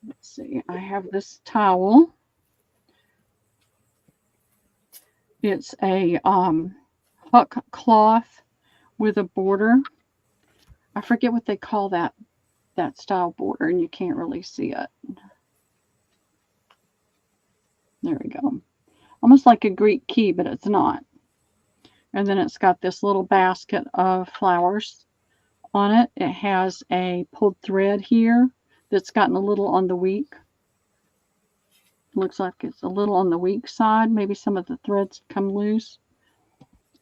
Let's see. I have this towel. It's a huck cloth with a border. I forget what they call that style border, and you can't really see it. There we go. Almost like a Greek key, but it's not. And then it's got this little basket of flowers on it. It has a pulled thread here that's gotten a little on the weak. Looks like it's a little on the weak side. Maybe some of the threads come loose.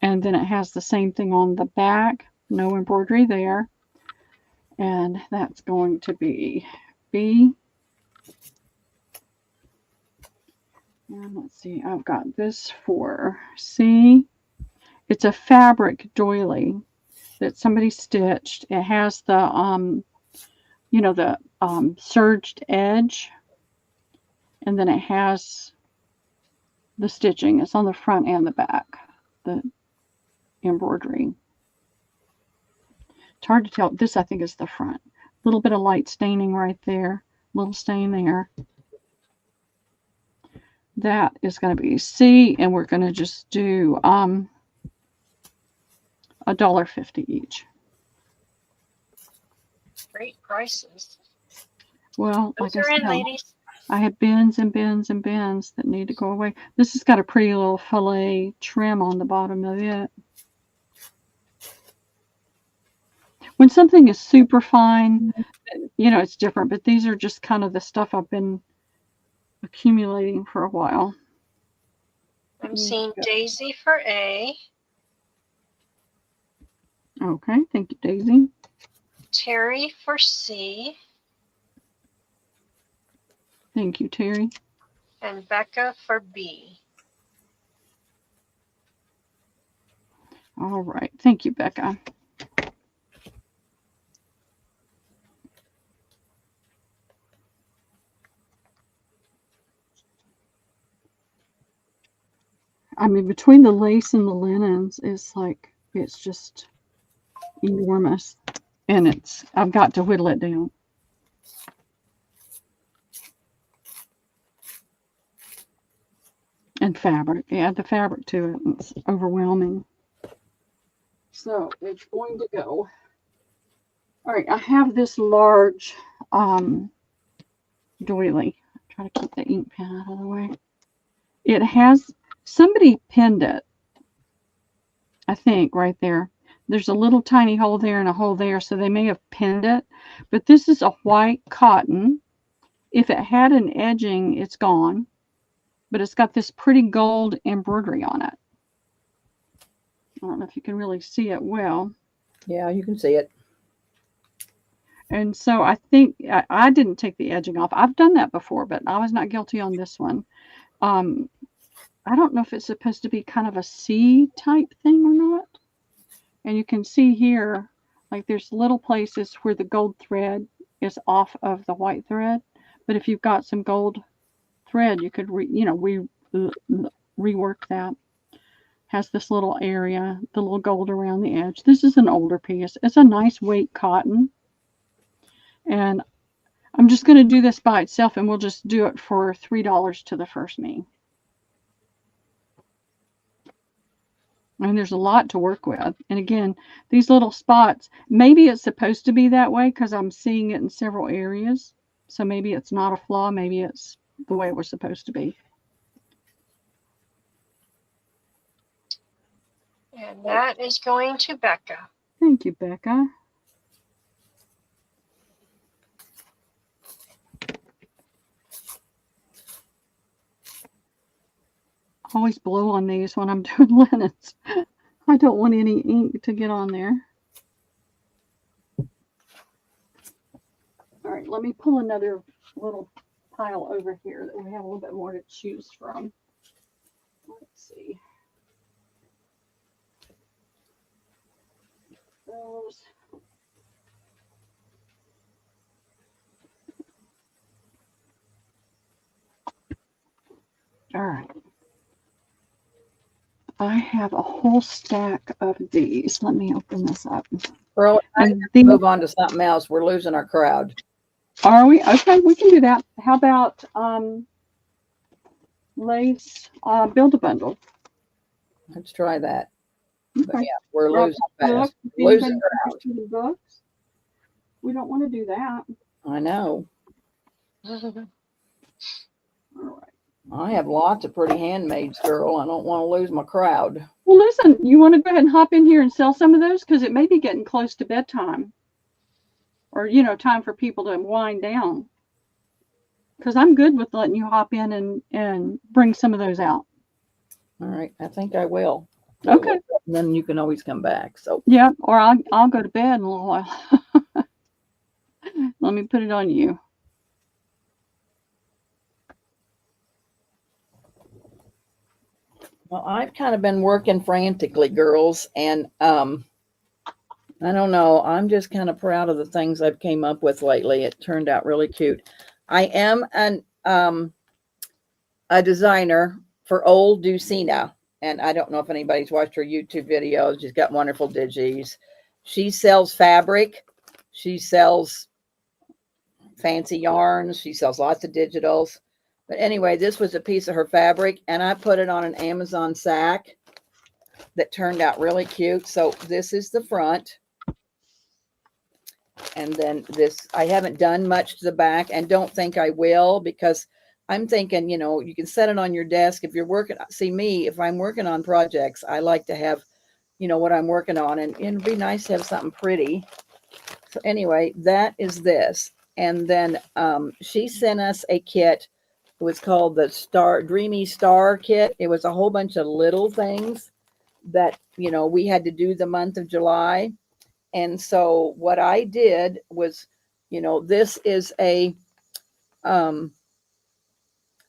And then it has the same thing on the back. No embroidery there. And that's going to be B. And let's see, I've got this for C. It's a fabric doily that somebody stitched. It has the, you know, the serged edge. And then it has the stitching. It's on the front and the back, the embroidery. It's hard to tell. This, I think, is the front. A little bit of light staining right there. Little stain there. That is going to be C, and we're going to just do $1.50 each. Great prices. Well, Those like are I in, said, ladies. I have bins and bins and bins that need to go away. This has got a pretty little fillet trim on the bottom of it. When something is super fine, you know, it's different, but these are just kind of the stuff I've been accumulating for a while. I'm seeing Daisy for A, Okay, thank you, Daisy. Terry for C, Thank you, Terry. and Becca for B. All right, thank you, Becca. I mean, between the lace and the linens, it's just enormous. And I've got to whittle it down. And fabric. Add the fabric to it. It's overwhelming. So it's going to go. All right, I have this large doily. Try to keep the ink pen out of the way. It has, somebody pinned it, I think, right there. There's a little tiny hole there and a hole there, so they may have pinned it. But this is a white cotton. If it had an edging, it's gone. But it's got this pretty gold embroidery on it. I don't know if you can really see it well. Yeah, you can see it. And so I think I didn't take the edging off. I've done that before, but I was not guilty on this one. I don't know if it's supposed to be kind of a C type thing or not. And you can see here, like there's little places where the gold thread is off of the white thread. But if you've got some gold thread, you could rework that. Has this little area, the little gold around the edge. This is an older piece. It's a nice weight cotton. And I'm just going to do this by itself, and we'll just do it for $3 to the first me. And there's a lot to work with. And again, these little spots, maybe it's supposed to be that way because I'm seeing it in several areas. So maybe it's not a flaw. Maybe it's the way it was supposed to be. And that is going to Becca. Thank you, Becca. Always blow on these when I'm doing linens. I don't want any ink to get on there. All right, let me pull another little pile over here that we have a little bit more to choose from. Let's see. Those. All right. I have a whole stack of these. Let me open this up. Girl, And move on to something else. We're losing our crowd. Are we? Okay, we can do that. How about lace Build-A-Bundle? Let's try that. Okay. But yeah, we're losing fast. Losing crowd. Books. We don't want to do that. I know. All right. I have lots of pretty handmaids, girl. I don't want to lose my crowd. Well, listen, you want to go ahead and hop in here and sell some of those because it may be getting close to bedtime. Or, time for people to wind down. Because I'm good with letting you hop in and bring some of those out. All right. I think I will. Okay. And then you can always come back. So yeah, or I'll go to bed in a little while. Let me put it on you. Well, I've kind of been working frantically, girls, and I don't know. I'm just kind of proud of the things I've came up with lately. It turned out really cute. I am a designer for Old Ducina, and I don't know if anybody's watched her YouTube videos. She's got wonderful digis. She sells fabric. She sells fancy yarns. She sells lots of digitals. But anyway, this was a piece of her fabric, and I put it on an Amazon sack that turned out really cute. So this is the front. And then this, I haven't done much to the back and don't think I will because I'm thinking, you can set it on your desk if you're working. See me, if I'm working on projects, I like to have, what I'm working on, and it'd be nice to have something pretty. So anyway, that is this. And then she sent us a kit It was called the Dreamy Star Kit. It was a whole bunch of little things that, we had to do the month of July. And so what I did was, this is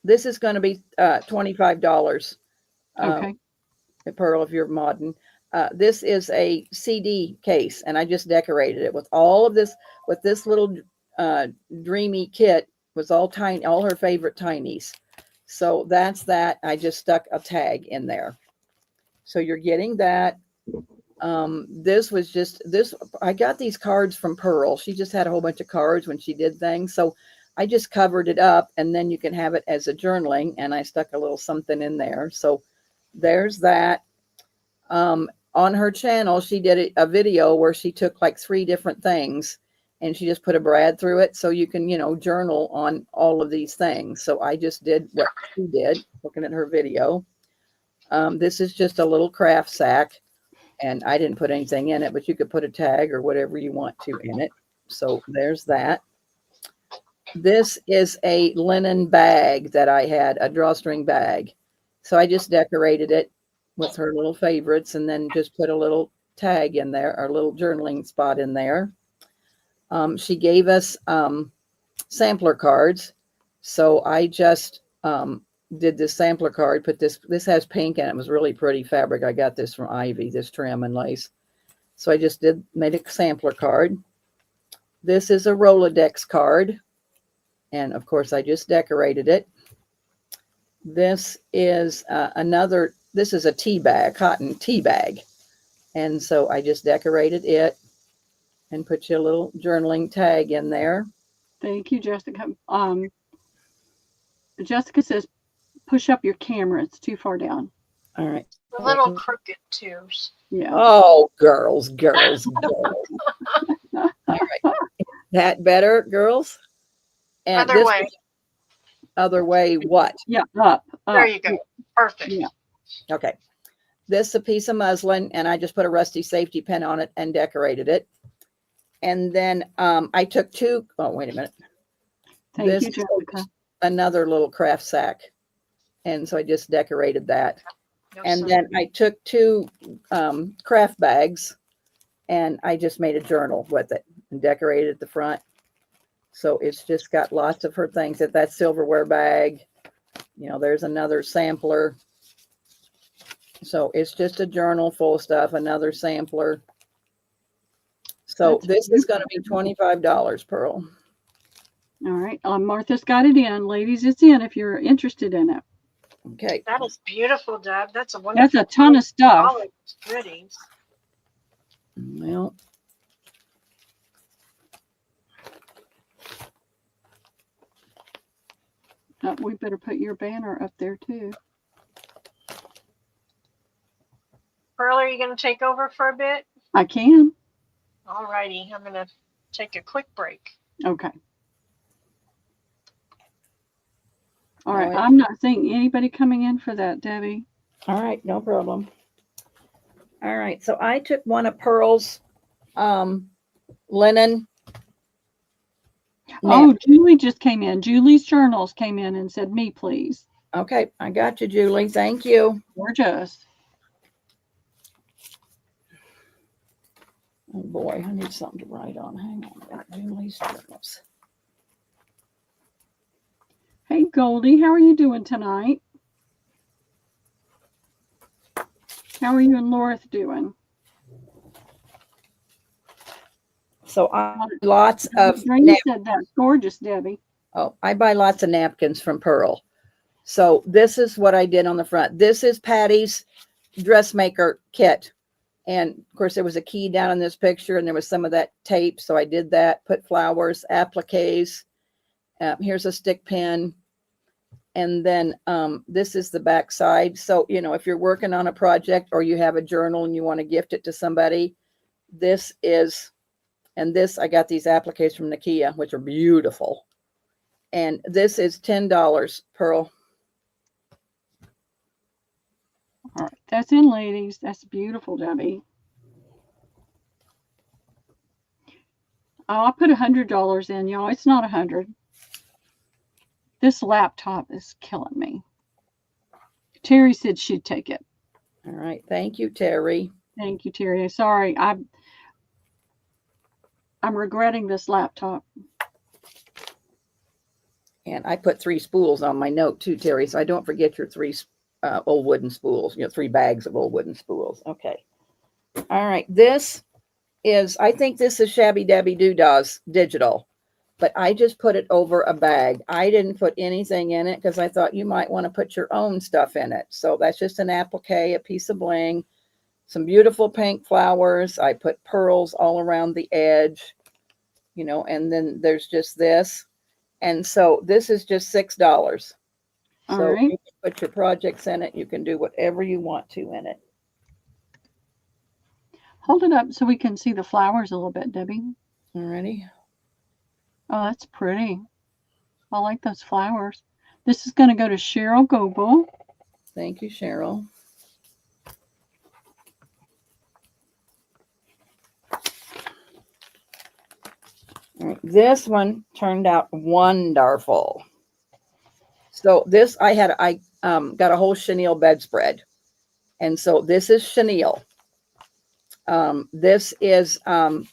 this is going to be $25. Okay. Pearl, if you're modern. This is a CD case, and I just decorated it with all of this, with this little dreamy kit was all tiny, all her favorite tinies. So that's that. I just stuck a tag in there. So you're getting that. This was just this. I got these cards from Pearl. She just had a whole bunch of cards when she did things. So I just covered it up, and then you can have it as a journaling. And I stuck a little something in there. So there's that. On her channel, she did a video where she took like 3 different things and she just put a brad through it. So you can, journal on all of these things. So I just did what she did, looking at her video. This is just a little craft sack, and I didn't put anything in it, but you could put a tag or whatever you want to in it. So there's that. This is a linen bag that I had, a drawstring bag. So I just decorated it with her little favorites and then just put a little tag in there, or a little journaling spot in there. She gave us sampler cards. So I just did this sampler card, put this has pink and it was really pretty fabric. I got this from Ivy, this trim and lace. So I just made a sampler card. This is a Rolodex card. And of course I just decorated it. This is this is a tea bag, cotton tea bag. And so I just decorated it and put you a little journaling tag in there. Thank you, Jessica. Jessica says, push up your camera. It's too far down. All right. A little crooked too. Yeah. Oh, girls. All right. That better, girls? And Other way. Other way what? Yeah, up. There you go. Perfect. Yeah. Okay. This is a piece of muslin, and I just put a rusty safety pin on it and decorated it. And then I took 2. Oh, wait a minute. Thank you, Jessica. Another little craft sack. And so I just decorated that. And then I took 2 craft bags, and I just made a journal with it and decorated the front. So it's just got lots of her things. That silverware bag, there's another sampler. So it's just a journal full of stuff, another sampler. So this is going to be $25, Pearl. All right. Martha's got it in. Ladies, it's in if you're interested in it. Okay. That is beautiful, Deb. That's a wonderful. That's a ton of stuff. Goodies. Well, we better put your banner up there too. Pearl, are you going to take over for a bit? I can. All righty. I'm going to take a quick break. Okay. All right. I'm not seeing anybody coming in for that, Debbie. All right. No problem. All right. So I took one of Pearl's linen. Oh, Julie just came in. Julie's journals came in and said, me, please. Okay. I got you, Julie. Thank you. Gorgeous. Oh boy, I need something to write on. Hang on. Julie's journals. Hey, Goldie, how are you doing tonight? How are you and Laura doing? So I lots of You said that. Gorgeous, Debbie. Oh, I buy lots of napkins from Pearl. So this is what I did on the front. This is Patty's dressmaker kit. And of course, there was a key down in this picture, and there was some of that tape. So I did that, put flowers, appliques. Here's a stick pin. And then this is the back side. So, if you're working on a project or you have a journal and you want to gift it to somebody, this is, and this, I got these appliques from Nakia, which are beautiful. And this is $10, Pearl. All right. That's in, ladies. That's beautiful, Debbie. Oh, I put $100 in, y'all. It's not 100. This laptop is killing me. Terry said she'd take it. All right. Thank you, Terry. Thank you, Terry. Sorry, I'm regretting this laptop. And I put 3 spools on my note too, Terry, so I don't forget your 3 old wooden spools, 3 bags of old wooden spools. Okay. All right. This is, I think this is Shabby Dabby Doodah's digital, but I just put it over a bag. I didn't put anything in it because I thought you might want to put your own stuff in it. So that's just an applique, a piece of bling, some beautiful pink flowers. I put pearls all around the edge, and then there's just this. And so this is just $6. All So right. you can put your projects in it. You can do whatever you want to in it. Hold it up so we can see the flowers a little bit, Debbie. Alrighty. Oh, that's pretty. I like those flowers. This is going to go to Cheryl Goebel. Thank you, Cheryl. All right, this one turned out wonderful. So this I got a whole chenille bedspread, and so this is chenille. This is old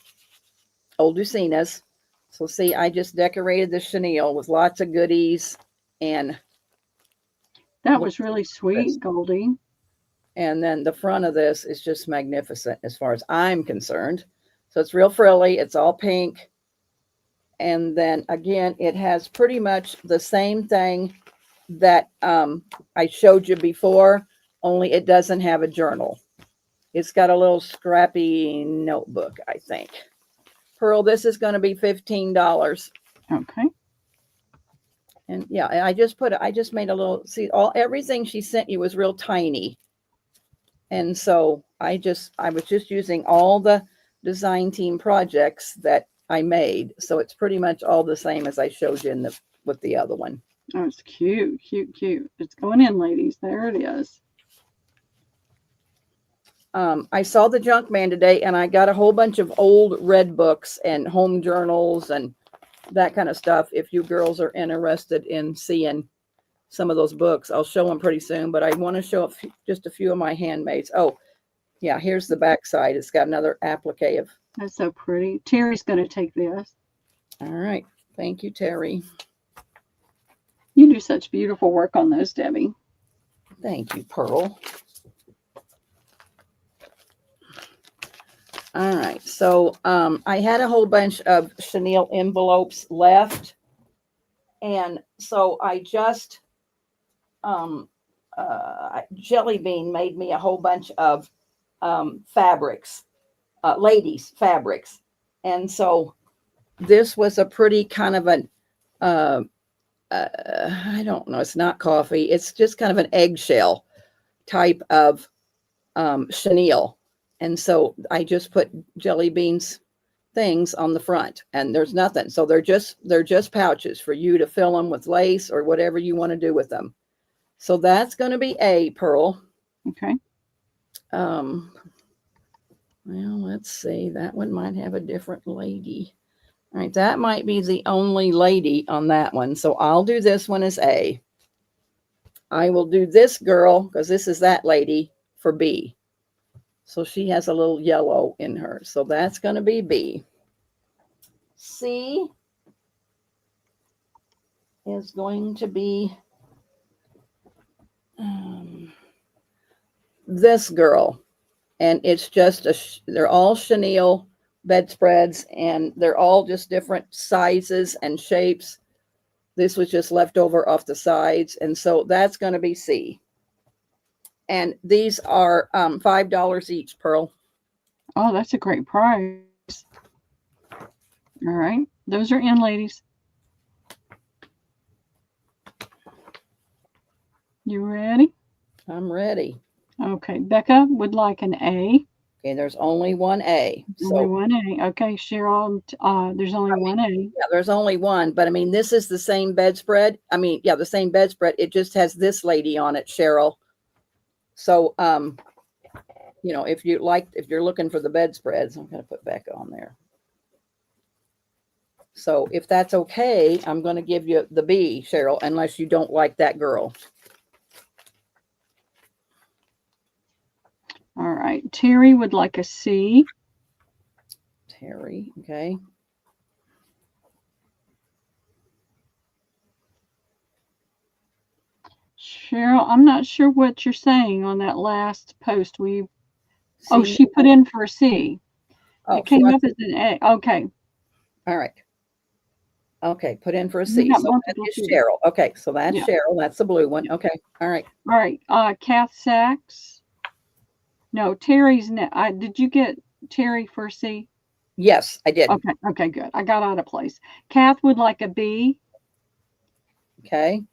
Lucina's. So see, I just decorated the chenille with lots of goodies, and That was really sweet, Goldie. and then the front of this is just magnificent as far as I'm concerned. So it's real frilly. It's all pink. And then again, it has pretty much the same thing that I showed you before, only it doesn't have a journal. It's got a little scrappy notebook, I think. Pearl, this is going to be $15. Okay. And yeah, I just made a little, see, everything she sent you was real tiny. And so I was just using all the design team projects that I made. So it's pretty much all the same as I showed you with the other one. Oh, it's cute, cute, cute. It's going in, ladies. There it is. I saw the junk man today, and I got a whole bunch of old red books and home journals and that kind of stuff. If you girls are interested in seeing some of those books, I'll show them pretty soon, but I want to show just a few of my handmaids. Oh, yeah, here's the back side. It's got another applique of. That's so pretty. Terry's going to take this. All right. Thank you, Terry. You do such beautiful work on those, Debbie. Thank you, Pearl. All right. So I had a whole bunch of chenille envelopes left. And so I just, Jelly Bean made me a whole bunch of fabrics, ladies fabrics. And so this was a pretty kind of an, I don't know, it's not coffee. It's just kind of an eggshell type of chenille. And so I just put Jelly Bean's things on the front, and there's nothing. So they're just pouches for you to fill them with lace or whatever you want to do with them. So that's going to be a Pearl. Okay. Well, let's see. That one might have a different lady. All right, that might be the only lady on that one. So I'll do this one as A. I will do this girl, because this is that lady, for B. So she has a little yellow in her. So that's going to be B. C is going to be this girl. And it's just, they're all chenille bedspreads, and they're all just different sizes and shapes. This was just left over off the sides. And so that's going to be C. And these are $5 each, Pearl. Oh, that's a great price. All right. Those are in, ladies. You ready? I'm ready. Okay. Becca would like an A. Okay, there's only one A. Only one A. Okay, Cheryl, there's only one A. Yeah, there's only one, but I mean, this is the same bedspread. I mean, yeah, the same bedspread. It just has this lady on it, Cheryl. So, if you're looking for the bedspreads, I'm going to put Becca on there. So if that's okay, I'm going to give you the B, Cheryl, unless you don't like that girl. All right. Terry would like a C. Terry, okay. Cheryl, I'm not sure what you're saying on that last post. Oh, C. she put in for a C. Oh, It she came up wants, as an A. Okay. all right. Okay, put in for a You C. got So that multiple is C's. Cheryl. Okay, so that's Yeah. Cheryl. That's the blue one. Okay, all right. All right. Kath Sachs. No, Terry's. Did you get Terry for a C? Yes, I did. Okay. Okay, good. I got out of place. Kath would like a B Okay,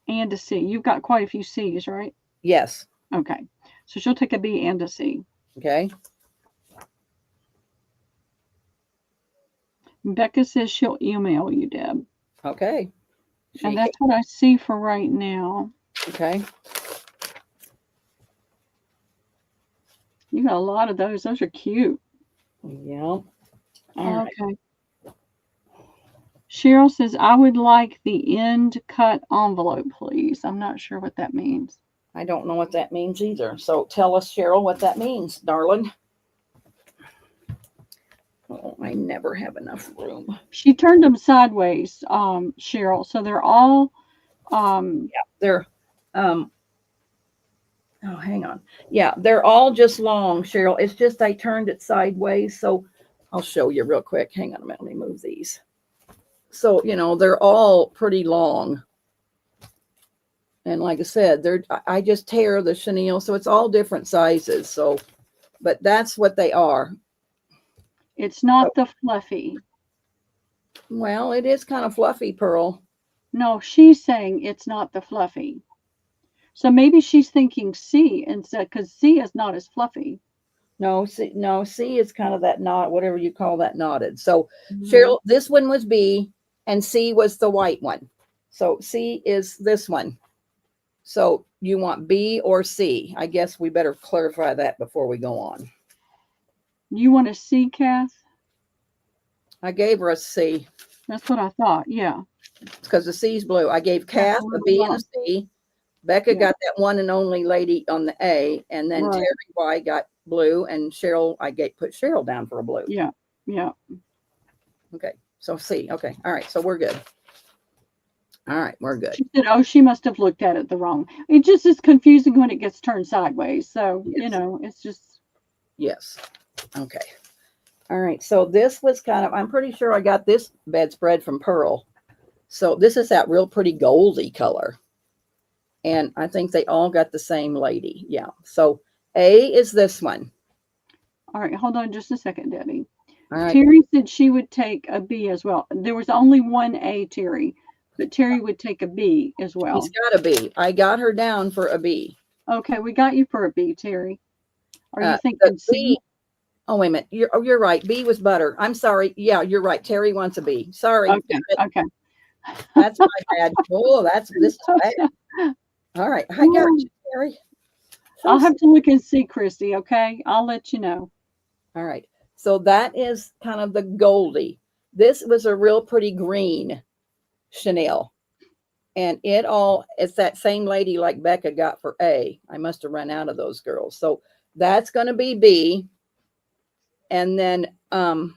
and a C. You've got quite a few C's, right? yes. Okay. So she'll take a B and a C. Okay, Becca says she'll email you, Deb. okay. And that's what I see for right now. Okay. You got a lot of those. Those are cute. Yeah. All right. Okay. Cheryl says, I would like the end cut envelope, please. I'm not sure what that means. I don't know what that means either. So tell us, Cheryl, what that means, darling. Oh, I never have enough room. She turned them sideways, Cheryl. So they're all They're oh, hang on. Yeah, they're all just long, Cheryl. It's just I turned it sideways. So I'll show you real quick. Hang on a minute. Let me move these. So, they're all pretty long. And like I said, I just tear the chenille, so it's all different sizes. So, but that's what they are. it's not the fluffy. Well, it is kind of fluffy, Pearl. No, she's saying it's not the fluffy. So maybe she's thinking C instead, because C is not as fluffy. No, C is kind of that knot, whatever you call that knotted. So, Cheryl, this one was B, and C was the white one. So C is this one. So you want B or C? I guess we better clarify that before we go on. You want a C, Kath? I gave her a C That's what I thought. Yeah. because the C's blue. I gave Kath a B and a C. Becca got that one and only lady on the A, and then Right. Terry Y got blue, and Cheryl, put Cheryl down for a blue. Yeah. Yeah. Okay, so C. Okay, all right, so we're good. All right, we're good. She said, oh, she must have looked at it the wrong. It just is confusing when it gets turned sideways. So, Yes. It's just. Yes. Okay. All right, so this was I'm pretty sure I got this bedspread from Pearl. So this is that real pretty goldy color. And I think they all got the same lady. Yeah. So A is this one. All right, hold on just a second, Debbie. All right. Terry said she would take a B as well. There was only one A, Terry, but Terry would take a B as well. He's got a B. I got her down for a B. Okay, we got you for a B, Terry. Are you thinking C? B, oh, wait a minute. You're right. B was butter. I'm sorry. Yeah, you're right. Terry wants a B. Sorry. Okay. Okay. That's my bad. Oh, this is bad. All right. I got you, Terry. I'll have to look and see, Christy. Okay. I'll let you know. All right. So that is kind of the Goldie. This was a real pretty green chenille. And it's that same lady like Becca got for A. I must have run out of those girls. So that's going to be B. And then I'm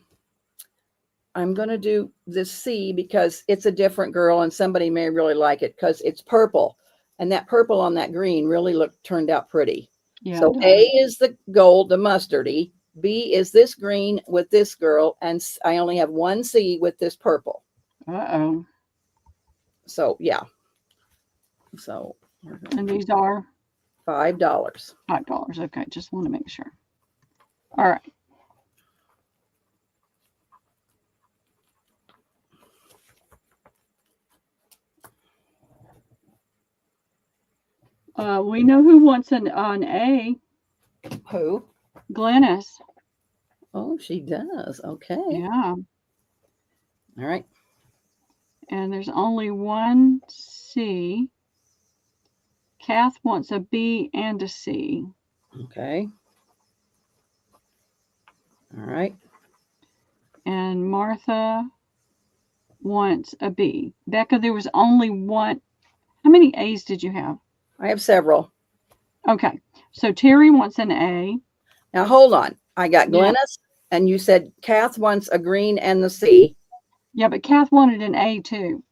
going to do this C because it's a different girl and somebody may really like it because it's purple. And that purple on that green really turned out pretty. Yeah, so A is the gold, the mustardy. B is this green with this girl. And I only have one C with this purple. Uh-oh. So, yeah. So. And these are? $5. $5. Okay. Just want to make sure. All right. We know who wants an A. Who? Glennis. Oh, she does. Okay. Yeah. All right. And there's only one C. Kath wants a B and a C. Okay. All right. And Martha wants a B. Becca, there was only one. How many A's did you have? I have several. Okay. So Terry wants an A. Now hold on. I got Yeah. Glennis, and you said Kath wants a green and the C. Yeah, but Kath wanted an A too.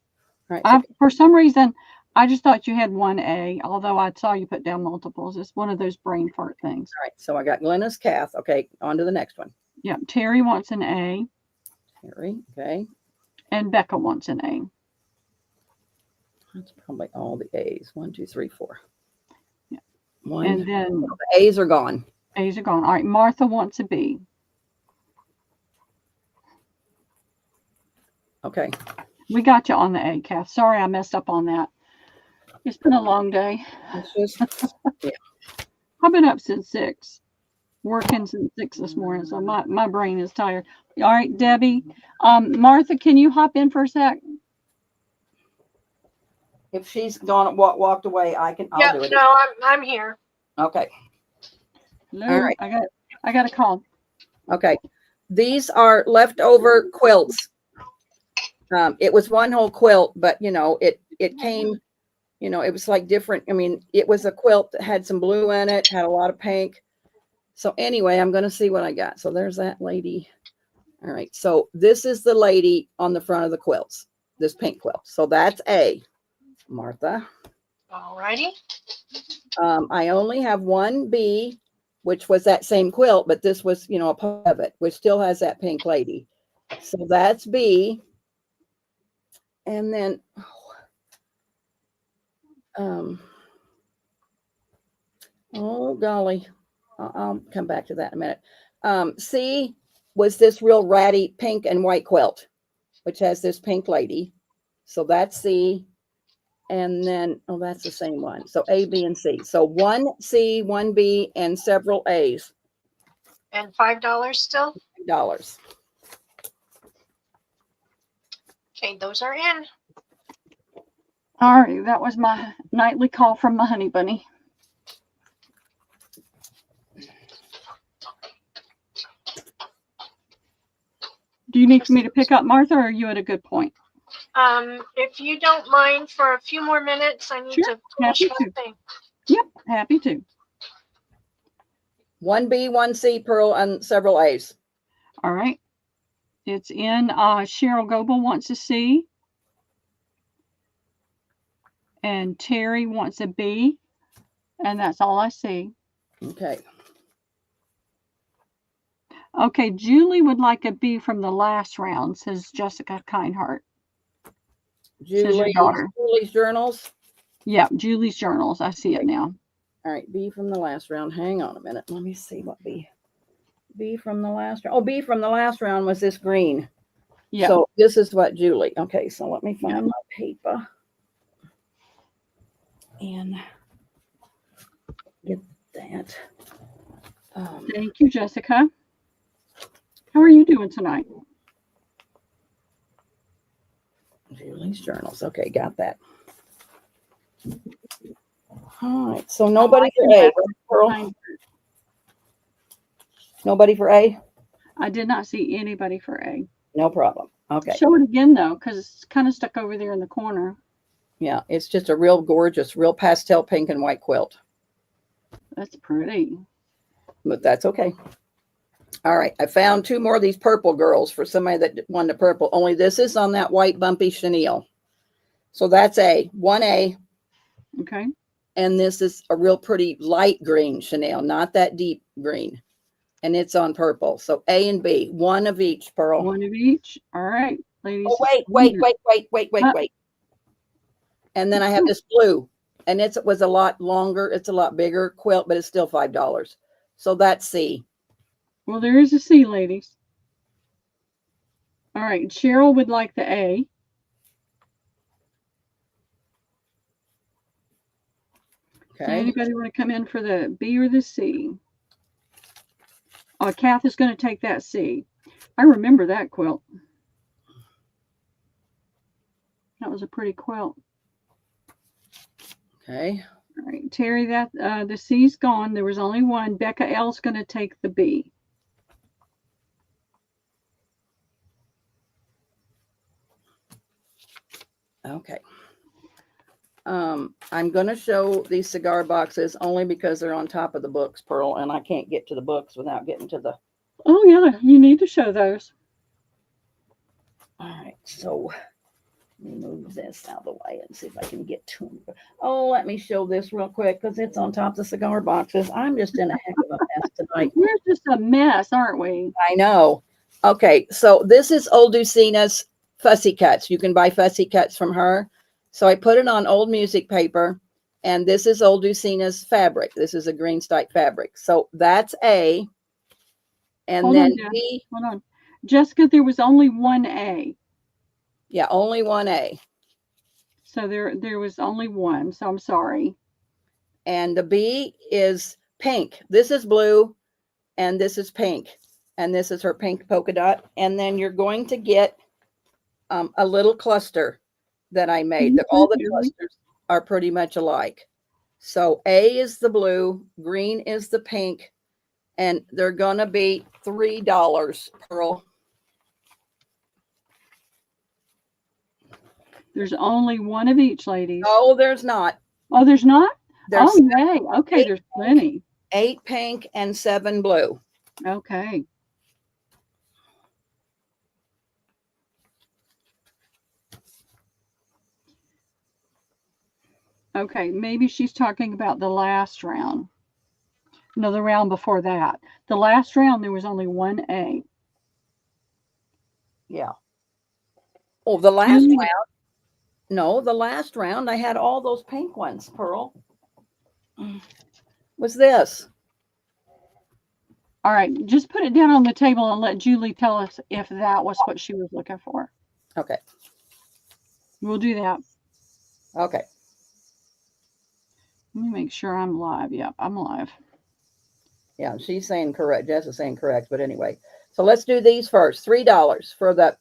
All right. So, For some reason, I just thought you had one A, although I saw you put down multiples. It's one of those brain fart things. all right. So I got Glennis, Kath. Okay. On to the next one. Yeah, Terry wants an A, Terry. Okay. and Becca wants an A. That's probably all the A's. 1, 2, 3, 4. Yeah. One. And then The A's are gone. A's are gone. All right, Martha wants a B. Okay. We got you on the A, Kath. Sorry I messed up on that. It's been a long day. It's just, yeah. I've been up since 6, working since 6 this morning, so my brain is tired. All right, Debbie. Martha, can you hop in for a sec? If she's gone, walked away, I'll Yeah, do it. no, I'm here. Okay. Hello? All right. I got a call. Okay. These are leftover quilts. It was one whole quilt, but it came, it was like different. I mean, it was a quilt that had some blue in it, had a lot of pink. So anyway, I'm going to see what I got. So there's that lady. All right. So this is the lady on the front of the quilts, this pink quilt. So that's A, Martha. All righty. I only have one B, which was that same quilt, but this was, a part of it, which still has that pink lady. So that's B. And then, oh golly, I'll come back to that in a minute. C was this real ratty pink and white quilt, which has this pink lady. So that's C. And then, oh, that's the same one. So A, B, and C. So one C, one B, and several A's. And $5 still? $5. Okay, those are in. All right, that was my nightly call from my honey bunny. Do you need for me to pick up, Martha, or are you at a good point? If you don't mind for a few more minutes, I need Sure, to finish happy my to. thing. Yep, happy to. One B, one C, Pearl, and several A's. All right. It's in. Cheryl Goebel wants a C. And Terry wants a B. And that's all I see. Okay. Okay, Julie would like a B from the last round, says Jessica Kindheart. Says your daughter. Julie's journals. Yeah, Julie's journals. I see it now. All right, B from the last round. Hang on a minute. Let me see what B. B from the last round. Oh, B from the last round was this green. Yeah. So this is what Julie. Okay, so let me find my paper and get that. Thank you, Jessica. How are you doing tonight? Julie's journals. Okay, got that. All right, so nobody for A, Pearl. Nobody for A? I did not see anybody for A. No problem. Okay. Show it again, though, because it's kind of stuck over there in the corner. Yeah, it's just a real gorgeous, real pastel pink and white quilt. That's pretty. But that's okay. All right, I found 2 more of these purple girls for somebody that wanted a purple. Only this is on that white bumpy chenille. So that's A, 1A. Okay. And this is a real pretty light green chenille, not that deep green. And it's on purple. So A and B, 1 of each, Pearl. 1 of each. All right, ladies. Oh, wait. And then I have this blue. And it was a lot longer. It's a lot bigger quilt, but it's still $5. So that's C. Well, there is a C, ladies. All right, Cheryl would like the A. Okay. Does anybody want to come in for the B or the C? Kath is going to take that C. I remember that quilt. That was a pretty quilt. Okay. All right, Terry, that the C's gone. There was only one. Becca L's going to take the B. Okay. I'm going to show these cigar boxes only because they're on top of the books, Pearl, and I can't get to the books without getting to the. Oh, yeah, you need to show those. All right, so let me move this out of the way and see if I can get to them. Oh, let me show this real quick because it's on top of the cigar boxes. I'm just in a heck of a mess tonight. We're just a mess, aren't we? I know. Okay, so this is Old Lucina's Fussy Cuts. You can buy Fussy Cuts from her. So I put it on old music paper, and this is Old Lucina's fabric. This is a green stipe fabric. So that's A. And Hold then on, Jess. B. Hold on. Jessica, there was only one A. Yeah, only one A. So there was only one. So I'm sorry. And the B is pink. This is blue, and this is pink. And this is her pink polka dot. And then you're going to get a little cluster that I made. All the clusters are pretty much alike. So A is the blue, green is the pink, and they're going to be $3, Pearl. There's only one of each, ladies. Oh, there's not. Oh, there's not? There's oh, yay. Okay, there's plenty. 8 pink and 7 blue. Okay. Okay, maybe she's talking about the last round. No, the round before that. The last round, there was only one A. Yeah. Oh, the last round. No, the last round, I had all those pink ones, Pearl. Was this? All right, just put it down on the table and let Julie tell us if that was what she was looking for. Okay. We'll do that. Okay. Let me make sure I'm live. Yep, I'm live. Yeah, she's saying correct. Jess is saying correct, but anyway. So let's do these first. $3 for the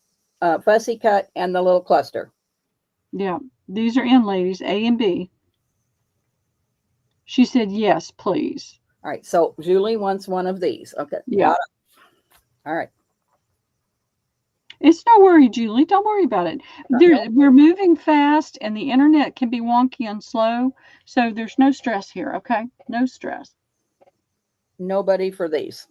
fussy cut and the little cluster. Yeah, these are in, ladies, A and B. She said, yes, please. All right, so Julie wants one of these. Okay. Yeah. All right. It's no worry, Julie. Don't worry about it. We're moving fast, and the internet can be wonky and slow, so there's no stress here, okay? No stress. Nobody for these.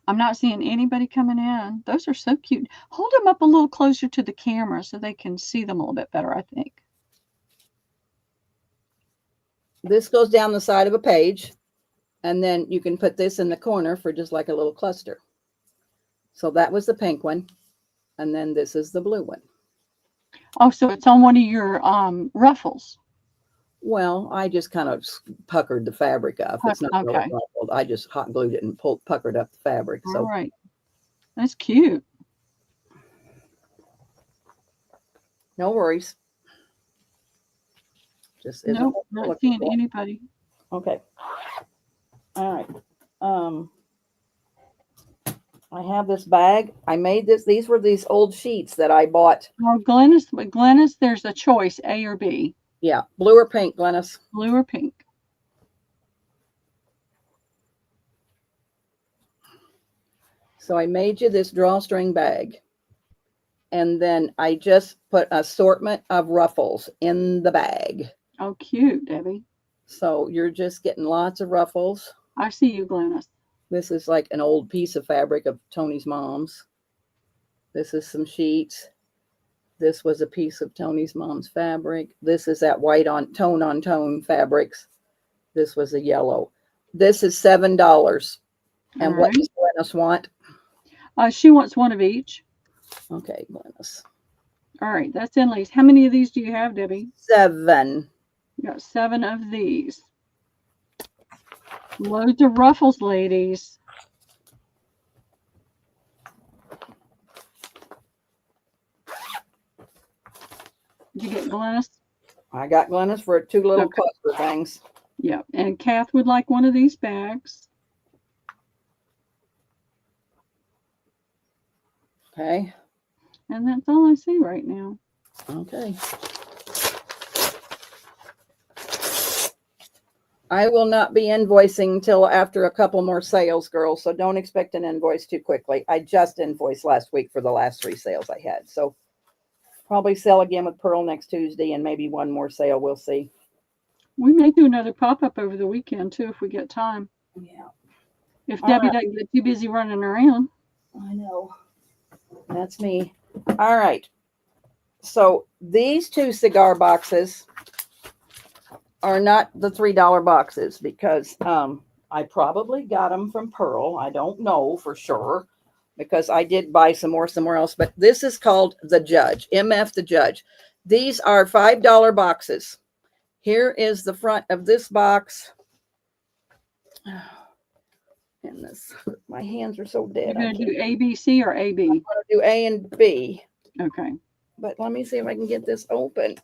I'm not seeing anybody coming in. Those are so cute. Hold them up a little closer to the camera so they can see them a little bit better, I think. This goes down the side of a page, and then you can put this in the corner for just like a little cluster. So that was the pink one, and then this is the blue one. Oh, so it's on one of your ruffles. Well, I just kind of puckered the fabric up. It's not really ruffled. I just hot glued it and puckered up the fabric. So. All right. That's cute. No worries. Just nope, not seeing anybody. Okay. All right. I have this bag. I made this. These were these old sheets that I bought. Oh, Glennis, there's a choice, A or B. Yeah, blue or pink, Glennis? Blue or pink. So I made you this drawstring bag. And then I just put an assortment of ruffles in the bag. Oh, cute, Debbie. So you're just getting lots of ruffles. I see you, Glennis. This is like an old piece of fabric of Tony's mom's. This is some sheets. This was a piece of Tony's mom's fabric. This is that white on tone fabrics. This was a yellow. This is $7. And what does Glennis want? She wants one of each. Okay, Glennis. All right, that's in, ladies. How many of these do you have, Debbie? 7. You got 7 of these. Loads of ruffles, ladies. Did you get Glennis? I got Glennis for 2 little cluster things. Yeah, and Kath would like one of these bags. Okay. And that's all I see right now. Okay. I will not be invoicing till after a couple more sales, girls, so don't expect an invoice too quickly. I just invoiced last week for the last 3 sales I had. So Probably sell again with Pearl next Tuesday and maybe one more sale. We'll see. We may do another pop-up over the weekend too if we get time. Yeah. If All Debbie right. doesn't get too busy running around. I know. That's me. All right. So these two cigar boxes are not the $3 boxes because I probably got them from Pearl. I don't know for sure because I did buy some more somewhere else. But this is called The Judge, MF The Judge. These are $5 boxes. Here is the front of this box. And this, my hands are so dead. You're going to do A, B, C, or A, B? I'm going to do A and B. Okay. But let me see if I can get this open.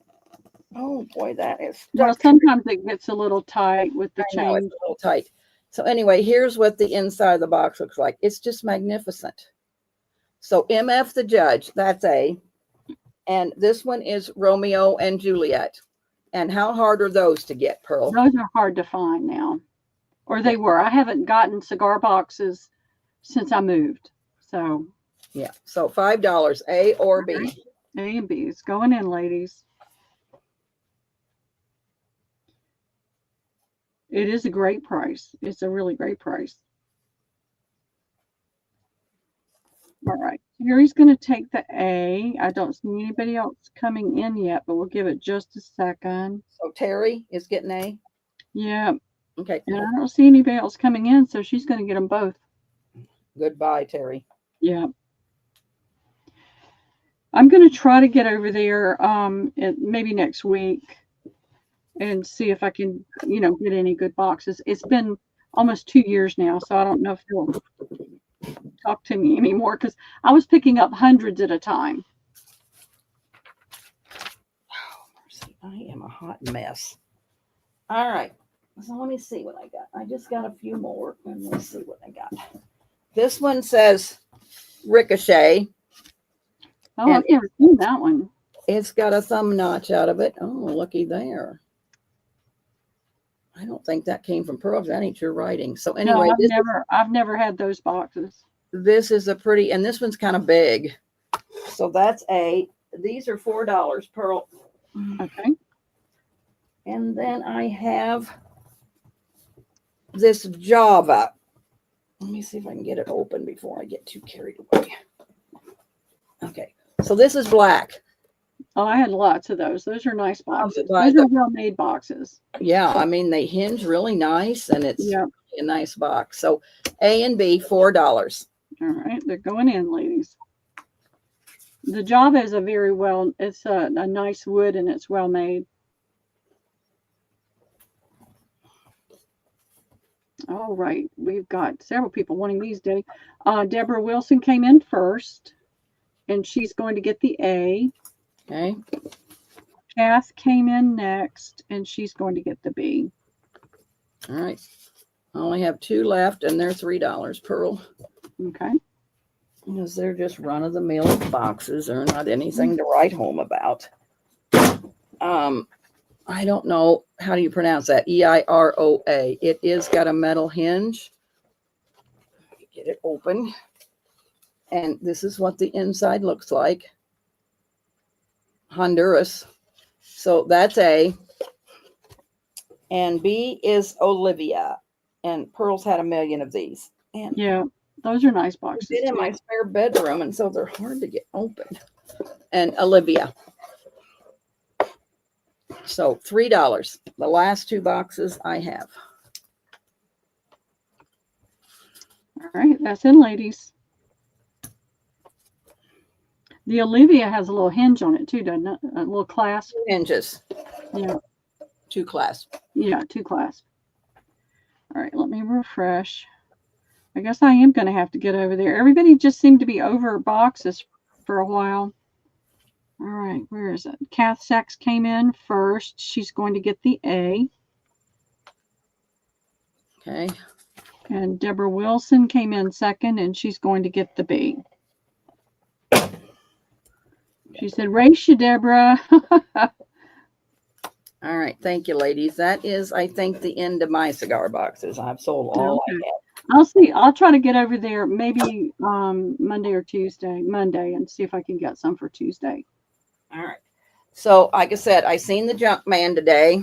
Oh boy, that is stuck. Well, sometimes it gets a little tight with the I know it's chain. a little tight. So anyway, here's what the inside of the box looks like. It's just magnificent. So MF The Judge, that's A. And this one is Romeo and Juliet. And how hard are those to get, Pearl? Those are hard to find now. Or they were. I haven't gotten cigar boxes since I moved. So. Yeah. So $5, A or B. Okay. A and B. It's going in, ladies. It is a great price. It's a really great price. All right. Terry's going to take the A. I don't see anybody else coming in yet, but we'll give it just a second. So Terry is getting A? Yeah. Okay. And I don't see anybody else coming in, so she's going to get them both. Goodbye, Terry. Yeah. I'm going to try to get over there maybe next week and see if I can, get any good boxes. It's been almost 2 years now, so I don't know if he'll talk to me anymore because I was picking up hundreds at a time. Oh, mercy. I am a hot mess. All right. So let me see what I got. I just got a few more, and let's see what I got. This one says Ricochet. Oh, I've never seen that one. It's got a thumb notch out of it. Oh, looky there. I don't think that came from Pearl. That ain't your writing. So anyway, no, I've never had those boxes. This is a pretty, and this one's kind of big. So that's A. These are $4, Pearl. Okay. And then I have this Java. Let me see if I can get it open before I get too carried away. Okay. So this is black. Oh, I had lots of those. Those are nice boxes. Those are well-made boxes. Yeah, I mean, they hinge really nice, and it's Yep. a nice box. So A and B, $4. All right, they're going in, ladies. The Java is it's a nice wood, and it's well-made. All right, we've got several people wanting these, Debbie. Deborah Wilson came in first, and she's going to get the A. Okay. Kath came in next, and she's going to get the B. All right. I only have 2 left, and they're $3, Pearl. Okay. Because they're just run-of-the-mill boxes. They're not anything to write home about. I don't know. How do you pronounce that? E-I-R-O-A. It is got a metal hinge. Get it open. And this is what the inside looks like. Honduras. So that's A. And B is Olivia. And Pearl's had a million of these. And Yeah, those are nice boxes. they've been in too. my spare bedroom, and so they're hard to get open. And Olivia. So $3. The last 2 boxes I have. All right, that's in, ladies. The Olivia has a little hinge on it too, doesn't it? A little clasp. Hinges. Yeah. 2 clasps. Yeah, 2 clasps. All right, let me refresh. I guess I am going to have to get over there. Everybody just seemed to be over boxes for a while. All right, where is it? Kath Sachs came in first. She's going to get the A. Okay. And Deborah Wilson came in second, and she's going to get the B. She said, race you, Deborah. All right. Thank you, ladies. That is, I think, the end of my cigar boxes. I've sold all I have. I'll see. I'll try to get over there maybe Monday or Tuesday. Monday, and see if I can get some for Tuesday. All right. So, like I said, I seen the junk man today,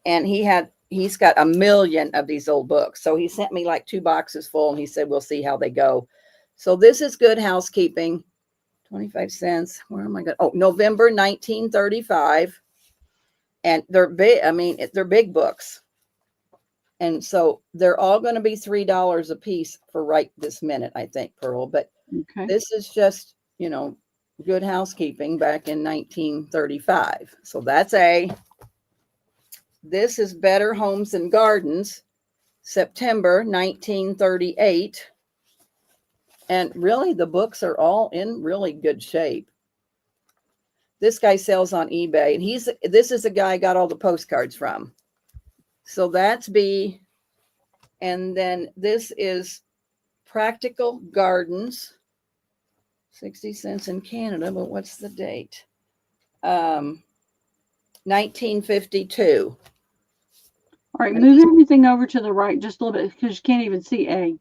and he's got a million of these old books. So he sent me like 2 boxes full, and he said we'll see how they go. So this is Good Housekeeping, 25 cents. Where am I going? Oh, November 1935, and they're big. I mean, they're big books, and so they're all going to be $3 a piece for right this minute, I think, Pearl. But Okay. this is just, Good Housekeeping back in 1935. So that's A. This is Better Homes and Gardens, September 1938. And really, the books are all in really good shape. This guy sells on eBay, and this is the guy I got all the postcards from. So that's B. And then this is Practical Gardens, 60 cents in Canada, but what's the date? 1952. All right, move everything over to the right just a little bit because you can't even see A.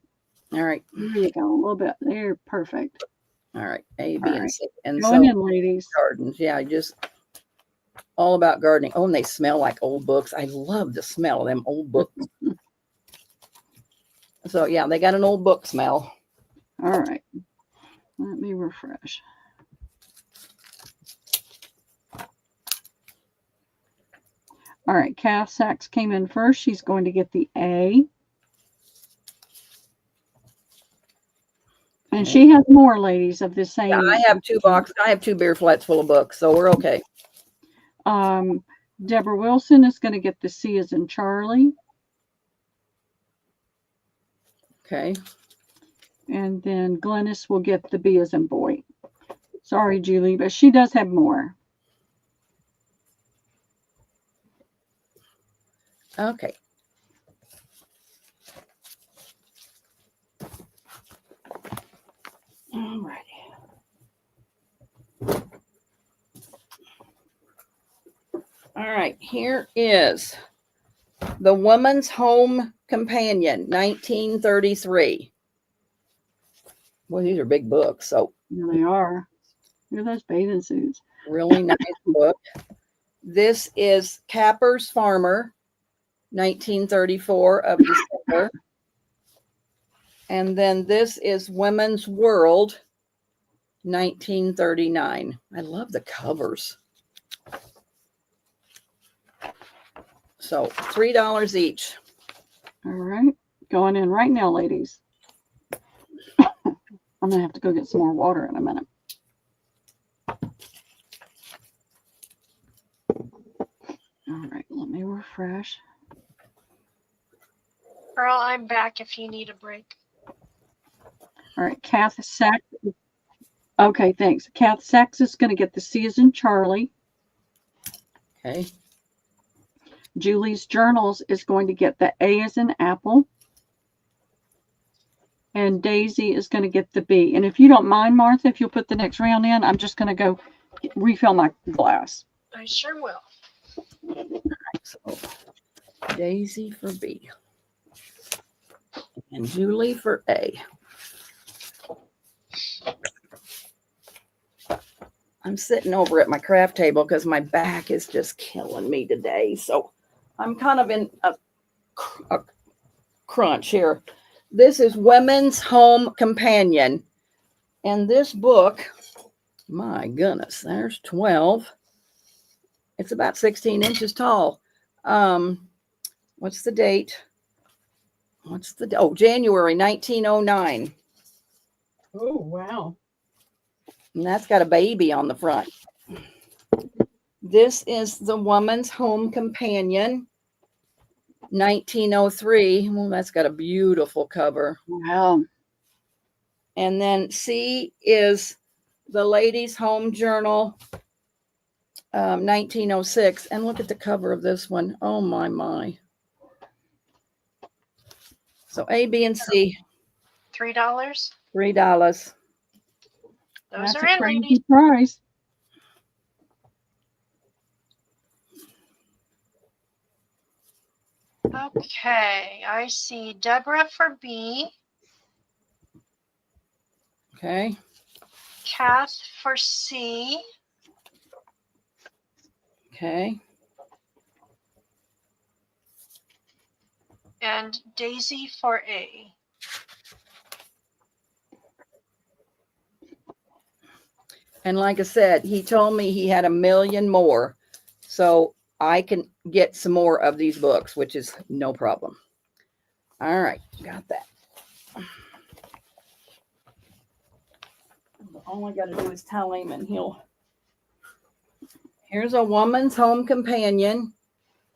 All right. There you go, a little bit. There, perfect. All right. A, B, All and right. C. And Going so in, ladies. gardens. Yeah, just all about gardening. Oh, and they smell like old books. I love the smell of them old books. So yeah, they got an old book smell. All right. Let me refresh. All right, Kath Sachs came in first. She's going to get the A. And she has more, ladies, of the same. Yeah, I have 2 boxes. I have 2 beer flats full of books, so we're okay. Deborah Wilson is going to get the C as in Charlie. Okay. And then Glennis will get the B as in boy. Sorry, Julie, but she does have more. Okay. All righty. All right, here is The Woman's Home Companion, 1933. Well, these are big books, so Here they are. Look at those bathing suits. really nice book. This is Capper's Farmer, 1934 of December. And then this is Women's World, 1939. I love the covers. So $3 each. All right. Going in right now, ladies. I'm going to have to go get some more water in a minute. All right. Let me refresh. Earl, I'm back if you need a break. All right. Kath Sachs. Okay, thanks. Kath Sachs is going to get the C as in Charlie. Okay. Julie's Journals is going to get the A as in Apple. And Daisy is going to get the B. And if you don't mind, Martha, if you'll put the next round in, I'm just going to go refill my glass. I sure will. So Daisy for B. And Julie for A. I'm sitting over at my craft table because my back is just killing me today. So I'm kind of in a crunch here. This is Women's Home Companion. And this book, my goodness, there's 12. It's about 16 inches tall. What's the date? January 1909. Oh, wow. And that's got a baby on the front. This is The Woman's Home Companion, 1903. Well, that's got a beautiful cover. Wow. And then C is The Ladies' Home Journal, 1906. And look at the cover of this one. Oh, my. So A, B, and C. $3. $3. Those That's are a in, crazy ladies. price. Okay, I see Deborah for B, Okay. Kath for C, Okay. And Daisy for A. And like I said, he told me he had 1 million more. So I can get some more of these books, which is no problem. All right, got that. All I got to do is tell him and he'll. Here's a Woman's Home Companion,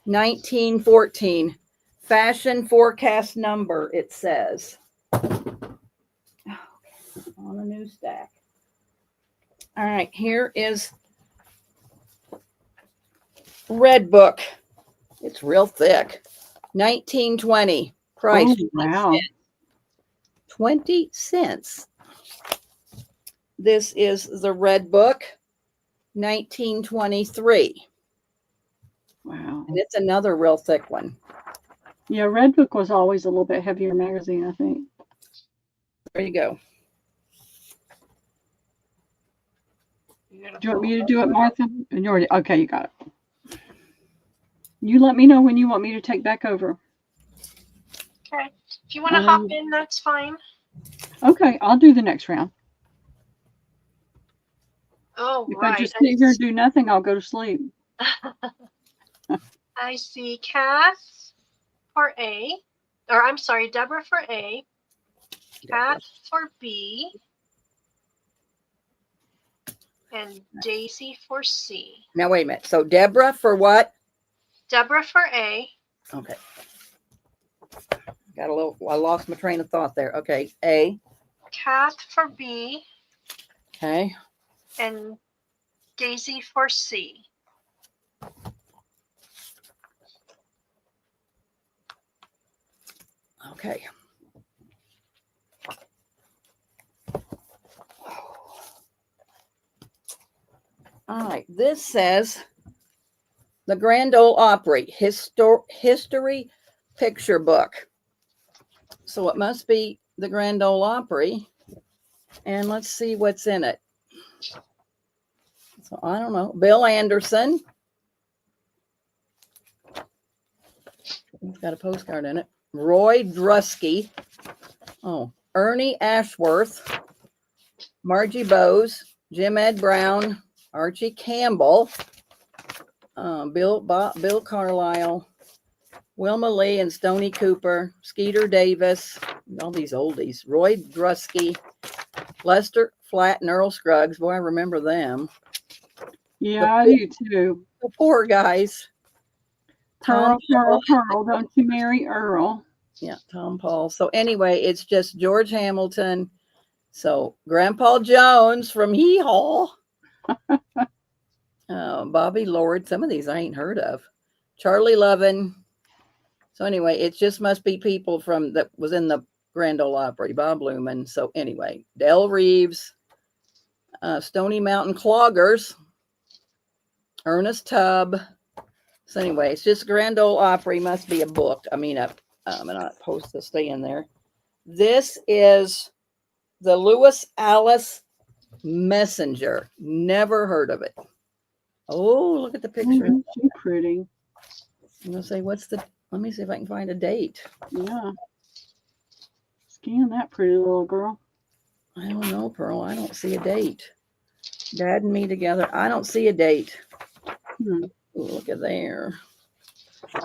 1914. Fashion forecast number, it says. On a new stack. All right, here is Red Book. It's real thick. 1920. Price. Oh, wow. 20 cents. This is the Red Book, 1923. Wow. And it's another real thick one. Yeah, Red Book was always a little bit heavier magazine, I think. There you go. Do you want me to do it, Martha? And you already, okay, you got it. You let me know when you want me to take back over. Okay. If you want to hop in, that's fine. Okay, I'll do the next round. Oh, If right. I just sit here and do nothing, I'll go to sleep. I see Kath for A. Or I'm sorry, Deborah for A. Kath for B. And Daisy for C. Now, wait a minute. So, Deborah for what? Deborah for A. Okay. Got a little, I lost my train of thought there. Okay. A. Kath for B. Okay. And Daisy for C. Okay. All right. This says the Grand Ole Opry History Picture Book. So it must be the Grand Ole Opry. And let's see what's in it. So I don't know. Bill Anderson. It's got a postcard in it. Roy Drusky. Oh, Ernie Ashworth. Margie Bowes. Jim Ed Brown. Archie Campbell. Bill Carlisle. Wilma Lee and Stoney Cooper. Skeeter Davis. All these oldies. Roy Drusky. Lester Flatt and Earl Scruggs. Boy, I remember them. Yeah, I do too. The poor guys. Pearl, don't you marry Earl. Yeah, Tom Paul. So anyway, it's just George Hamilton. So Grandpa Jones from Hee Haw. Bobby Lord. Some of these I ain't heard of. Charlie Lovin. So anyway, it just must be people from that was in the Grand Ole Opry. Bob Luman. So anyway, Del Reeves. Stony Mountain Cloggers. Ernest Tubb. So anyway, it's just Grand Ole Opry. Must be a book. I mean, and I'm supposed to stay in there. This is the Lewis Alice Messenger. Never heard of it. Oh, look at the picture. Oh, she's pretty. I'm gonna say, let me see if I can find a date. Yeah. Scan that pretty little girl. I don't know, Pearl. I don't see a date. Dad and me together. I don't see a date. Ooh, look at there.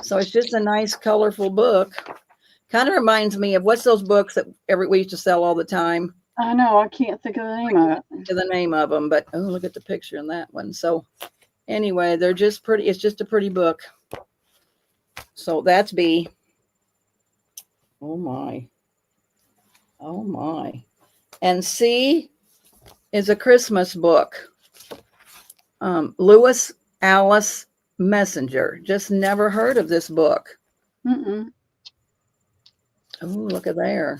So it's just a nice, colorful book. Kind of reminds me of what's those books that we used to sell all the time. I know. I can't think of the name of it. To the name of them, but oh, look at the picture in that one. So anyway, they're just pretty. It's just a pretty book. So that's B. Oh my. Oh my. And C is a Christmas book. Lewis Alice Messenger. Just never heard of this book. Mm-mm. Oh, look at there.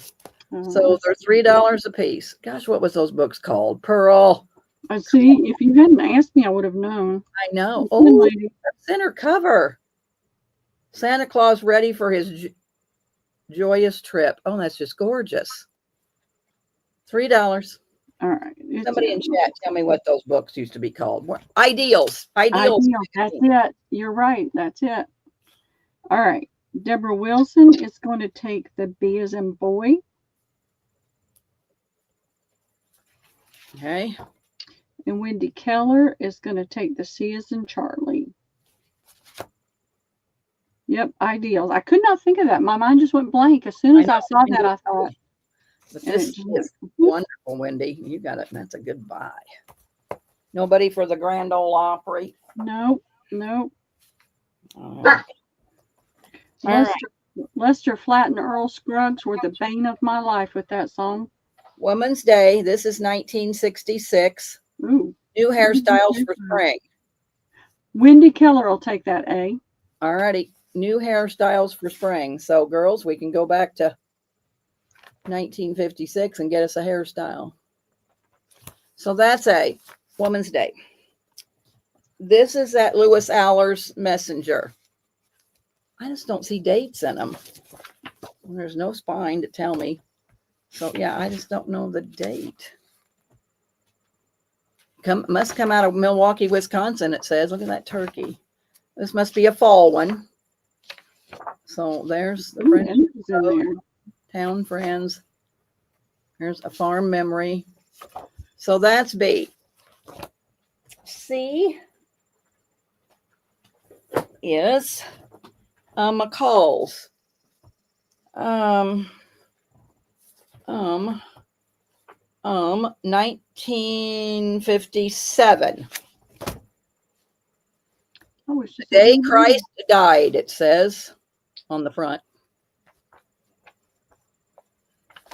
So they're $3 a piece. Gosh, what was those books called? Pearl. I see. If you hadn't asked me, I would have known. I know. Oh, center cover. Santa Claus ready for his joyous trip. Oh, that's just gorgeous. $3. All right. It's Somebody in in. chat, tell me what those books used to be called. What? Ideals. Ideals. Ideal. That's it. You're right. That's it. All right. Deborah Wilson is going to take the B as in boy. Okay. And Wendy Keller is going to take the C as in Charlie. Yep, ideals. I could not think of that. My mind just went blank. As soon as I saw that, I thought. But And this it just is went, wonderful, Wendy. You got it. That's a good buy. Nobody for the Grand Ole Opry. nope, nope. All right. Lester Flatt and Earl Scruggs were the bane of my life with that song. Women's Day. This is 1966. Ooh. New hairstyles for spring. Wendy Keller will take that A. All righty. New hairstyles for spring. So, girls, we can go back to 1956 and get us a hairstyle. So that's a Woman's Day. This is that Lewis Allers Messenger. I just don't see dates in them. There's no spine to tell me. So yeah, I just don't know the date. Must come out of Milwaukee, Wisconsin, it says. Look at that turkey. This must be a fall one. So there's the in there. Town Friends. There's a farm memory. So that's B. C is McCall's. 1957. The day Christ died, it says on the front.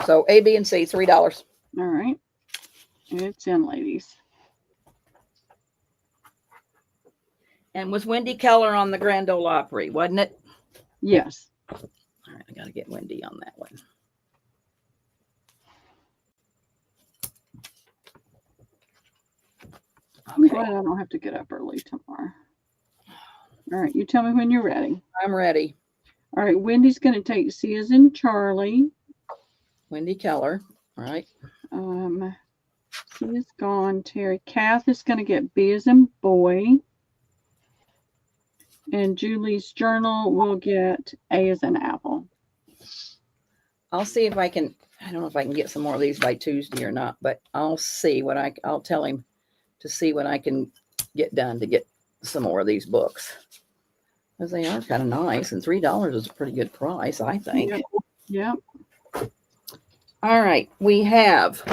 So A, B, and C, $3. All right. It's in, ladies. And was Wendy Keller on the Grand Ole Opry, wasn't it? Yes. All right, I got to get Wendy on that one. I'm glad I don't have to get up early tomorrow. All right, you tell me when you're ready. I'm ready. All right, Wendy's going to take C as in Charlie. Wendy Keller. All right. C is gone. Terry. Kath is going to get B as in boy. And Julie's journal will get A as in apple. I'll see if I can. I don't know if I can get some more of these by Tuesday or not, but I'll see what I'll tell him to see what I can get done to get some more of these books. Because they are kind of nice, and $3 is a pretty good price, I think. Yeah. All right, we have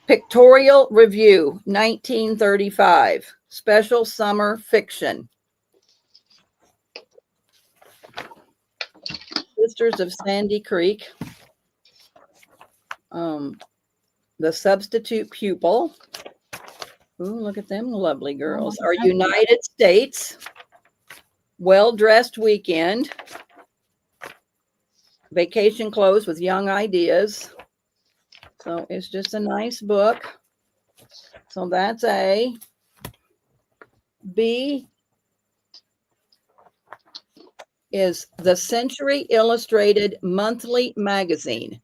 Pictorial Review, 1935, Special Summer Fiction. Sisters of Sandy Creek. The Substitute Pupil. Ooh, look at them lovely girls. Our United States. Well-Dressed Weekend. Vacation Clothes with Young Ideas. So it's just a nice book. So that's A. B is the Century Illustrated Monthly Magazine.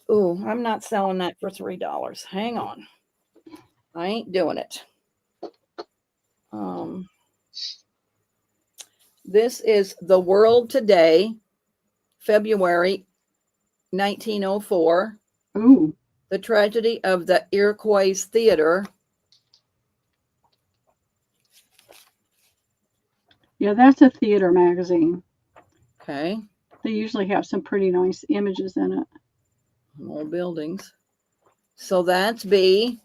Oh, I'm not selling that for $3. Hang on. I ain't doing it. This is The World Today, February 1904. Ooh. The Tragedy of the Iroquois Theater. Yeah, that's a theater magazine. Okay. They usually have some pretty nice images in it. Old buildings. So that's B.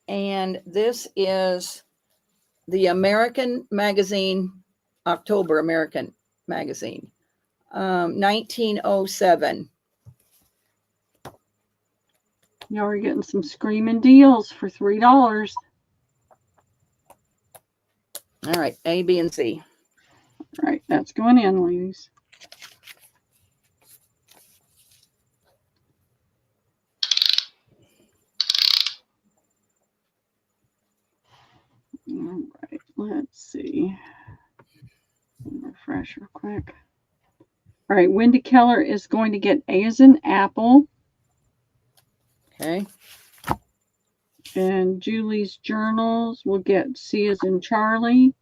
And this is the American Magazine, October American Magazine, 1907. Y'all are getting some screaming deals for $3. All right, A, B, and C. All right, that's going in, ladies. All right, let's see. Refresh real quick. All right, Wendy Keller is going to get A as in apple, Okay. and Julie's journals will get C as in Charlie.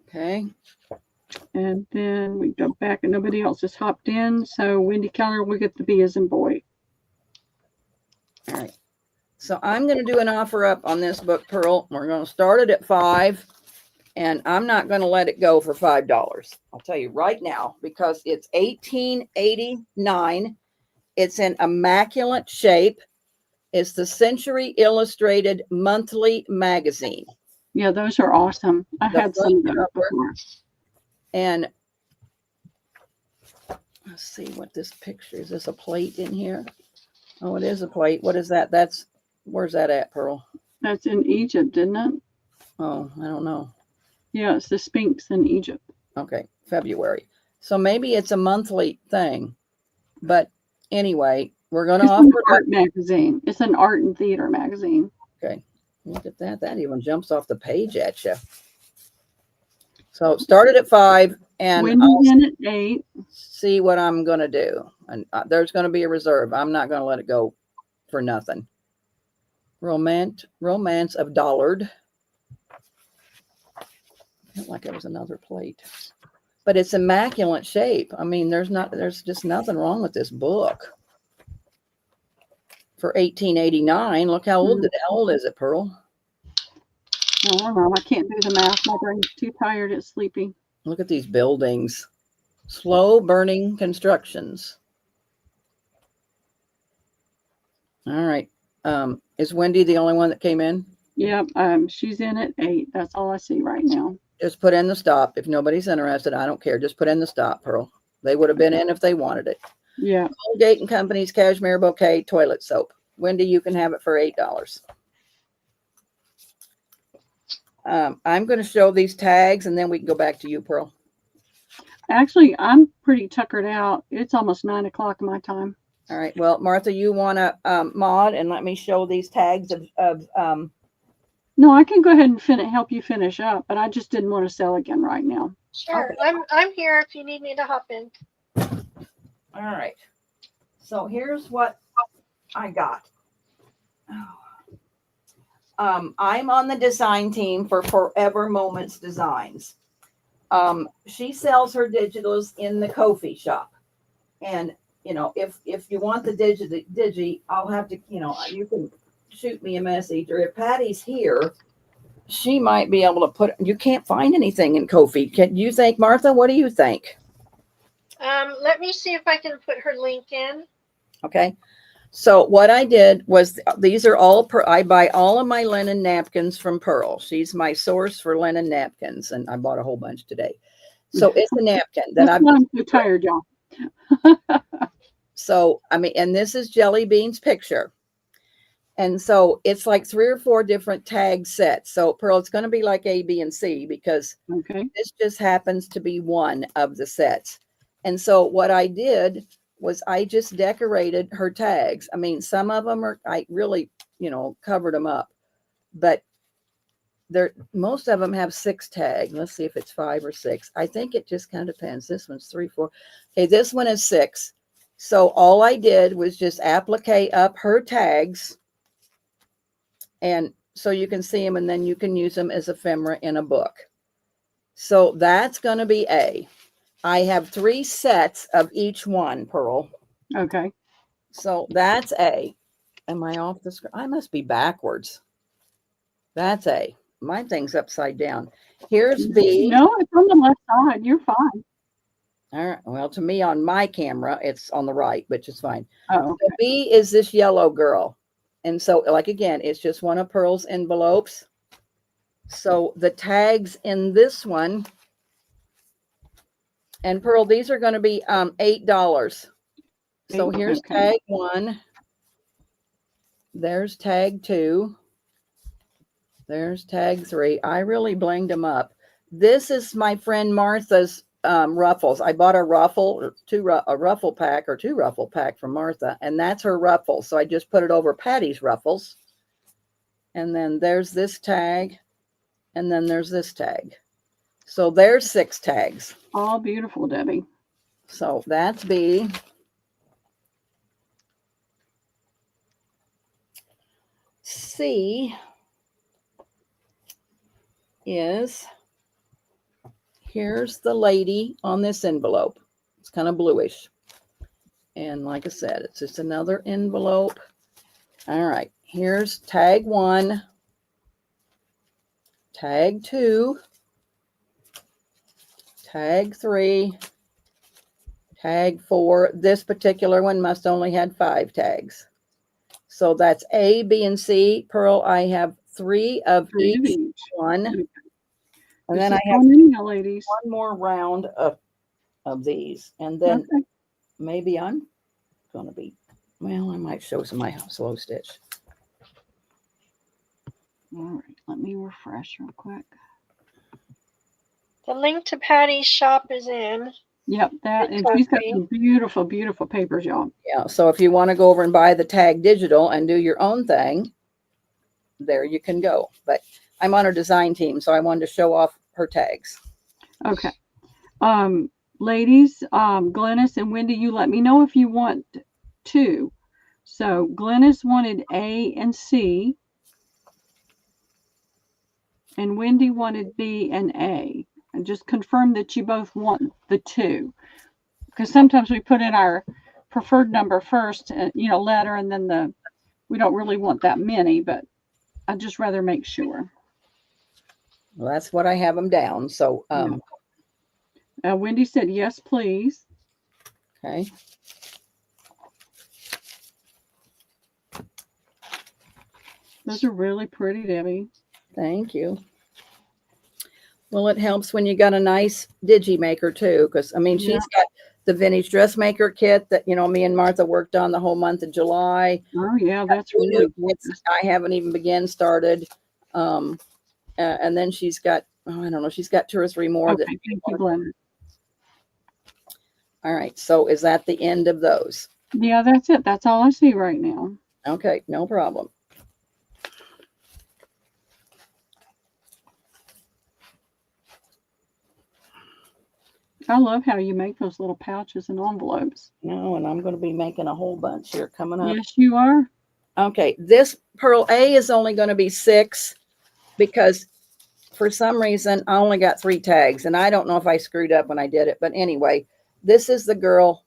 Okay. And then we go back and nobody else has hopped in. So Wendy Keller will get the B as in boy. All right. So I'm going to do an offer up on this book, Pearl. We're going to start it at $5, and I'm not going to let it go for $5. I'll tell you right now, because it's $18.89. It's in immaculate shape. It's the Century Illustrated Monthly Magazine. Yeah, those are awesome. I had some of those before. And let's see what this picture is. This a plate in here? Oh, it is a plate. What is that? Where's that at, Pearl? That's in Egypt, isn't it? Oh, I don't know. Yeah, it's the Sphinx in Egypt. Okay, February. So maybe it's a monthly thing. But anyway, we're going to offer an art magazine. It's an art and theater magazine. Okay, look at that. That even jumps off the page at you. So started at $5, and Wendy's in at 8. See what I'm going to do. And there's going to be a reserve. I'm not going to let it go for nothing. Romance of Dollard. Felt like it was another plate, but it's immaculate shape. I mean, there's just nothing wrong with this book. For $18.89. Look how old is it, Pearl? I don't know. I can't do the math. My brain's too tired. It's sleepy. Look at these buildings. Slow burning constructions. All right. Is Wendy the only one that came in? Yep. She's in at 8. That's all I see right now. Just put in the stop. If nobody's interested, I don't care. Just put in the stop, Pearl. They would have been in if they wanted it. Yeah. Colgate and Company's Cashmere Bouquet toilet soap. Wendy, you can have it for $8. I'm going to show these tags, and then we can go back to you, Pearl. Actually, I'm pretty tuckered out. It's almost 9 o'clock my time. All right. Well, Martha, you want to mod and let me show these tags of No, I can go ahead and help you finish up, but I just didn't want to sell again right now. Sure. Okay. I'm here if you need me to hop in. All right. So here's what I got. I'm on the design team for Forever Moments Designs. She sells her digitals in the Ko-fi shop. And, you know, if you want the digi, I'll have to, you know, you can shoot me a message. Or if Patty's here, she might be able to you can't find anything in Ko-fi. Can you think, Martha? What do you think? Let me see if I can put her link in. Okay. So what I did was these are all I buy all of my linen napkins from Pearl. She's my source for linen napkins, and I bought a whole bunch today. So it's a napkin that I'm too tired, y'all. So I mean, and this is Jelly Bean's picture, and so it's like 3 or 4 different tag sets. So Pearl, it's going to be like A, B, and C because this just happens to be one of the sets. And so what I did was I just decorated her tags. I mean, some of them I really, you know, covered them up, but most of them have 6 tags. Let's see if it's 5 or 6. I think it just kind of depends. This one's 3, 4. Okay, this one is 6. So all I did was just applique up her tags, and so you can see them, and then you can use them as ephemera in a book. So that's going to be A. I have 3 sets of each one, Pearl. Okay. So that's A. Am I off the screen? I must be backwards. That's A. My thing's upside down. Here's B. No, it's on the left side. You're fine. All right. Well, to me on my camera, it's on the right, which is fine. Oh, okay. So B is this yellow girl. And so, like, again, it's just one of Pearl's envelopes. So the tags in this one, and Pearl, these are going to be $8. So here's tag 1. There's tag 2. There's tag 3. I really blinged them up. This is my friend Martha's ruffles. I bought a ruffle pack or 2 ruffle pack from Martha, and that's her ruffle. So I just put it over Patty's ruffles. And then there's this tag, and then there's this tag. So there's 6 tags. All beautiful, Debbie. So that's B. C is, here's the lady on this envelope. It's kind of bluish. And like I said, it's just another envelope. All right, here's tag 1, tag 2, tag 3, tag 4. This particular one must only had 5 tags. So that's A, B, and C. Pearl, I have 3 of 3 of each each. one. Okay. And This then is I have going in now, ladies. one more round of these. And then Okay. maybe I'm going to be, well, I might show some of my slow stitch. All right. Let me refresh real quick. The link to Patty's shop is in. Yep, that, Good and she's got copy. some beautiful, beautiful papers, y'all. Yeah. So if you want to go over and buy the tag digital and do your own thing, there you can go. But I'm on her design team, so I wanted to show off her tags. Okay. Ladies, Glennis and Wendy, you let me know if you want 2. So Glennis wanted A and C, and Wendy wanted B and A. And just confirm that you both want the 2, because sometimes we put in our preferred number first, letter, and then we don't really want that many, but I'd just rather make sure. Well, that's what I have them down. So, Wendy said yes, please. okay. Those are really pretty, Debbie. Thank you. Well, it helps when you got a nice digi maker too, because I mean, Yeah. she's got the vintage dressmaker kit that me and Martha worked on the whole month of July. Oh yeah, that's really gorgeous. I haven't even started. And then she's got, I don't know, she's got 2 or 3 more. Okay, thank you, Glenn. All right. So is that the end of those? Yeah, that's it. That's all I see right now. Okay, no problem. I love how you make those little pouches and envelopes. No, and I'm going to be making a whole bunch here coming up. Yes, you are. Okay, this Pearl A is only going to be 6 because for some reason I only got 3 tags, and I don't know if I screwed up when I did it, but anyway, this is the girl.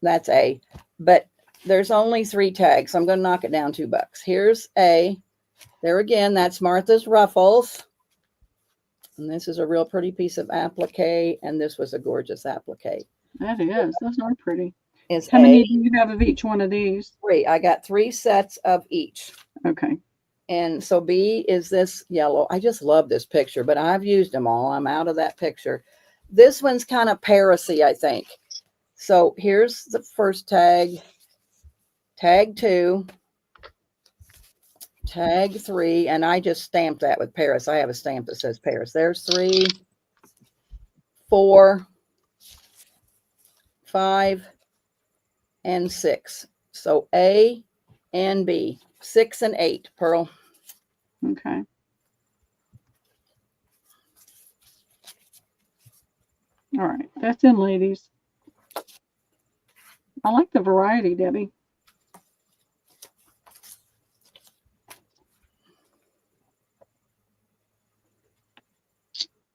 That's A, but there's only 3 tags, so I'm going to knock it down $2. Here's A. There again, that's Martha's Ruffles. And this is a real pretty piece of applique, and this was a gorgeous applique. That is. Those are pretty. Is How many do you have of each one of these? 3. I got 3 sets of each. Okay. And so B is this yellow. I just love this picture, but I've used them all. I'm out of that picture. This one's kind of Paris-y, I think. So here's the first tag, tag 2, tag 3, and I just stamped that with Paris. I have a stamp that says Paris. There's 3, 4, 5, and 6. So A and B, 6 and 8, Pearl. Okay. All right. That's in, ladies. I like the variety, Debbie.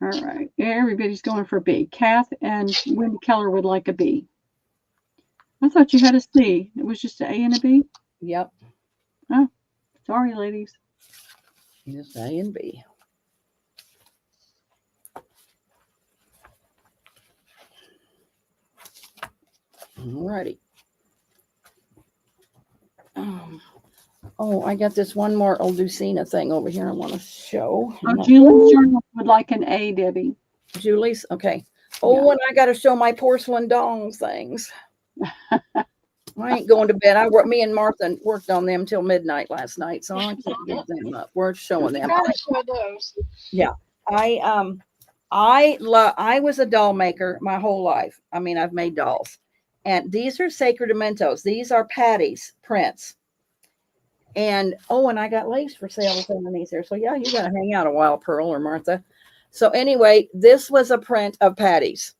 All right. Everybody's going for B. Kath and Wendy Keller would like a B. I thought you had a C. It was just an A and a B? Yep. Oh, sorry, ladies. Just A and B. Alrighty. Oh, I got this one more old Lucina thing over here I want to show. Oh, Julie's Journal would like an A, Debbie. Julie's? Okay. Oh, Yeah. and I got to show my porcelain dolls things. I ain't going to bed. Me and Martha worked on them till midnight last night, so I can't get them up. We're showing them. Gotta show those. Yeah. I was a doll maker my whole life. I mean, I've made dolls. And these are Sacred Mementos. These are Patty's prints. And I got lace for sale underneath there. So yeah, you got to hang out a while, Pearl or Martha. So anyway, this was a print of Patty's.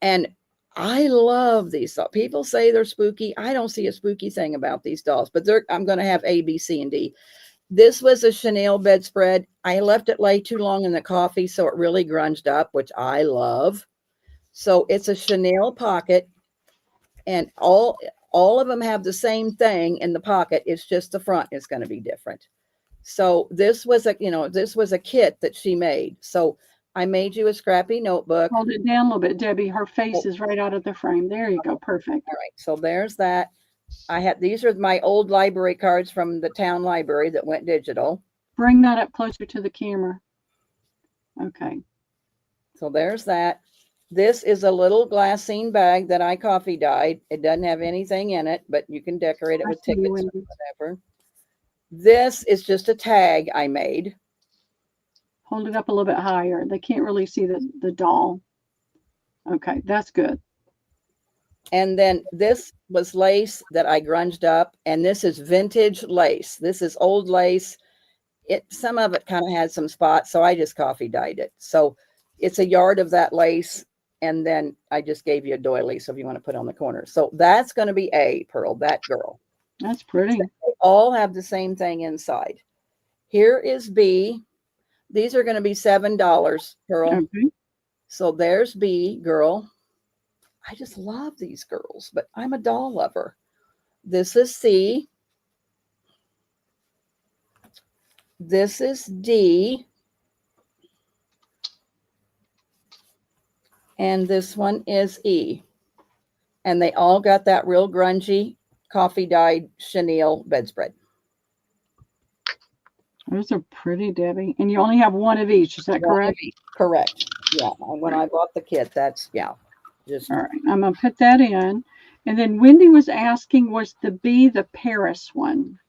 And I love these dolls. People say they're spooky. I don't see a spooky thing about these dolls, but I'm going to have A, B, C, and D. This was a Chenille bedspread. I left it lay too long in the coffee, so it really grunged up, which I love. So it's a Chenille pocket, and all of them have the same thing in the pocket. It's just the front is going to be different. So this was a kit that she made. So I made you a scrappy notebook. Hold it down a little bit, Debbie. Her face is right out of the frame. There you go. Perfect. All right. So there's that. These are my old library cards from the town library that went digital. Bring that up closer to the camera. Okay. So there's that. This is a little glassine bag that I coffee dyed. It doesn't have anything in it, but you can decorate it with tickets or whatever. This is just a tag I made. Hold it up a little bit higher. They can't really see the doll. Okay, that's good. And then this was lace that I grunged up, and this is vintage lace. This is old lace. Some of it kind of had some spots, so I just coffee dyed it. So it's a yard of that lace, and then I just gave you a doily, so if you want to put on the corner. So that's going to be A, Pearl, that girl. That's pretty. They all have the same thing inside. Here is B. These are going to be $7, Pearl. Okay. So there's B, girl. I just love these girls, but I'm a doll lover. This is C. This is D. And this one is E. And they all got that real grungy coffee dyed chenille bedspread. Those are pretty, Debbie. And you only have one of each. Is that correct? Correct. Yeah. When I bought the kit, that's, yeah. Just all right. I'm going to put that in. And then Wendy was asking, was the B the Paris one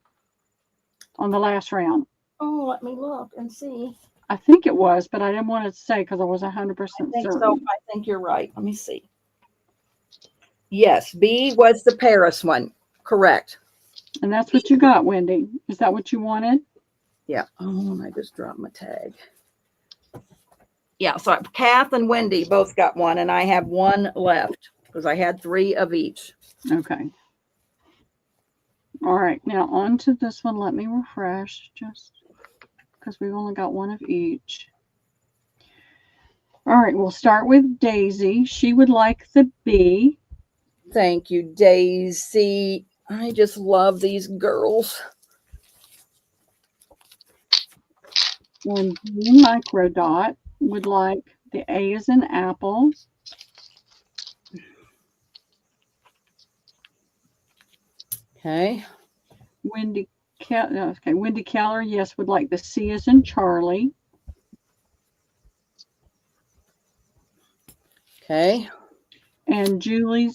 on the last round? Oh, let me look and see. I think it was, but I didn't want to say because I wasn't 100% certain. So I think you're right. Let me see. Yes, B was the Paris one. Correct. And that's what you got, Wendy. Is that what you wanted? Yeah. Oh, and I just dropped my tag. Yeah, so Kath and Wendy both got one, and I have one left because I had 3 of each. Okay. All right. Now on to this one. Let me refresh just because we've only got one of each. All right. We'll start with Daisy. She would like the B. Thank you, Daisy. I just love these girls. And Micro Dot would like the A as in apple. Okay. Wendy Keller, yes, would like the C as in Charlie. Okay. And Julie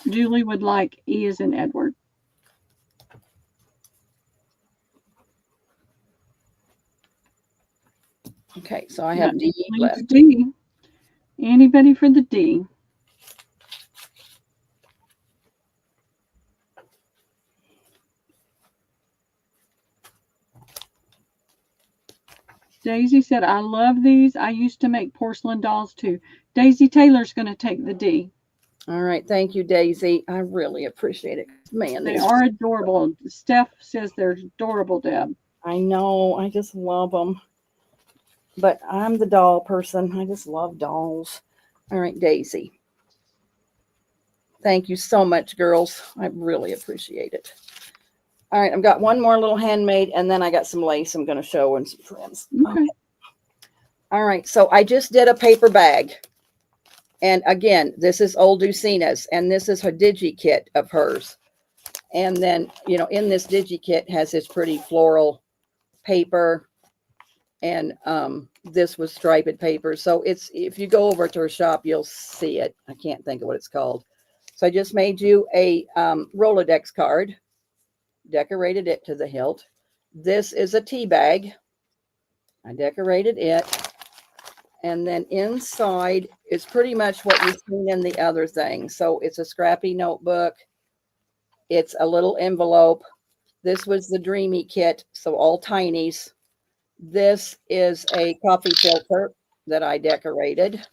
would like E as in Edward. Okay, so I have D left. D. Anybody for the D? Daisy said, I love these. I used to make porcelain dolls too. Daisy Taylor's going to take the D. All right. Thank you, Daisy. I really appreciate it. Man, they are adorable. Steph says they're adorable, Deb. I know. I just love them. But I'm the doll person. I just love dolls. All right, Daisy. Thank you so much, girls. I really appreciate it. All right, I've got one more little handmade, and then I got some lace I'm going to show and some friends. Okay. All right, so I just did a paper bag. And again, this is old Lucina's, and this is her digi kit of hers. And then, you know, in this digi kit has this pretty floral paper. And this was striped paper. So it's, if you go over to her shop, you'll see it. I can't think of what it's called. So I just made you a Rolodex card, decorated it to the hilt. This is a tea bag. I decorated it. And then inside is pretty much what you've seen in the other thing. So it's a scrappy notebook. It's a little envelope. This was the Dreamy kit. So all tinies. This is a coffee filter that I decorated.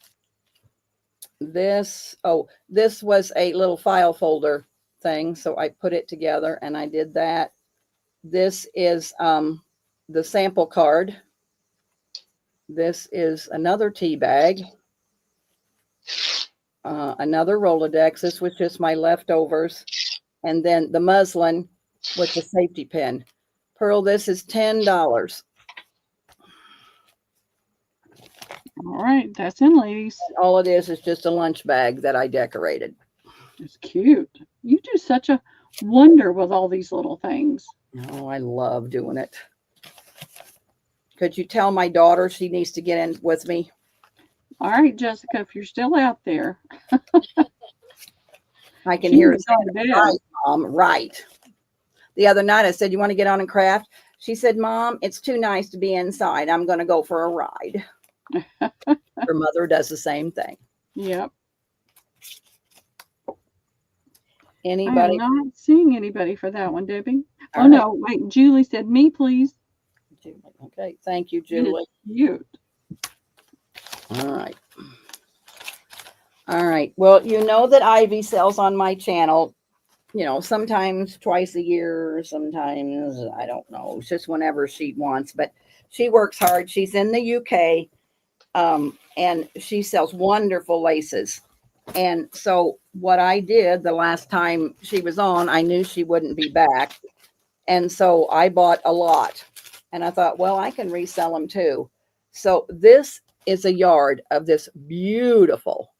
This was a little file folder thing, so I put it together and I did that. This is the sample card. This is another tea bag. Another Rolodex. This was just my leftovers. And then the muslin with the safety pin. Pearl, this is $10. All right, that's in, ladies. All it is just a lunch bag that I decorated. It's cute. You do such a wonder with all these little things. Oh, I love doing it. Could you tell my daughter she needs to get in with me? All right, Jessica, if you're still out there. I can She hear her was on saying, bed. right, Mom, right. The other night I said, you want to get on and craft? She said, Mom, it's too nice to be inside. I'm going to go for a ride. Her mother does the same thing. Yep. Anybody? I'm not seeing anybody for that one, Debbie. All Oh, no, wait, Julie said, me, please. Julie. Okay, thank you, It Julie. is cute. All right. All right. Well, you know that Ivy sells on my channel, you know, sometimes twice a year, sometimes, I don't know, it's just whenever she wants, but she works hard. She's in the UK, and she sells wonderful laces. And so what I did the last time she was on, I knew she wouldn't be back. And so I bought a lot and I thought, well, I can resell them too. So this is a yard of this beautiful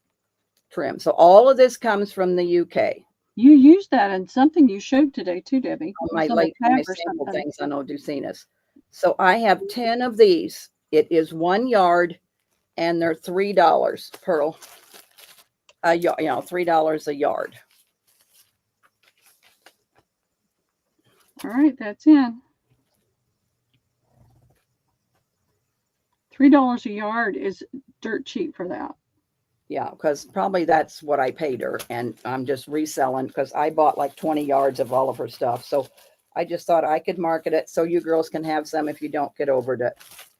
trim. So all of this comes from the UK. You used that in something you showed today, too, Debbie. On It my was on a late tab my or sample something. things on Oducinas. So I have 10 of these. It is 1 yard and they're $3, Pearl. You know, $3 a yard. All right, that's in. $3 a yard is dirt cheap for that. Yeah, because probably that's what I paid her, and I'm just reselling because I bought like 20 yards of all of her stuff. So I just thought I could market it so you girls can have some if you don't get over to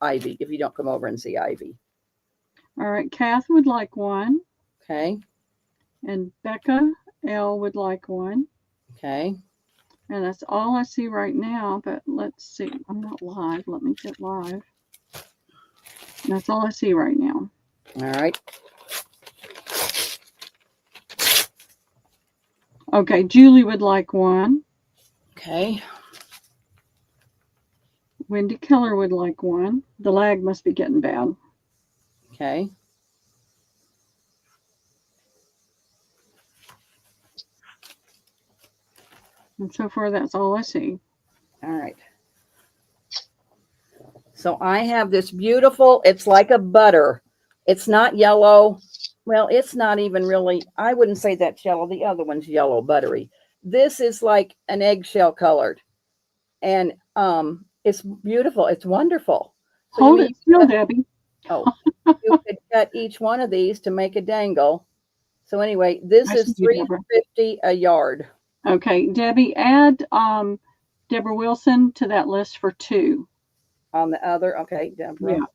Ivy, if you don't come over and see Ivy. All right, Kath would like one, Okay. and Becca L would like one. Okay. And that's all I see right now, but let's see. I'm not live. Let me get live. That's all I see right now. All right. Okay, Julie would like one. Okay. Wendy Keller would like one. The lag must be getting bad. Okay. And so far, that's all I see. All right. So I have this beautiful, it's like a butter. It's not yellow. Well, it's not even really, I wouldn't say that's yellow. The other one's yellow, buttery. This is like an eggshell colored. And it's beautiful. It's wonderful. So Hold it still, Debbie. Oh, you could cut each one of these to make a dangle. So anyway, this is $3.50 a yard. Okay, Debbie, add Deborah Wilson to that list for 2. On the other, okay, Deborah. Yeah.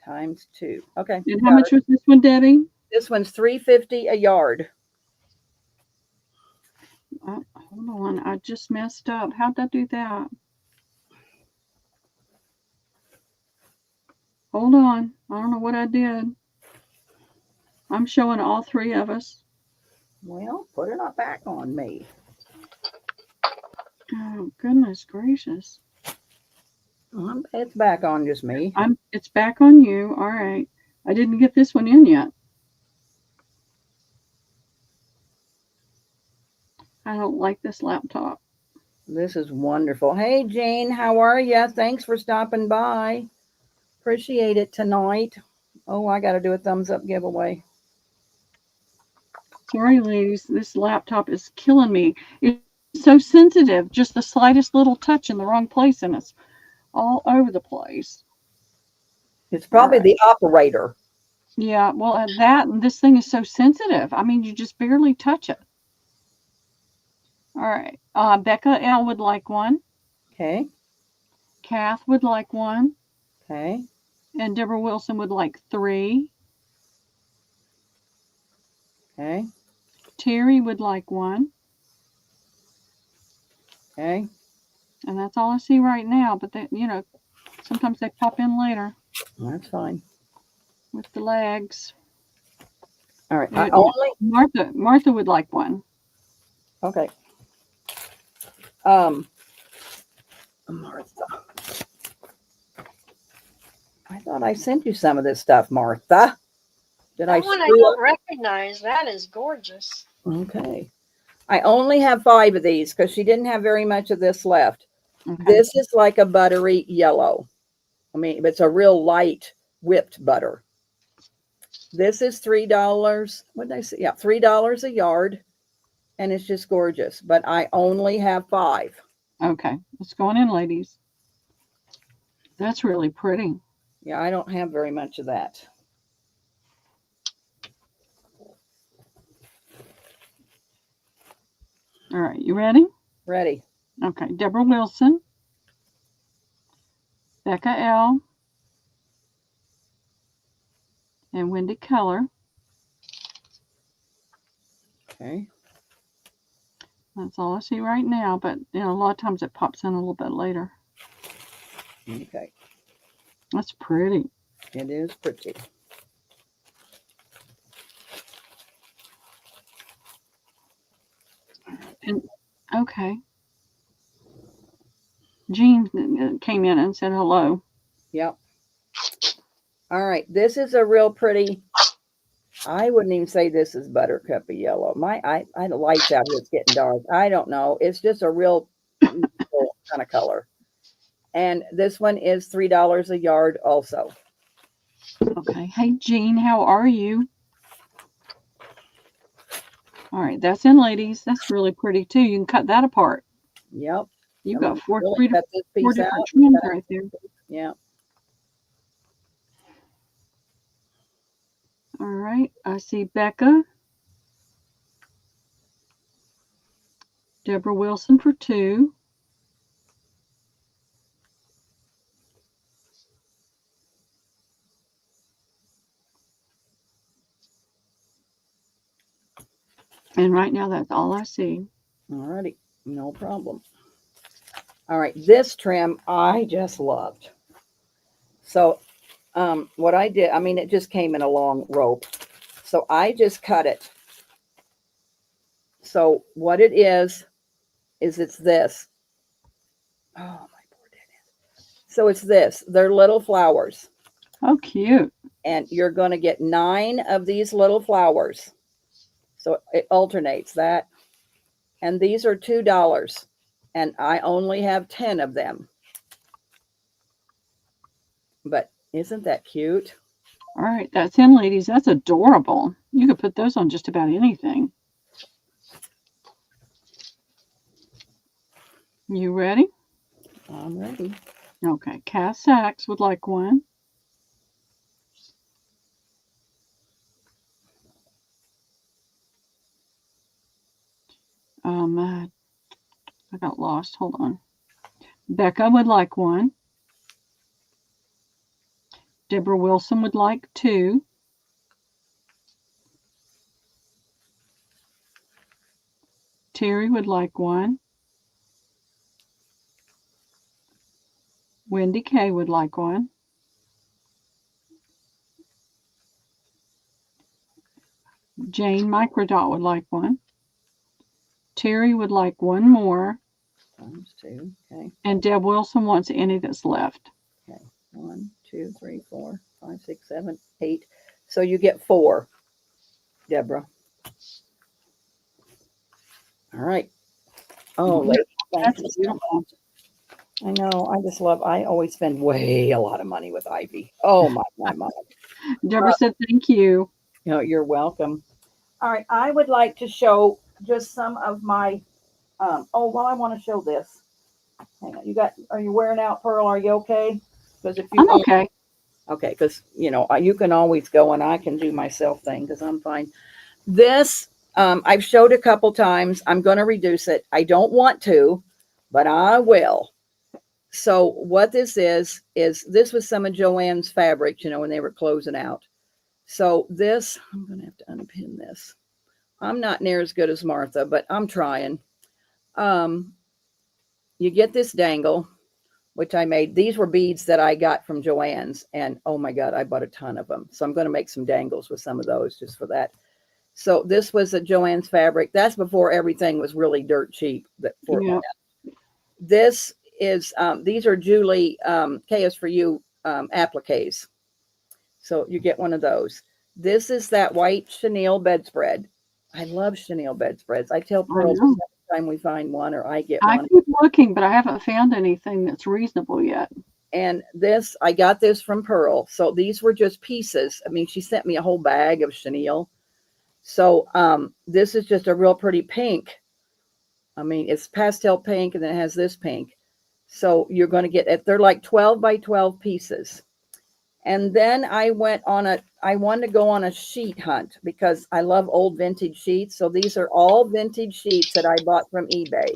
Times 2. Okay. And how much was this one, Debbie? This one's $3.50 a yard. Hold on, I just messed up. How'd I do that? Hold on. I don't know what I did. I'm showing all 3 of us. Well, put it not back on me. Oh, goodness gracious. It's back on just me. It's back on you. All right. I didn't get this one in yet. I don't like this laptop. This is wonderful. Hey, Jane, how are you? Thanks for stopping by. Appreciate it tonight. Oh, I got to do a thumbs up giveaway. Sorry, ladies. This laptop is killing me. It's so sensitive. Just the slightest little touch in the wrong place, and it's all over the place. It's probably the operator. Yeah, well, at that, and this thing is so sensitive. I mean, you just barely touch it. All right. Becca L would like one. Okay. Kath would like one. Okay. And Deborah Wilson would like 3. Okay. Terry would like 1. Okay. And that's all I see right now. But they, sometimes they pop in later That's fine. with the legs. All right. Martha would like 1. Okay. Martha. I thought I sent you some of this stuff, Martha. Did That I one I screw don't up? recognize. That is gorgeous. Okay. I only have 5 of these because she didn't have very much of this left. Okay. This is like a buttery yellow. I mean, it's a real light whipped butter. This is $3. What did I say? Yeah, $3 a yard. And it's just gorgeous. But I only have 5. Okay. What's going in, ladies? That's really pretty. Yeah, I don't have very much of that. All right. You ready? Ready. Okay. Deborah Wilson. Becca L. And Wendy Keller. Okay. That's all I see right now, but a lot of times it pops in a little bit later. Okay. That's pretty. It is pretty. And okay. Jean came in and said hello. Yep. All right. This is a real pretty. I wouldn't even say this is buttercup yellow. I the lights out here, it's getting dark. I don't know. It's just a real kind of color. And this one is $3 a yard also. Okay. Hey, Jean, how are you? All right. That's in, ladies. That's really pretty, too. You can cut that apart. Yep. You've got four cut this piece different out. trims right there. Yeah. All right. I see Becca. Deborah Wilson for 2. And right now, that's all I see. All righty. No problem. All right. This trim I just loved. So what I did, I mean, it just came in a long rope. So I just cut it. So what it is it's this. Oh, my poor goodness. So it's this. They're little flowers. Oh, cute. And you're going to get 9 of these little flowers. So it alternates that. And these are $2. And I only have 10 of them. But isn't that cute? All right. That's in, ladies. That's adorable. You could put those on just about anything. You ready? I'm ready. Okay. Cass Sachs would like 1. I got lost. Hold on. Becca would like 1. Deborah Wilson would like 2. Terry would like 1. Wendy K would like 1. Jane Microdot would like 1. Terry would like 1 more. Times 2. Okay. And Deb Wilson wants any that's left. Okay. 1, 2, 3, 4, 5, 6, 7, 8. So you get 4, Deborah. All right. Oh, lady, thank That's you. beautiful. I know. I always spend way a lot of money with Ivy. Oh, my. Deborah said thank you. You're welcome. All right. I would like to show just some of my, I want to show this. Hang on. Are you wearing out, Pearl? Are you okay? Because if you I'm okay. Okay, because, you can always go and I can do my self thing because I'm fine. This, I've showed a couple times. I'm going to reduce it. I don't want to, but I will. So what this is this was some of Joanne's fabric, when they were closing out. So this, I'm going to have to unpin this. I'm not near as good as Martha, but I'm trying. You get this dangle, which I made. These were beads that I got from Joanne's, and oh my God, I bought a ton of them. So I'm going to make some dangles with some of those just for that. So this was a Joanne's fabric. That's before everything was really dirt cheap. Yeah. This is, these are Julie, K is for you, appliques. So you get one of those. This is that white chenille bedspread. I love chenille bedspreads. I tell I Pearl know. every time we find one or I get I one. keep looking, but I haven't found anything that's reasonable yet. And this, I got this from Pearl. So these were just pieces. I mean, she sent me a whole bag of chenille. So this is just a real pretty pink. I mean, it's pastel pink and then it has this pink. So you're going to get, they're like 12 by 12 pieces. And then I wanted to go on a sheet hunt because I love old vintage sheets. So these are all vintage sheets that I bought from eBay.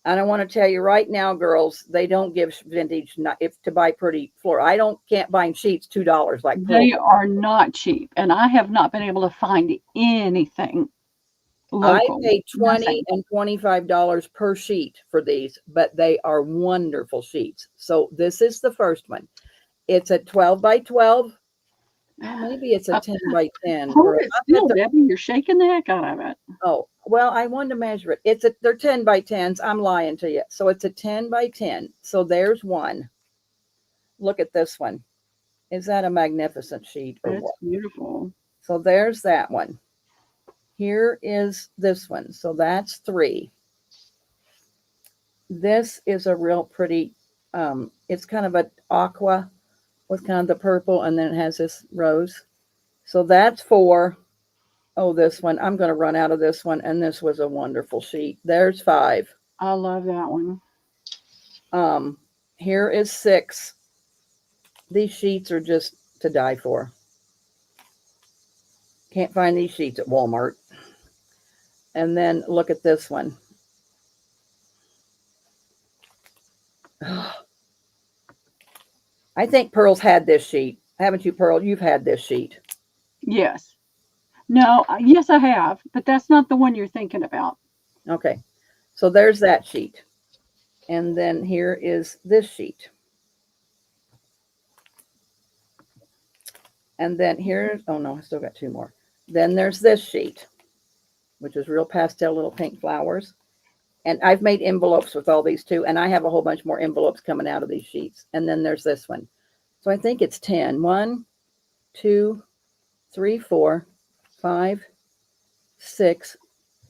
And I want to tell you right now, girls, they don't give vintage if to buy pretty floor. Can't buy sheets $2 like Pearl. They are not cheap, and I have not been able to find anything local. I pay $20 Nothing. and $25 per sheet for these, but they are wonderful sheets. So this is the first one. It's a 12 by 12. Oh, maybe it's a 10 by 10. Hold it still, Debbie. You're shaking the heck out of it. Oh, well, I wanted to measure it. They're 10 by 10s. I'm lying to you. So it's a 10 by 10. So there's one. Look at this one. Is that a magnificent sheet or That's what? beautiful. So there's that one. Here is this one. So that's 3. This is a real pretty, it's kind of an aqua with kind of the purple, and then it has this rose. So that's 4. Oh, this one. I'm going to run out of this one. And this was a wonderful sheet. There's 5. I love that one. Here is 6. These sheets are just to die for. Can't find these sheets at Walmart. And then look at this one. I think Pearl's had this sheet. Haven't you, Pearl? You've had this sheet. Yes. No, yes, I have, but that's not the one you're thinking about. Okay. So there's that sheet. And then here is this sheet. And then here's, oh no, I still got 2 more. Then there's this sheet, which is real pastel little pink flowers. And I've made envelopes with all these too. And I have a whole bunch more envelopes coming out of these sheets. And then there's this one. So I think it's 10. 1, 2, 3, 4, 5, 6,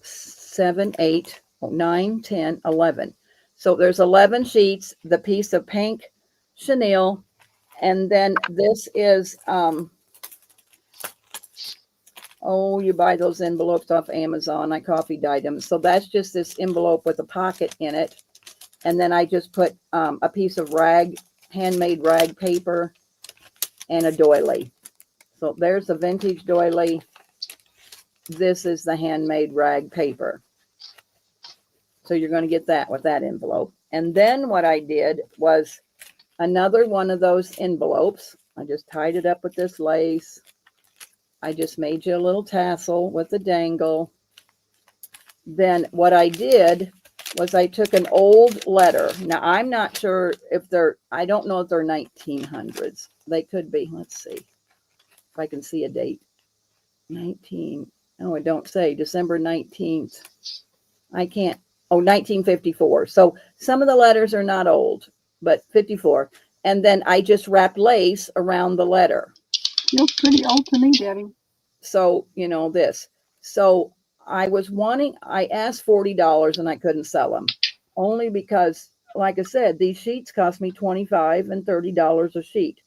7, 8, 9, 10, 11. So there's 11 sheets, the piece of pink chenille. And then this is, you buy those envelopes off Amazon. I coffee dyed them. So that's just this envelope with a pocket in it. And then I just put a piece of handmade rag paper and a doily. So there's the vintage doily. This is the handmade rag paper. So you're going to get that with that envelope. And then what I did was another one of those envelopes. I just tied it up with this lace. I just made you a little tassel with the dangle. Then what I did was I took an old letter. Now, I'm not sure if I don't know if they're 1900s. They could be. Let's see if I can see a date. 19. Oh, it don't say. December 19th. I can't. Oh, 1954. So some of the letters are not old, but 54. And then I just wrapped lace around the letter. Feels pretty old to me, Debbie. So, this. So I asked $40 and I couldn't sell them. Only because, like I said, these sheets cost me $25 and $30 a sheet.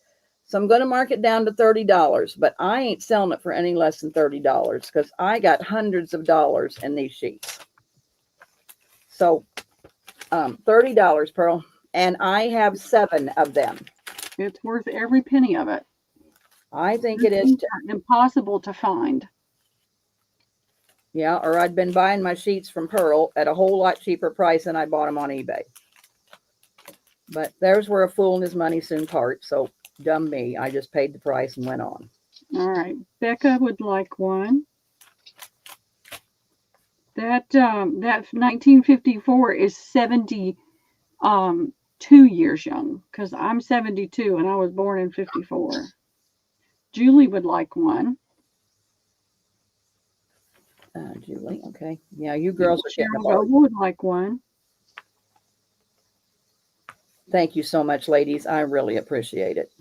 So I'm going to mark it down to $30, but I ain't selling it for any less than $30 because I got hundreds of dollars in these sheets. So $30, Pearl. And I have 7 of them. It's worth every penny of it. I think it is impossible to find. Yeah, or I'd been buying my sheets from Pearl at a whole lot cheaper price than I bought them on eBay. But there's where a fool and his money soon part. So dumb me. I just paid the price and went on. All right. Becca would like one. That 1954 is 72 years young because I'm 72 and I was born in 54. Julie would like one. Julie, okay. Yeah, you girls are getting Cheryl hard. Goble would like one. Thank you so much, ladies. I really appreciate it.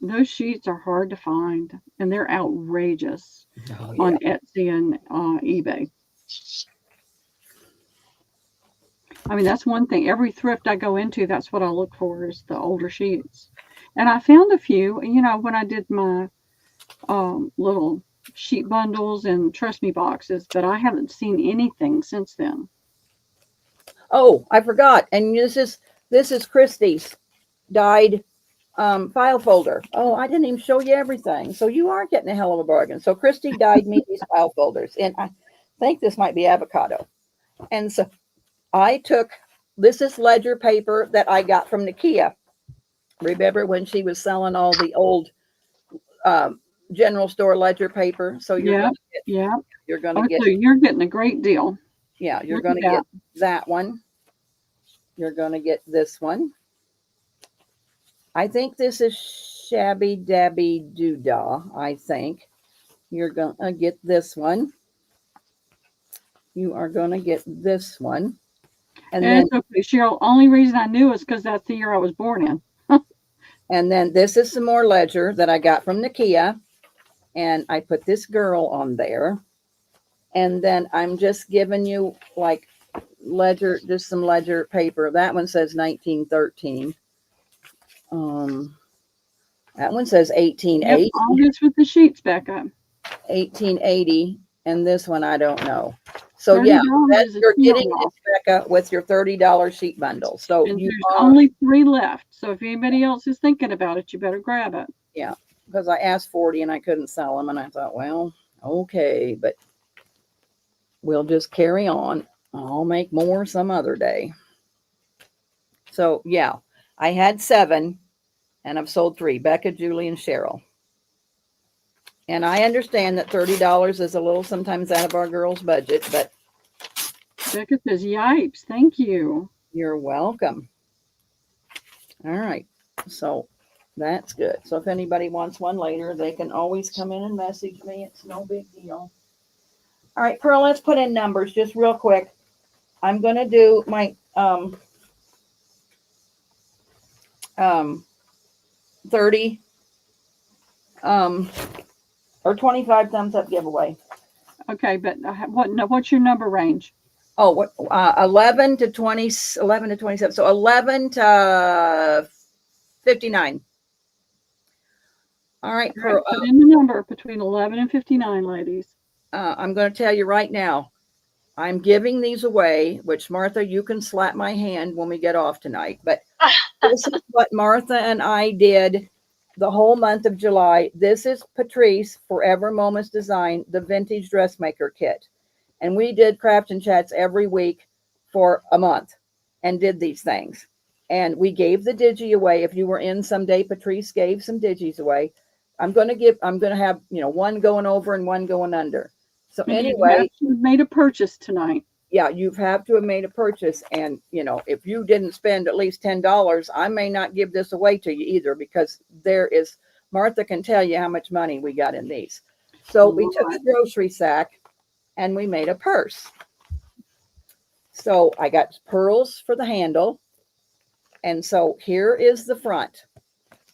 Those sheets are hard to find and they're outrageous Oh, on Etsy and eBay. I mean, that's one thing. Every thrift I go into, that's what I look for is the older sheets. And I found a few, when I did my little sheet bundles and trust me boxes, but I haven't seen anything since then. Oh, I forgot. And this is Christie's dyed file folder. Oh, I didn't even show you everything. So you are getting a hell of a bargain. So Christy dyed me these file folders, and I think this might be avocado. And so this is ledger paper that I got from Nakia. Remember when she was selling all the old general store ledger paper? So you're going to get So you're getting a great deal. Yeah, you're going to get that one. You're going to get this one. I think this is Shabby Dabby Doodah. I think you're going to get this one. You are going to get this one. And then, okay, Cheryl, only reason I knew is because that's the year I was born in. And then this is some more ledger that I got from Nakia. And I put this girl on there. And then I'm just giving you like ledger, just some ledger paper. That one says 1913. That one says 1880. Yep, all this with the sheets back up. 1880. And this one, I don't know. So yeah, you're getting this, Becca, with your $30 sheet bundle. So there's only 3 left. So if anybody else is thinking about it, you better grab it. Yeah, because I asked 40 and I couldn't sell them. And I thought, well, okay, but we'll just carry on. I'll make more some other day. So yeah, I had 7 and I've sold 3, Becca, Julie, and Cheryl. And I understand that $30 is a little sometimes out of our girls' budget, but Becca says, yipes, thank you. You're welcome. All right. So that's good. So if anybody wants one later, they can always come in and message me. It's no big deal. All right, Pearl, let's put in numbers just real quick. I'm going to do my 30 or 25 thumbs up giveaway. Okay, but what's your number range? Oh, what 11 to 20, 11 to 27. So 11 to 59. All right, Pearl. Put in the number between 11 and 59, ladies. I'm going to tell you right now, I'm giving these away, which Martha, you can slap my hand when we get off tonight. But this is what Martha and I did the whole month of July. This is Patrice, Forever Moments Design, the Vintage Dressmaker Kit. And we did craft and chats every week for a month and did these things. And we gave the digi away. If you were in someday, Patrice gave some digis away. I'm going to have, one going over and one going under. So anyway, you've made a purchase tonight. Yeah, you have to have made a purchase. And, if you didn't spend at least $10, I may not give this away to you either, because Martha can tell you how much money we got in these. So we took a grocery sack and we made a purse. So I got pearls for the handle. And so here is the front.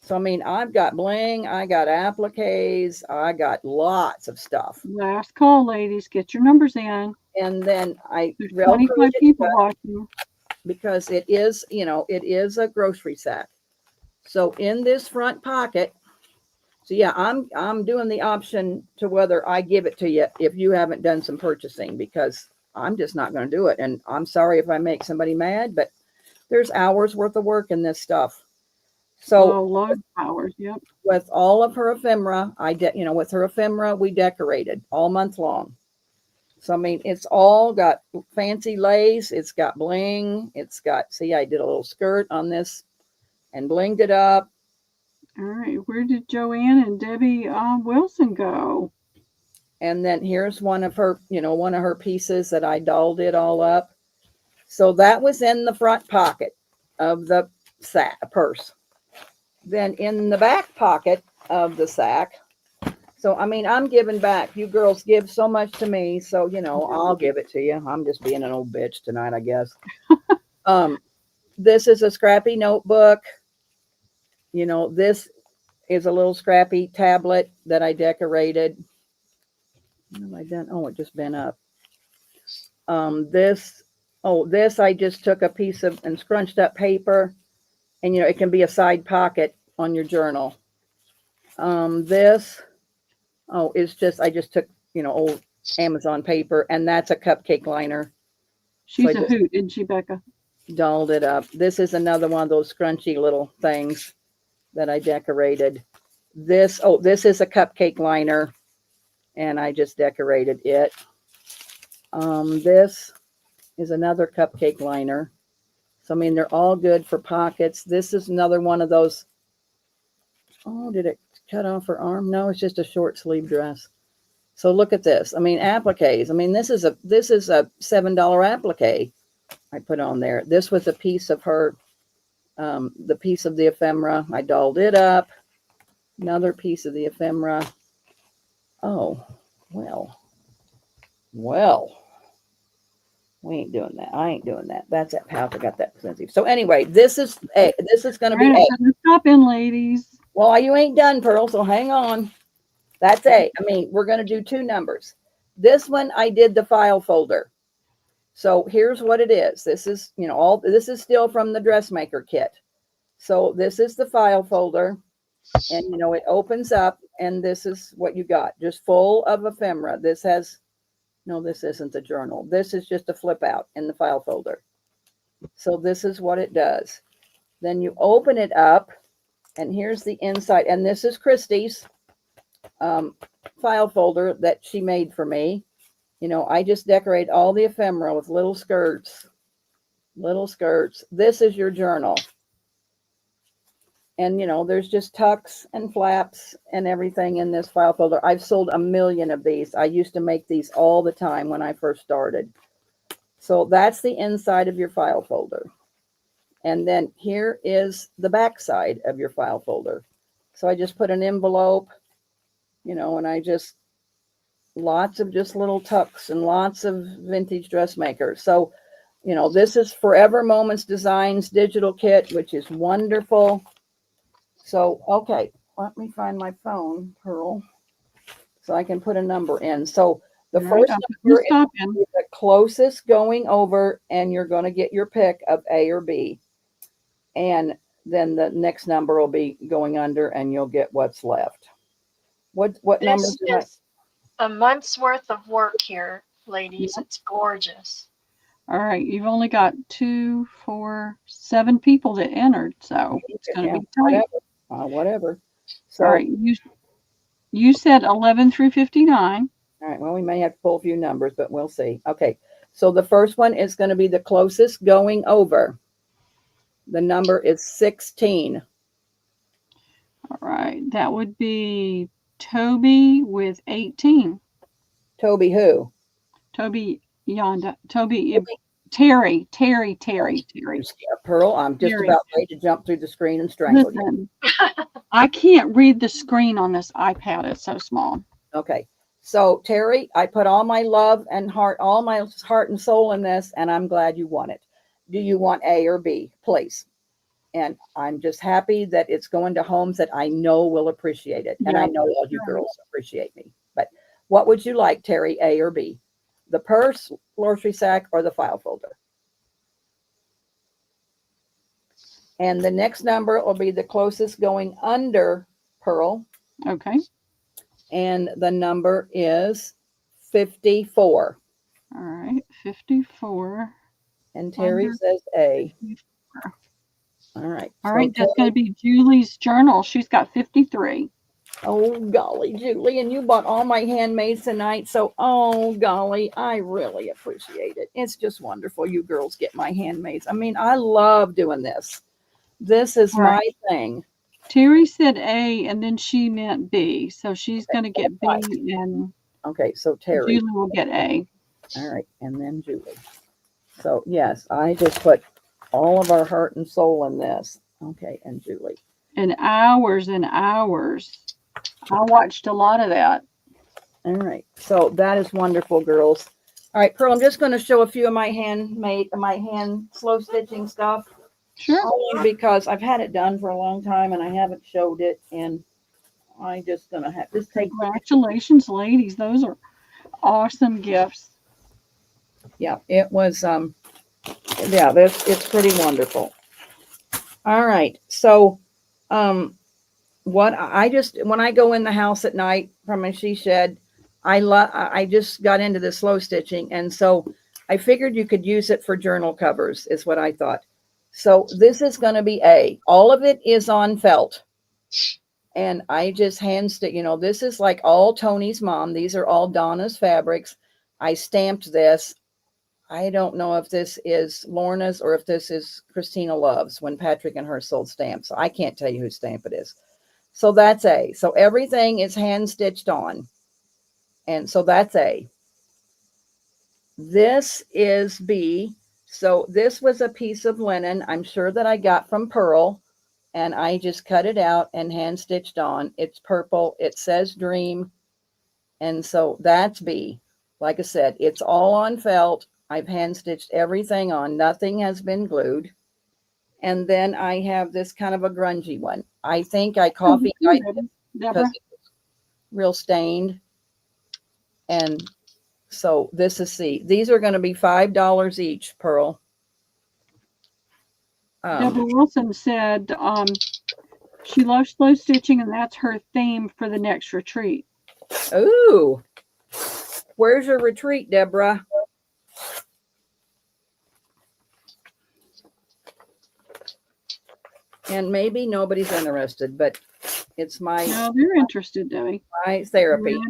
So, I've got bling, I got appliques, I got lots of stuff. Last call, ladies. Get your numbers in. And then There's 25 people watching. Because it is, it is a grocery sack. So in this front pocket, so yeah, I'm doing the option to whether I give it to you if you haven't done some purchasing, because I'm just not going to do it. And I'm sorry if I make somebody mad, but there's hours worth of work in this stuff. So a lot of hours, yep. With all of her ephemera, with her ephemera, we decorated all month long. So, I mean, it's all got fancy lace. It's got bling. It's got, see, I did a little skirt on this and blinged it up. All right. Where did Joanne and Debbie Wilson go? And then here's one of her, one of her pieces that I dolled it all up. So that was in the front pocket of the purse. Then in the back pocket of the sack. So, I mean, I'm giving back. You girls give so much to me. So, I'll give it to you. I'm just being an old bitch tonight, I guess. This is a scrappy notebook. This is a little scrappy tablet that I decorated. What have I done? Oh, it just bent up. This I just took a piece of and scrunched up paper, and it can be a side pocket on your journal. This is just, I just took, old Amazon paper, and that's a cupcake liner. She's a hoot, isn't she, Becca? Dolled it up. This is another one of those scrunchy little things that I decorated. This is a cupcake liner, and I just decorated it. This is another cupcake liner. So, I mean, they're all good for pockets. This is another one of those. Oh, did it cut off her arm? No, it's just a short sleeve dress. So look at this. I mean, appliques. I mean, this is a $7 applique I put on there. This was a piece of her, the piece of the ephemera. I dolled it up. Another piece of the ephemera. Oh, well. We ain't doing that. I ain't doing that. That's that pouch. I got that expensive. So anyway, this is going to be A. Stop in, ladies. Well, you ain't done, Pearl, so hang on. That's A. I mean, we're going to do two numbers. This one, I did the file folder. So here's what it is. This is, this is still from the dressmaker kit. So this is the file folder, and, it opens up, and this is what you got. Just full of ephemera. This isn't the journal. This is just a flip out in the file folder. So this is what it does. Then you open it up, and here's the inside. And this is Christy's file folder that she made for me. I just decorate all the ephemera with little skirts. This is your journal. And, there's just tucks and flaps and everything in this file folder. I've sold a million of these. I used to make these all the time when I first started. So that's the inside of your file folder. And then here is the back side of your file folder. So I just put an envelope, and I just, lots of just little tucks and lots of vintage dressmakers. So, this is Forever Moments Designs digital kit, which is wonderful. So, okay, let me find my phone, Pearl, so I can put a number in. So the first number is the closest going over, and you're going to get your pick of A or B. And then the next number will be going under, and you'll get what's left. What number is it? A month's worth of work here, ladies. It's gorgeous. All right, you've only got 2, 4, 7 people that entered, so it's going to be tight. Whatever. So, all right, you said 11 through 59. All right, well, we may have to pull a few numbers, but we'll see. Okay, so the first one is going to be the closest going over. The number is 16. All right, that would be Toby with 18. Toby who? Toby Yonda. Terry. Pearl, I'm just about ready to jump through the screen and strangle you. I can't read the screen on this iPad. It's so small. Okay. So, Terry, I put all my love and heart, all my heart and soul in this, and I'm glad you want it. Do you want A or B, please? And I'm just happy that it's going to homes that I know will appreciate it. And I know all you girls appreciate me. But what would you like, Terry, A or B? The purse, grocery sack, or the file folder? And the next number will be the closest going under, Pearl. Okay. And the number is 54. All right, 54. And Terry says A. 54. All right. All right, that's going to be Julie's journal. She's got 53. Oh, golly, Julie, and you bought all my handmaids tonight. So, oh, golly, I really appreciate it. It's just wonderful you girls get my handmaids. I mean, I love doing this. This is All right. my thing. Terry said A, and then she meant B. So she's going to get B, and Okay, so Terry. Julie will get A. All right, and then Julie. So, yes, I just put all of our heart and soul in this. Okay, and Julie. And hours and hours. I watched a lot of that. All right, so that is wonderful, girls. All right, Pearl, I'm just going to show a few of my hand slow stitching stuff. Sure. Only because I've had it done for a long time and I haven't showed it, and I just gonna have this take. Congratulations, ladies. Those are awesome gifts. Yeah, it was. Yeah, it's pretty wonderful. All right, so, what I just when I go in the house at night from my she shed, I just got into the slow stitching, and so I figured you could use it for journal covers, is what I thought. So this is going to be A. All of it is on felt. And I just hand stitch, this is like all Tony's mom. These are all Donna's fabrics. I stamped this. I don't know if this is Lorna's or if this is Christina Love's when Patrick and her sold stamps. So I can't tell you whose stamp it is. So that's A. So everything is hand stitched on. And so that's A. This is B. So this was a piece of linen, I'm sure that I got from Pearl, and I just cut it out and hand stitched on. It's purple. It says Dream. And so that's B. Like I said, it's all on felt. I've hand stitched everything on. Nothing has been glued. And then I have this kind of a grungy one. I think I coffee dyed it because it's real stained. And so this is C. These are going to be $5 each, Pearl. Deborah Wilson said she loves slow stitching, and that's her theme for the next retreat. Ooh, where's your retreat, Deborah? And maybe nobody's interested, but it's my. No, they're interested, Debbie. My therapy.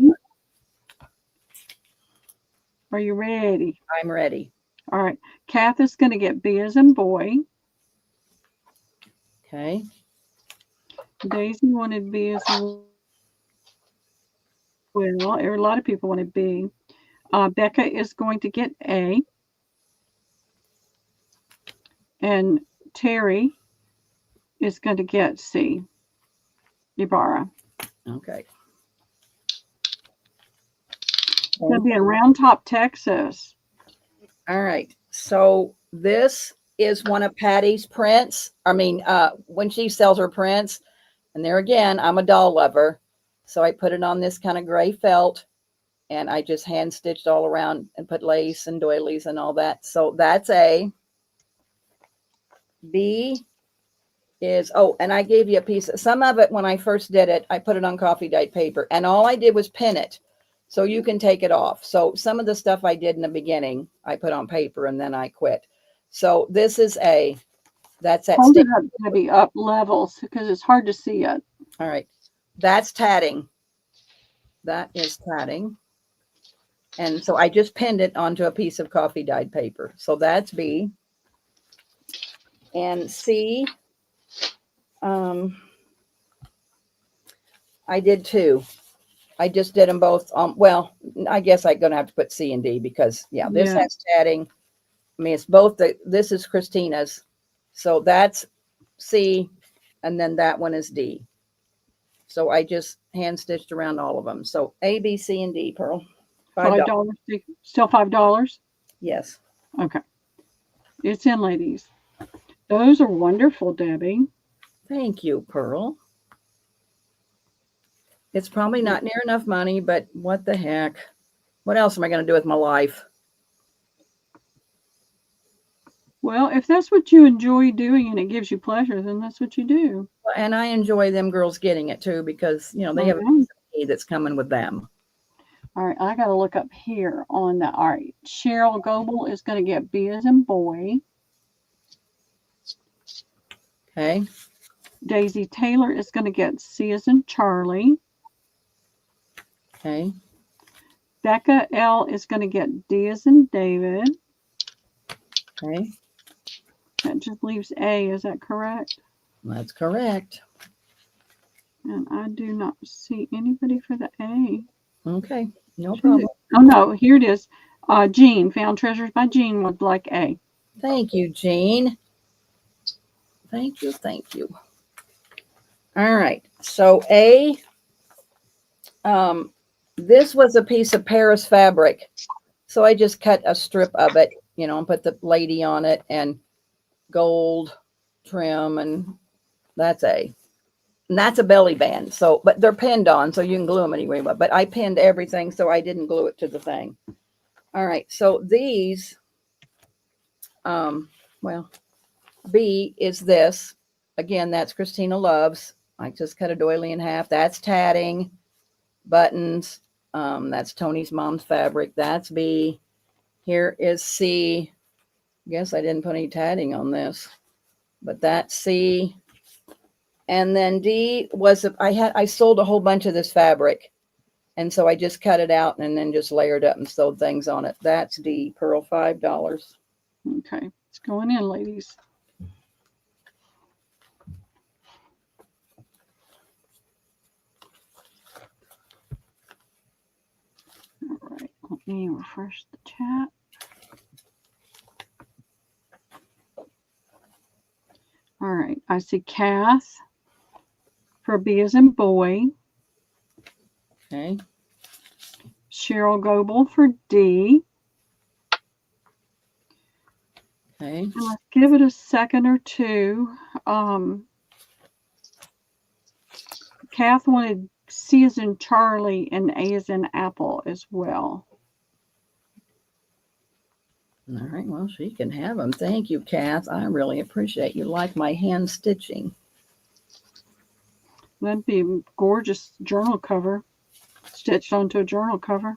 Are you ready? I'm ready. All right. Kath is going to get B as in boy. Okay. Daisy wanted B as well. A lot of people wanted B. Becca is going to get A. And Terry is going to get C. Ibarra. Okay. It's going to be in Round Top, Texas. All right. So this is one of Patty's prints. I mean, when she sells her prints. And there again, I'm a doll lover. So I put it on this kind of gray felt. And I just hand stitched all around and put lace and doilies and all that. So that's A. B is, oh, and I gave you a piece. Some of it, when I first did it, I put it on coffee dyed paper. And all I did was pin it. So you can take it off. So some of the stuff I did in the beginning, I put on paper and then I quit. So this is A. That's that. Hold it up, Debbie, up levels because it's hard to see it. All right. That's tatting. That is tatting. And so I just pinned it onto a piece of coffee dyed paper. So that's B. And C, I did two. I just did them both. Well, I guess I'm going to have to put C and D because, yeah, this has tatting. I mean, it's both. This is Christina's. So that's C. And then that one is D. So I just hand stitched around all of them. So A, B, C, and D, Pearl. $5. Still $5? Yes. Okay. It's in, ladies. Those are wonderful, Debbie. Thank you, Pearl. It's probably not near enough money, but what the heck? What else am I going to do with my life? Well, if that's what you enjoy doing and it gives you pleasure, then that's what you do. And I enjoy them girls getting it too because, they have a piece of me that's coming with them. All right, I got to look up here on that. All right, Cheryl Goebel is going to get B as in boy. Okay. Daisy Taylor is going to get C as in Charlie. Okay. Becca L is going to get D as in David. Okay. That just leaves A. Is that correct? That's correct. And I do not see anybody for the A. Okay. No problem. Oh, no. Here it is. Jean. Found Treasures by Jean would like A. Thank you, Jean. Thank you. Thank you. All right. So A, this was a piece of Paris fabric. So I just cut a strip of it, you know, and put the lady on it and gold trim, and that's A. And that's a belly band. So, but they're pinned on, so you can glue them anyway. But I pinned everything, so I didn't glue it to the thing. All right. So these, well, B is this. Again, that's Christina Loves. I just cut a doily in half. That's tatting, buttons. That's Tony's mom's fabric. That's B. Here is C. Guess I didn't put any tatting on this, but that's C. And then D was I sold a whole bunch of this fabric, and so I just cut it out and then just layered up and sewed things on it. That's D. Pearl, $5. Okay. It's going in, ladies. All right. Let me refresh the chat. All right. I see Kath for B as in boy. Okay. Cheryl Goebel for D. Okay. Let's give it a second or two. Kath wanted C as in Charlie and A as in Apple as well. All right. Well, she can have them. Thank you, Kath. I really appreciate you. Like my hand stitching. That'd be a gorgeous journal cover, stitched onto a journal cover.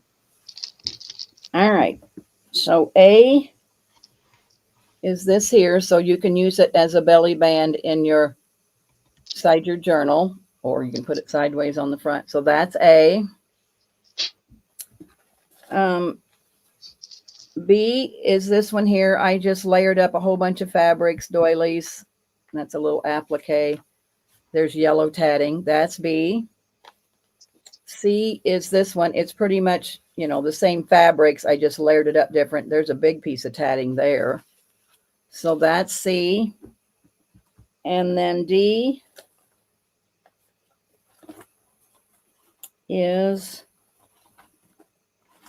All right. So A is this here. So you can use it as a belly band in your journal, or you can put it sideways on the front. So that's A. B is this one here. I just layered up a whole bunch of fabrics, doilies. That's a little applique. There's yellow tatting. That's B. C is this one. It's pretty much, you know, the same fabrics. I just layered it up different. There's a big piece of tatting there. So that's C. And then D is,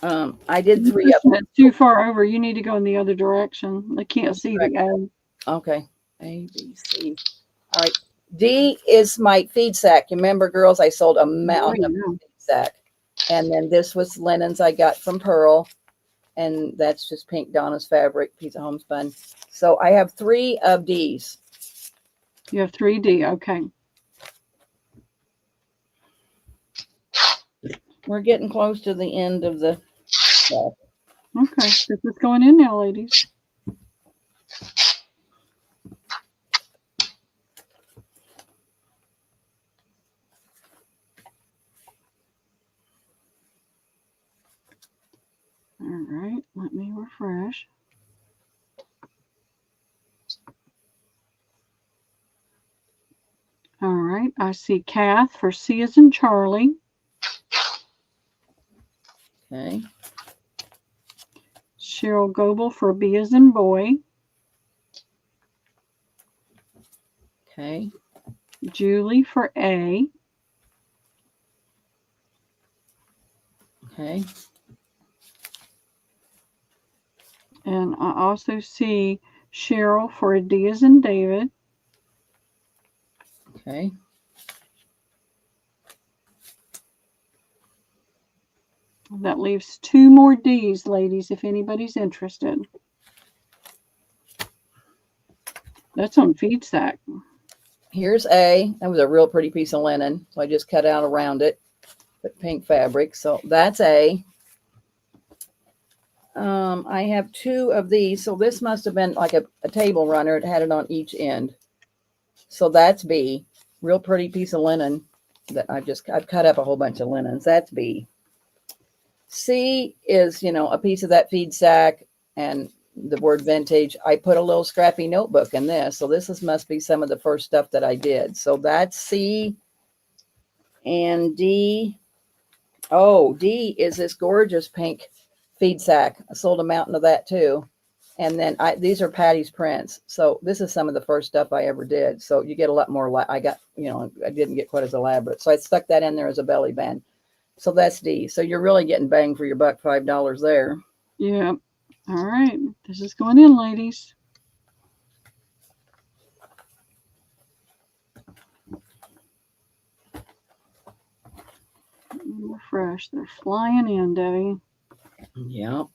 I did three of them. That's too far over. You need to go in the other direction. They can't see the A. Okay. A, B, C. All right. D is my feed sack. You remember, girls, I sold a mountain of feed sack. And then this was linens I got from Pearl. And that's just pink Donna's fabric, piece of homespun. So I have 3 of D's. You have 3D. Okay. We're getting close to the end of the stuff. Okay. This is going in now, ladies. All right. Let me refresh. All right. I see Kath for C as in Charlie. Okay. Cheryl Goebel for B as in boy. Okay. Julie for A. Okay. And I also see Cheryl for a D as in David. Okay. That leaves 2 more D's, ladies, if anybody's interested. That's on feed sack. Here's A. That was a real pretty piece of linen. So I just cut out around it. Put pink fabric. So that's A. I have 2 of these. So this must have been like a table runner. It had it on each end. So that's B. Real pretty piece of linen that I've cut up a whole bunch of linens. That's B. C is, a piece of that feed sack and the word vintage. I put a little scrappy notebook in this. So must be some of the first stuff that I did. So that's C. And D. Oh, D is this gorgeous pink feed sack. I sold a mountain of that too. And then these are Patty's prints. So this is some of the first stuff I ever did. So you get a lot more. I got, I didn't get quite as elaborate. So I stuck that in there as a belly band. So that's D. So you're really getting bang for your buck, $5 there. Yeah. All right. This is going in, ladies. Refresh. They're flying in, Debbie. Yep.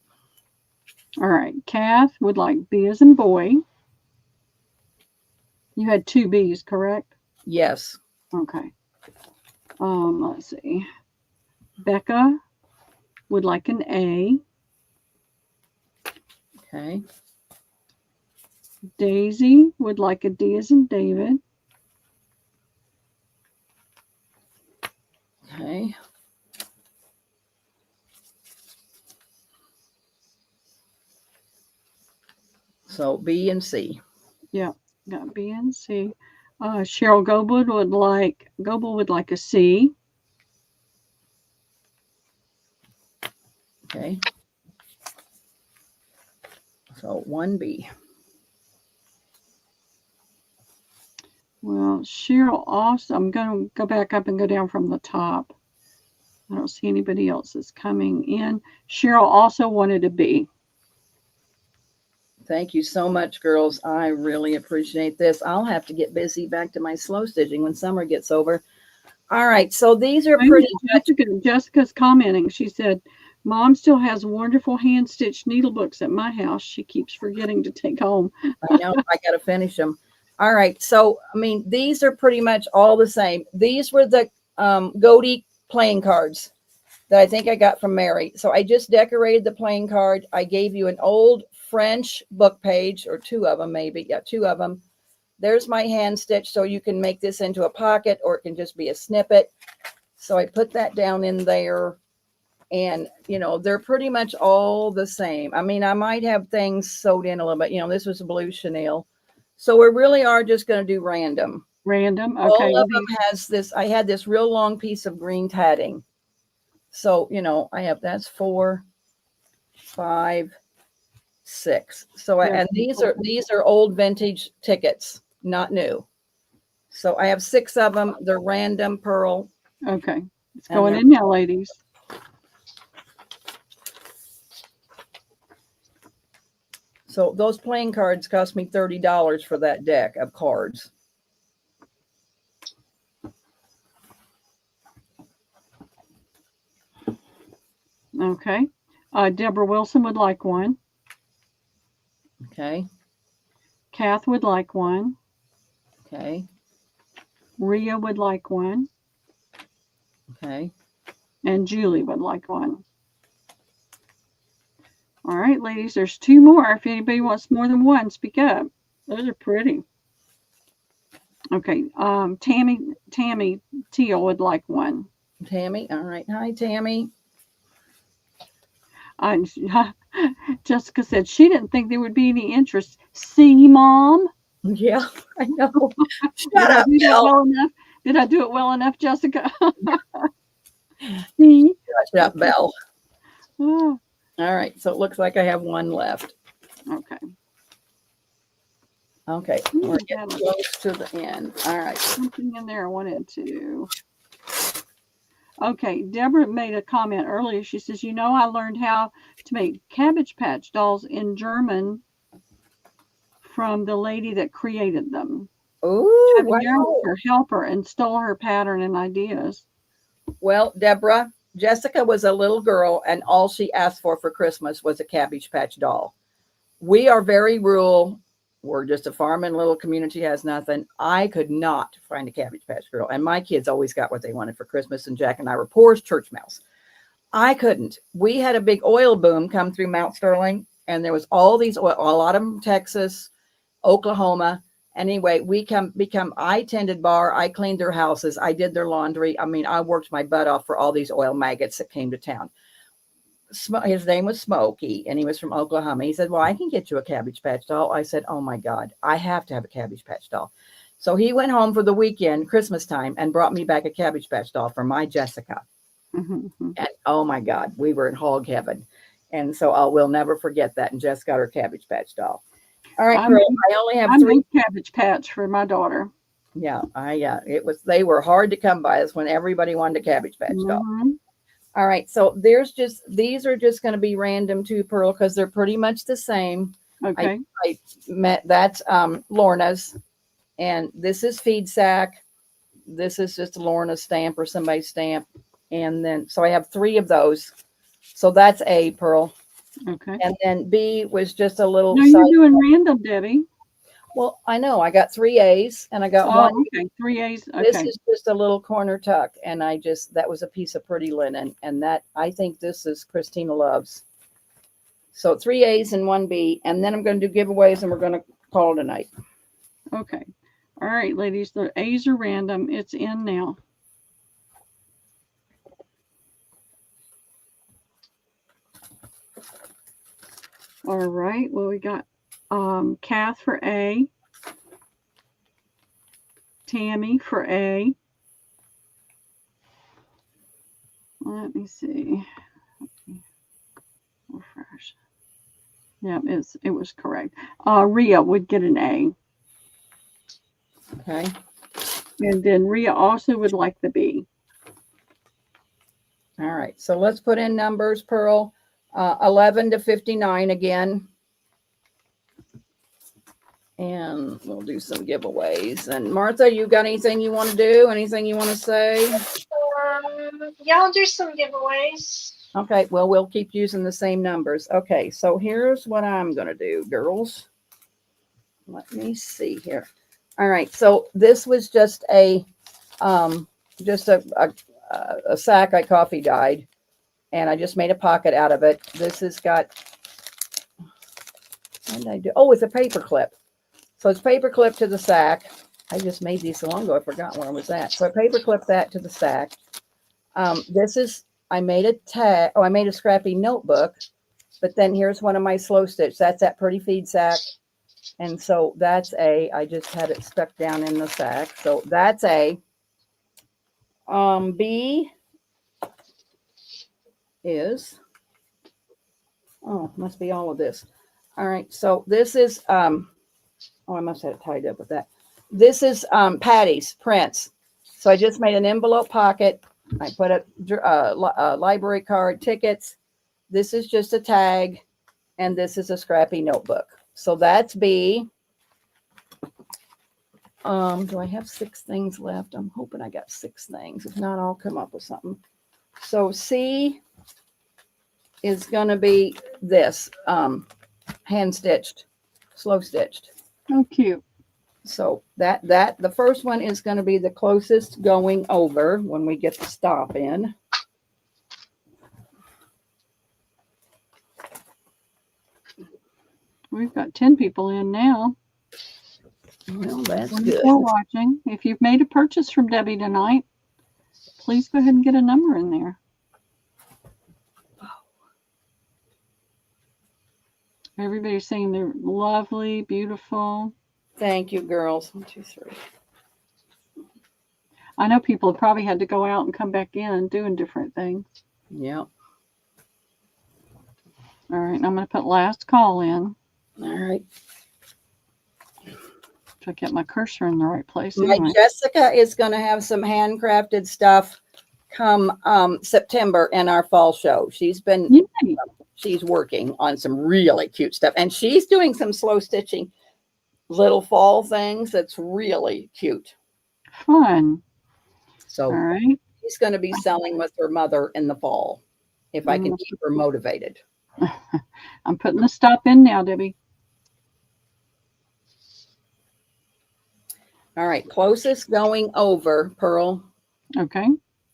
All right. Kath would like B as in boy. You had 2 B's, correct? Yes. Okay. Let's see. Becca would like an A. Okay. Daisy would like a D as in David. Okay. So B and C. Yeah, got B and C. Cheryl Goble would like a C. Okay. So 1B. Well, Cheryl also, I'm going to go back up and go down from the top. I don't see anybody else that's coming in. Cheryl also wanted a B. Thank you so much, girls. I really appreciate this. I'll have to get busy back to my slow stitching when summer gets over. All right. So these are pretty much. Jessica's commenting. She said, Mom still has wonderful hand-stitched needle books at my house. She keeps forgetting to take home. I know. I got to finish them. All right. So, I mean, these are pretty much all the same. These were the Godey playing cards that I think I got from Mary. So I just decorated the playing card. I gave you an old French book page, or 2 of them maybe. Yeah, 2 of them. There's my hand stitch. So you can make this into a pocket, or it can just be a snippet. So I put that down in there. And, they're pretty much all the same. I mean, I might have things sewed in a little bit. This was a blue chenille. So we really are just going to do random. Random. Okay. All of them has this. I had this real long piece of green tatting. So, I have, that's 4, 5, 6. So, and these are old vintage tickets, not new. So I have 6 of them. They're random pearl. Okay. It's going in now, ladies. So those playing cards cost me $30 for that deck of cards. Okay. Deborah Wilson would like one. Okay. Kath would like one. Okay. Rhea would like one. Okay. And Julie would like one. All right, ladies, there's 2 more. If anybody wants more than one, speak up. Those are pretty. Okay. Tammy Teal would like one. Tammy. All right. Hi, Tammy. Jessica said she didn't think there would be any interest. See, Mom? Yeah, I know. Shut up, Belle. Did I do it well enough, Jessica? See? Shut up, Belle. Oh. All right. So it looks like I have 1 left. Okay. Okay. We're getting close to the end. All right. Something in there I wanted to. Okay. Deborah made a comment earlier. She says, I learned how to make Cabbage Patch dolls in German from the lady that created them. Oh, wow. Her helper and stole her pattern and ideas. Well, Deborah, Jessica was a little girl, and all she asked for Christmas was a Cabbage Patch doll. We are very rural. We're just a farming little community, has nothing. I could not find a Cabbage Patch girl, and my kids always got what they wanted for Christmas, and Jack and I were poor as church mouse. I couldn't. We had a big oil boom come through Mount Sterling, and there was all these oil, a lot of them Texas, Oklahoma. Anyway, I tended bar. I cleaned their houses. I did their laundry. I mean, I worked my butt off for all these oil maggots that came to town. his name was Smokey, and he was from Oklahoma. He said, well, I can get you a Cabbage Patch doll. I said, oh my God, I have to have a Cabbage Patch doll. So he went home for the weekend, Christmas time, and brought me back a Cabbage Patch doll for my Jessica. Mm-hmm. And oh my God, we were in hog heaven. And so we'll never forget that. And Jess got her Cabbage Patch doll. All right, girl, I only have I 3. made Cabbage Patch for my daughter. Yeah, they were hard to come by. That's when everybody wanted a Cabbage Patch doll. Mm-hmm. All right, so these are just going to be random too, Pearl, because they're pretty much the same. Okay. That's Lorna's, and this is Feed Sack. This is just Lorna's stamp or somebody's stamp, and then so I have 3 of those. So that's A, Pearl, Okay. and then B was just a little. No, you're doing random, Debbie. Well, I know I got 3 A's and I got one. Okay, 3 A's. Okay. This is just a little corner tuck, and that was a piece of pretty linen, and that I think this is Christina Loves. So 3 A's and 1 B, and then I'm going to do giveaways, and we're going to call it a night. Okay. All right, ladies, the A's are random. It's in now. All right. Well, we got Kath for A. Tammy for A. Let me see. Refresh. Yeah, it was correct. Rhea would get an A. Okay. And then Rhea also would like the B. All right. So let's put in numbers, Pearl. 11 to 59 again. And we'll do some giveaways. And Martha, you got anything you want to do? Anything you want to say? Yeah, I'll do some giveaways. Okay, well, we'll keep using the same numbers. Okay, so here's what I'm going to do, girls. Let me see here. All right, so this was just a sack I coffee dyed, and I just made a pocket out of it. This has got, what did I do? Oh, it's a paper clip. So it's paper clip to the sack. I just made these so long ago, I forgot where I was at. So I paper clip that to the sack. I made a tag. Oh, I made a scrappy notebook, but then here's one of my slow stitch. That's that pretty feed sack. And so that's I just had it stuck down in the sack. So that's A. B is, must be all of this. All right. So this is, I must have it tied up with that. This is Patty's prints. So I just made an envelope pocket. I put a library card, tickets. This is just a tag, and this is a scrappy notebook. So that's B. Do I have 6 things left? I'm hoping I got 6 things. If not, I'll come up with something. So C is going to be this, hand stitched, slow stitched. Oh, cute. So the first one is going to be the closest going over when we get the stop in. We've got 10 people in now. Well, that's When good. you're watching, if you've made a purchase from Debbie tonight, please go ahead and get a number in there. Everybody's saying they're lovely, beautiful. Thank you, girls. 1, 2, 3. I know people have probably had to go out and come back in doing different things. Yep. All right, and I'm going to put last call in. All right. To get my cursor in the right place. My Anyway. Jessica is going to have some handcrafted stuff come September in our fall show. She's working on some really cute stuff, and she's doing some slow stitching little fall things that's really cute. Fun. So all right, she's going to be selling with her mother in the fall if I can keep her motivated. I'm putting the stop in now, Debbie. All right, closest going over, Pearl. Okay.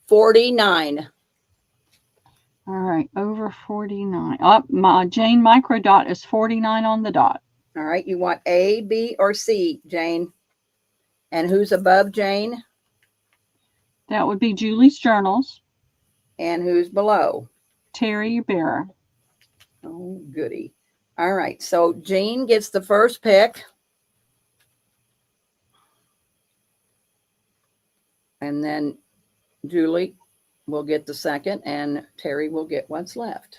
49. All right, over 49. My Jane micro dot is 49 on the dot. All right, you want A, B, or C, Jane? And who's above Jane? That would be Julie's Journals. And who's below? Terry, your bearer. Oh, goody. All right. So Jean gets the first pick. And then Julie will get the second, and Terry will get what's left.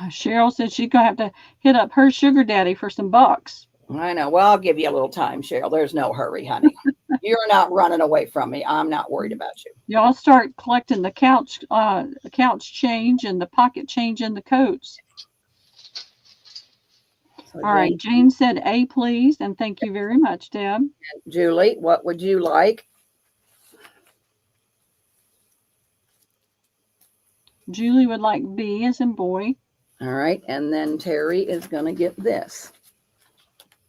Cheryl said she's going to have to hit up her sugar daddy for some bucks. I know. Well, I'll give you a little time, Cheryl. There's no hurry, honey. You're not running away from me. I'm not worried about you. Y'all start collecting the couch change and the pocket change in the coats. So All right. Jane said A, please. And thank you very much, Deb. Julie, what would you like? Julie would like B as in boy. All right. And then Terry is going to get this.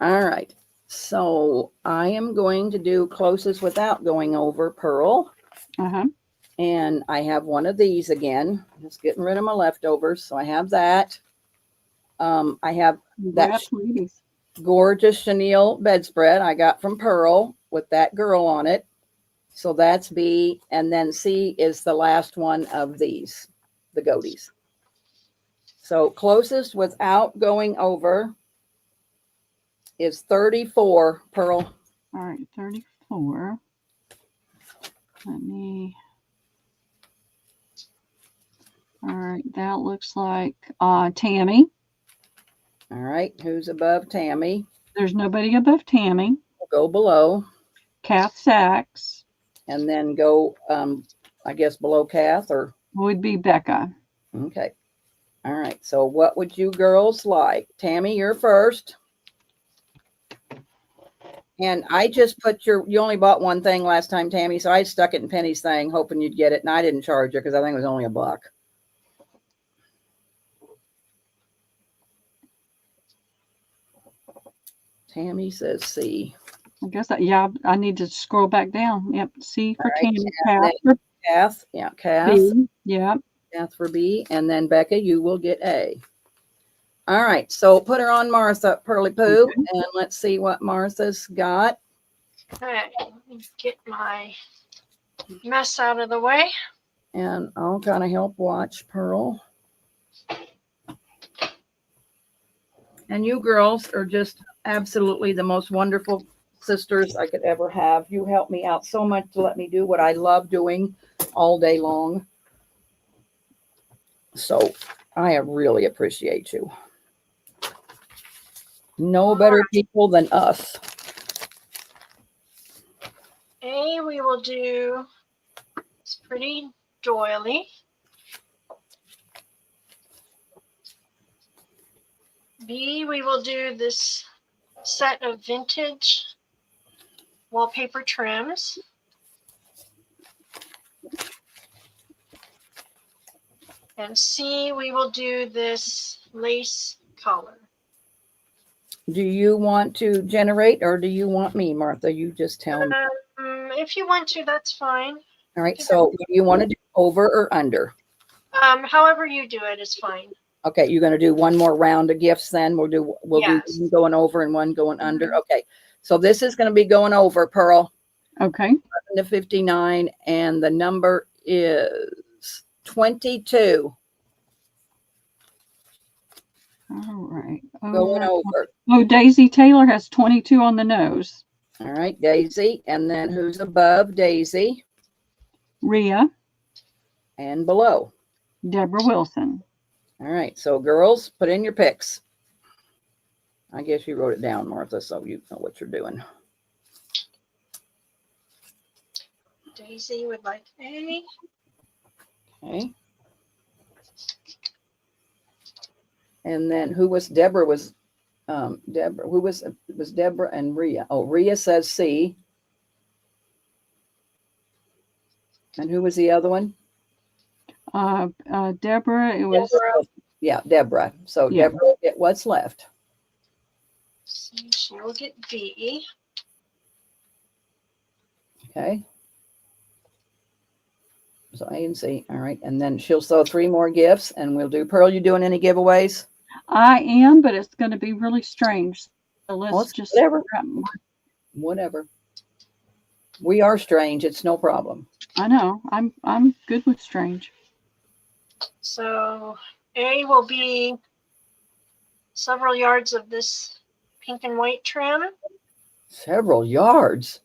All right. So I am going to do closest without going over Pearl. Uh-huh. And I have one of these again. Just getting rid of my leftovers. So I have that. I have that gorgeous chenille bedspread I got from Pearl with that girl on it. So that's B. And then C is the last one of these, the goatees. So closest without going over is 34, Pearl. All right, 34. Let me. All right, that looks like Tammy. All right, who's above Tammy? There's nobody above Tammy. Go below. Kath Sachs. And then go, I guess, below Kath or? Would be Becca. Okay. All right, so what would you girls like? Tammy, you're first. And I just put you only bought one thing last time, Tammy, so I stuck it in Penny's thing, hoping you'd get it, and I didn't charge you because I think it was only $1. Tammy says C. I guess I need to scroll back down. Yep, C for Right, Tammy. Kath for Kath, yeah, Kath. B. Yep. Kath for B, and then Becca, you will get A. All right, so put her on Martha, Pearly Poo, Okay. and let's see what Martha's got. Okay, let me get my mess out of the way. And I'll kind of help watch Pearl. And you girls are just absolutely the most wonderful sisters I could ever have. You help me out so much to let me do what I love doing all day long. So I really appreciate you. No better people than us. A, we will do this pretty doily. B, we will do this set of vintage wallpaper trims. And C, we will do this lace collar. Do you want to generate or do you want me, Martha? You just tell me. If you want to, that's fine. All right. So do you want to do over or under? However you do it is fine. Okay, you're going to do one more round of gifts then. We'll do Yes. one going over and one going under. Okay. So this is going to be going over, Pearl. Okay. 11 to 59, and the number is 22. All right. Going over. Oh, Daisy Taylor has 22 on the nose. All right, Daisy. And then who's above Daisy? Rhea. And below? Deborah Wilson. All right. So girls, put in your picks. I guess you wrote it down, Martha, so you know what you're doing. Daisy would like A. Okay. And then who was Deborah? Was Deborah? Who was Deborah and Rhea? Oh, Rhea says C. And who was the other one? Deborah. It was Deborah. Yeah, Deborah. So Yeah. Deborah, get what's left. So she will get B. Okay. So A and C. All right. And then she'll sew 3 more gifts and we'll do Pearl. You doing any giveaways? I am, but it's going to be really strange. So let's just whatever. Whatever. We are strange. It's no problem. I know. I'm good with strange. So A will be several yards of this pink and white trim. Several yards.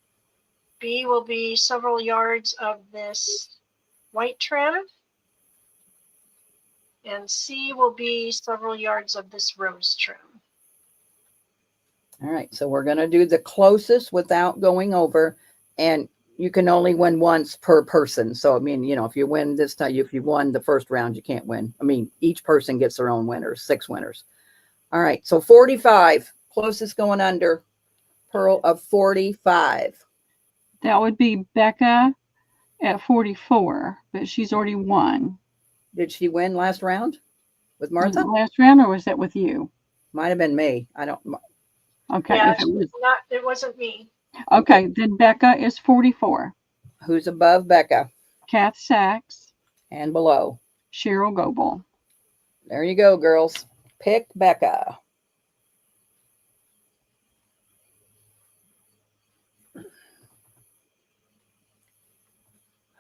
B will be several yards of this white trim. And C will be several yards of this rose trim. All right. So we're going to do the closest without going over. And you can only win once per person. So, I mean, you know, if you win this time, if you won the first round, you can't win. I mean, each person gets their own winners, 6 winners. All right. So 45, closest going under, Pearl of 45. That would be Becca at 44, but she's already won. Did she win last round with Was Martha? it last round or was that with you? Might have been me. I don't. Okay. Yeah, If it was, it wasn't me. okay, then Becca is 44. Who's above Becca Kath Sachs, and below? Cheryl Goebel. There you go, girls. Pick Becca.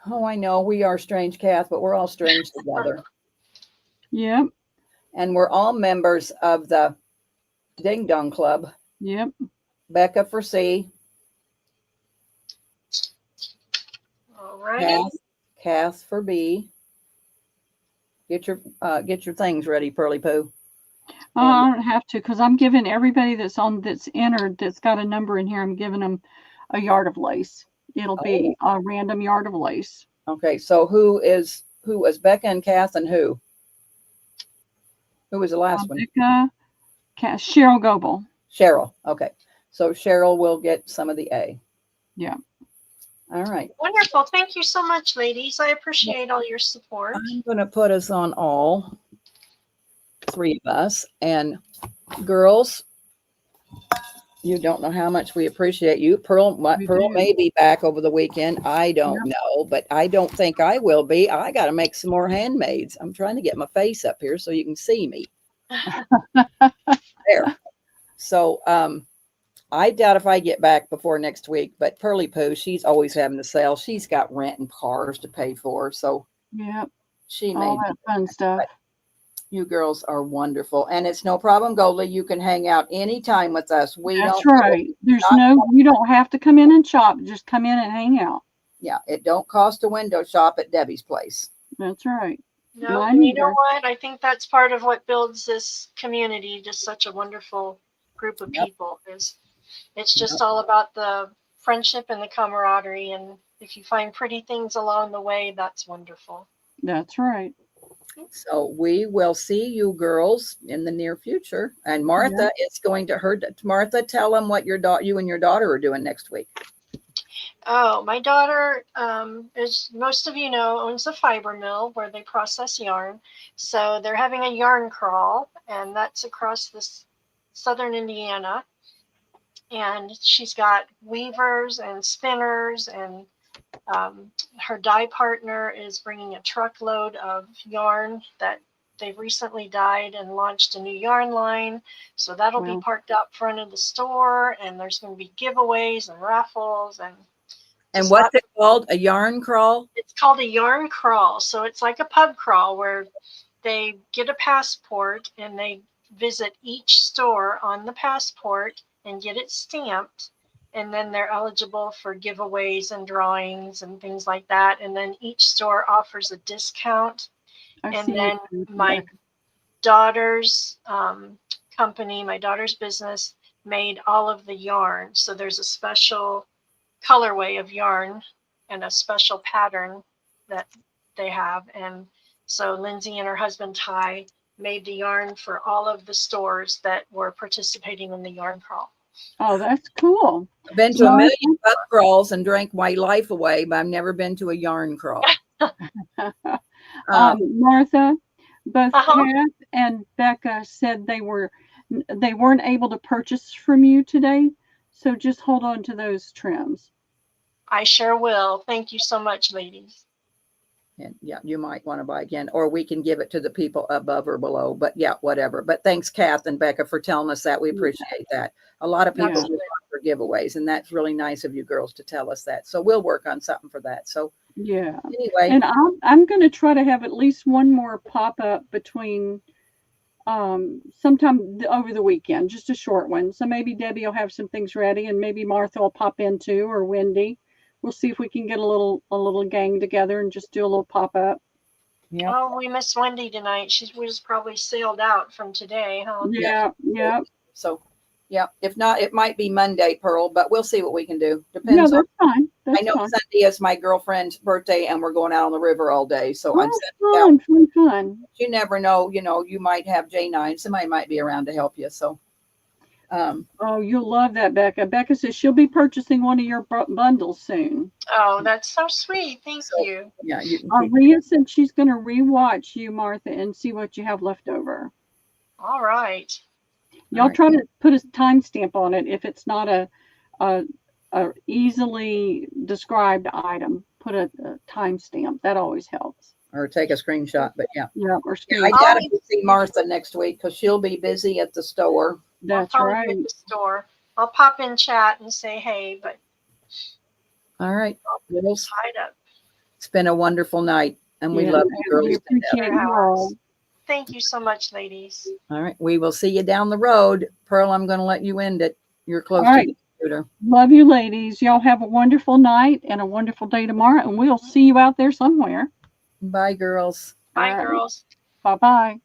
Oh, I know we are strange, Kath, but we're all strange together. Yep. And we're all members of the Ding Dong Club. Yep. Becca for C. All right. Kath for B. Get your things ready, Pearly Poo. I don't have to because I'm giving everybody that's entered that's got a number in here. I'm giving them a yard of lace. It'll be a random yard of lace. Okay, so who was Becca and Kath and who? Who was the last one? Becca, Cheryl Goebel. Cheryl. Okay, so Cheryl will get some of the A. Yeah. All right. Wonderful. Thank you so much, ladies. I appreciate all your support. I'm going to put us on all 3 of us. And girls, you don't know how much we appreciate you. Pearl may be back over the weekend. I don't know, but I don't think I will be. I got to make some more handmaids. I'm trying to get my face up here so you can see me. There. So I doubt if I get back before next week, but Pearly Poo, she's always having to sell. She's got rent and cars to pay for. So yeah, she all may. that fun stuff. You girls are wonderful. And it's no problem, Goldie. You can hang out anytime with us. That's right. You don't have to come in and shop. Just come in and hang out. Yeah, it don't cost to window shop at Debbie's place. That's right. No, Mine and you know either. what? I think that's part of what builds this community, just such a wonderful group of people. It's just all about the friendship and the camaraderie. And if you find pretty things along the way, that's wonderful. That's right. So we will see you girls in the near future. And Martha is going to Martha, tell them what you and your daughter are doing next week. Oh, my daughter, as most of you know, owns a fiber mill where they process yarn. So they're having a yarn crawl, and that's across this southern Indiana. And she's got weavers and spinners, and her dye partner is bringing a truckload of yarn that they've recently dyed and launched a new yarn line. So that'll be parked out front of the store, and there's going to be giveaways and raffles and what's it called? A yarn crawl? It's called a yarn crawl. So it's like a pub crawl where they get a passport and they visit each store on the passport and get it stamped. And then they're eligible for giveaways and drawings and things like that. And then each store offers a discount. And then my daughter's company, my daughter's business, made all of the yarn. So there's a special colorway of yarn and a special pattern that they have. And so Lindsay and her husband Ty made the yarn for all of the stores that were participating in the yarn crawl. Oh, that's cool. I've been to a million pub crawls and drank my life away, but I've never been to a yarn crawl. Martha, both Kath and Becca said they weren't able to purchase from you today. So just hold on to those trims. I sure will. Thank you so much, ladies. And yeah, you might want to buy again, or we can give it to the people above or below. But yeah, whatever. But thanks, Kath and Becca, for telling us that. We appreciate that. A lot of people for giveaways, and that's really nice of you girls to tell us that. So we'll work on something for that. So Yeah. anyway, And I'm going to try to have at least one more pop up between sometime over the weekend, just a short one. So maybe Debbie will have some things ready, and maybe Martha will pop in too, or Wendy. We'll see if we can get a little gang together and just do a little pop up. yeah, Oh, we miss Wendy tonight. She was probably sailed out from today, huh? Yeah, yeah, so yeah. If not, it might be Monday, Pearl, but we'll see what we can do. yeah. Depends on. That's fine. I That's know fine. Sunday is my girlfriend's birthday, and we're going out on the river all day. So I'm Oh, setting out. fun. You never know. You might have J9. Somebody might be around to help you. So, Oh, you'll love that, Becca. Becca says she'll be purchasing one of your bundles soon. Oh, that's so sweet. Thank So, you. yeah, you can keep Rhea said she's going to rewatch you, Martha, and see what you have left over. All right. Y'all right. try to put a timestamp on it if it's not a easily described item. Put a timestamp. That always helps. Or take a screenshot. But yeah, Yeah, or I screen. doubt if we see Martha next week because she'll be busy at the store. That's I'll probably be right. at the store. I'll pop in chat and say hey, but All right, girls. tied up. It's been a wonderful night, and we Yeah, love and you girls we to death. appreciate you all. Thank you so much, ladies. All right, we will see you down the road. Pearl, I'm going to let you end it. You're close All to right. the computer. Love you, ladies. Y'all have a wonderful night and a wonderful day tomorrow, and we'll see you out there somewhere. Bye, girls. Bye, All right. girls. Bye-bye.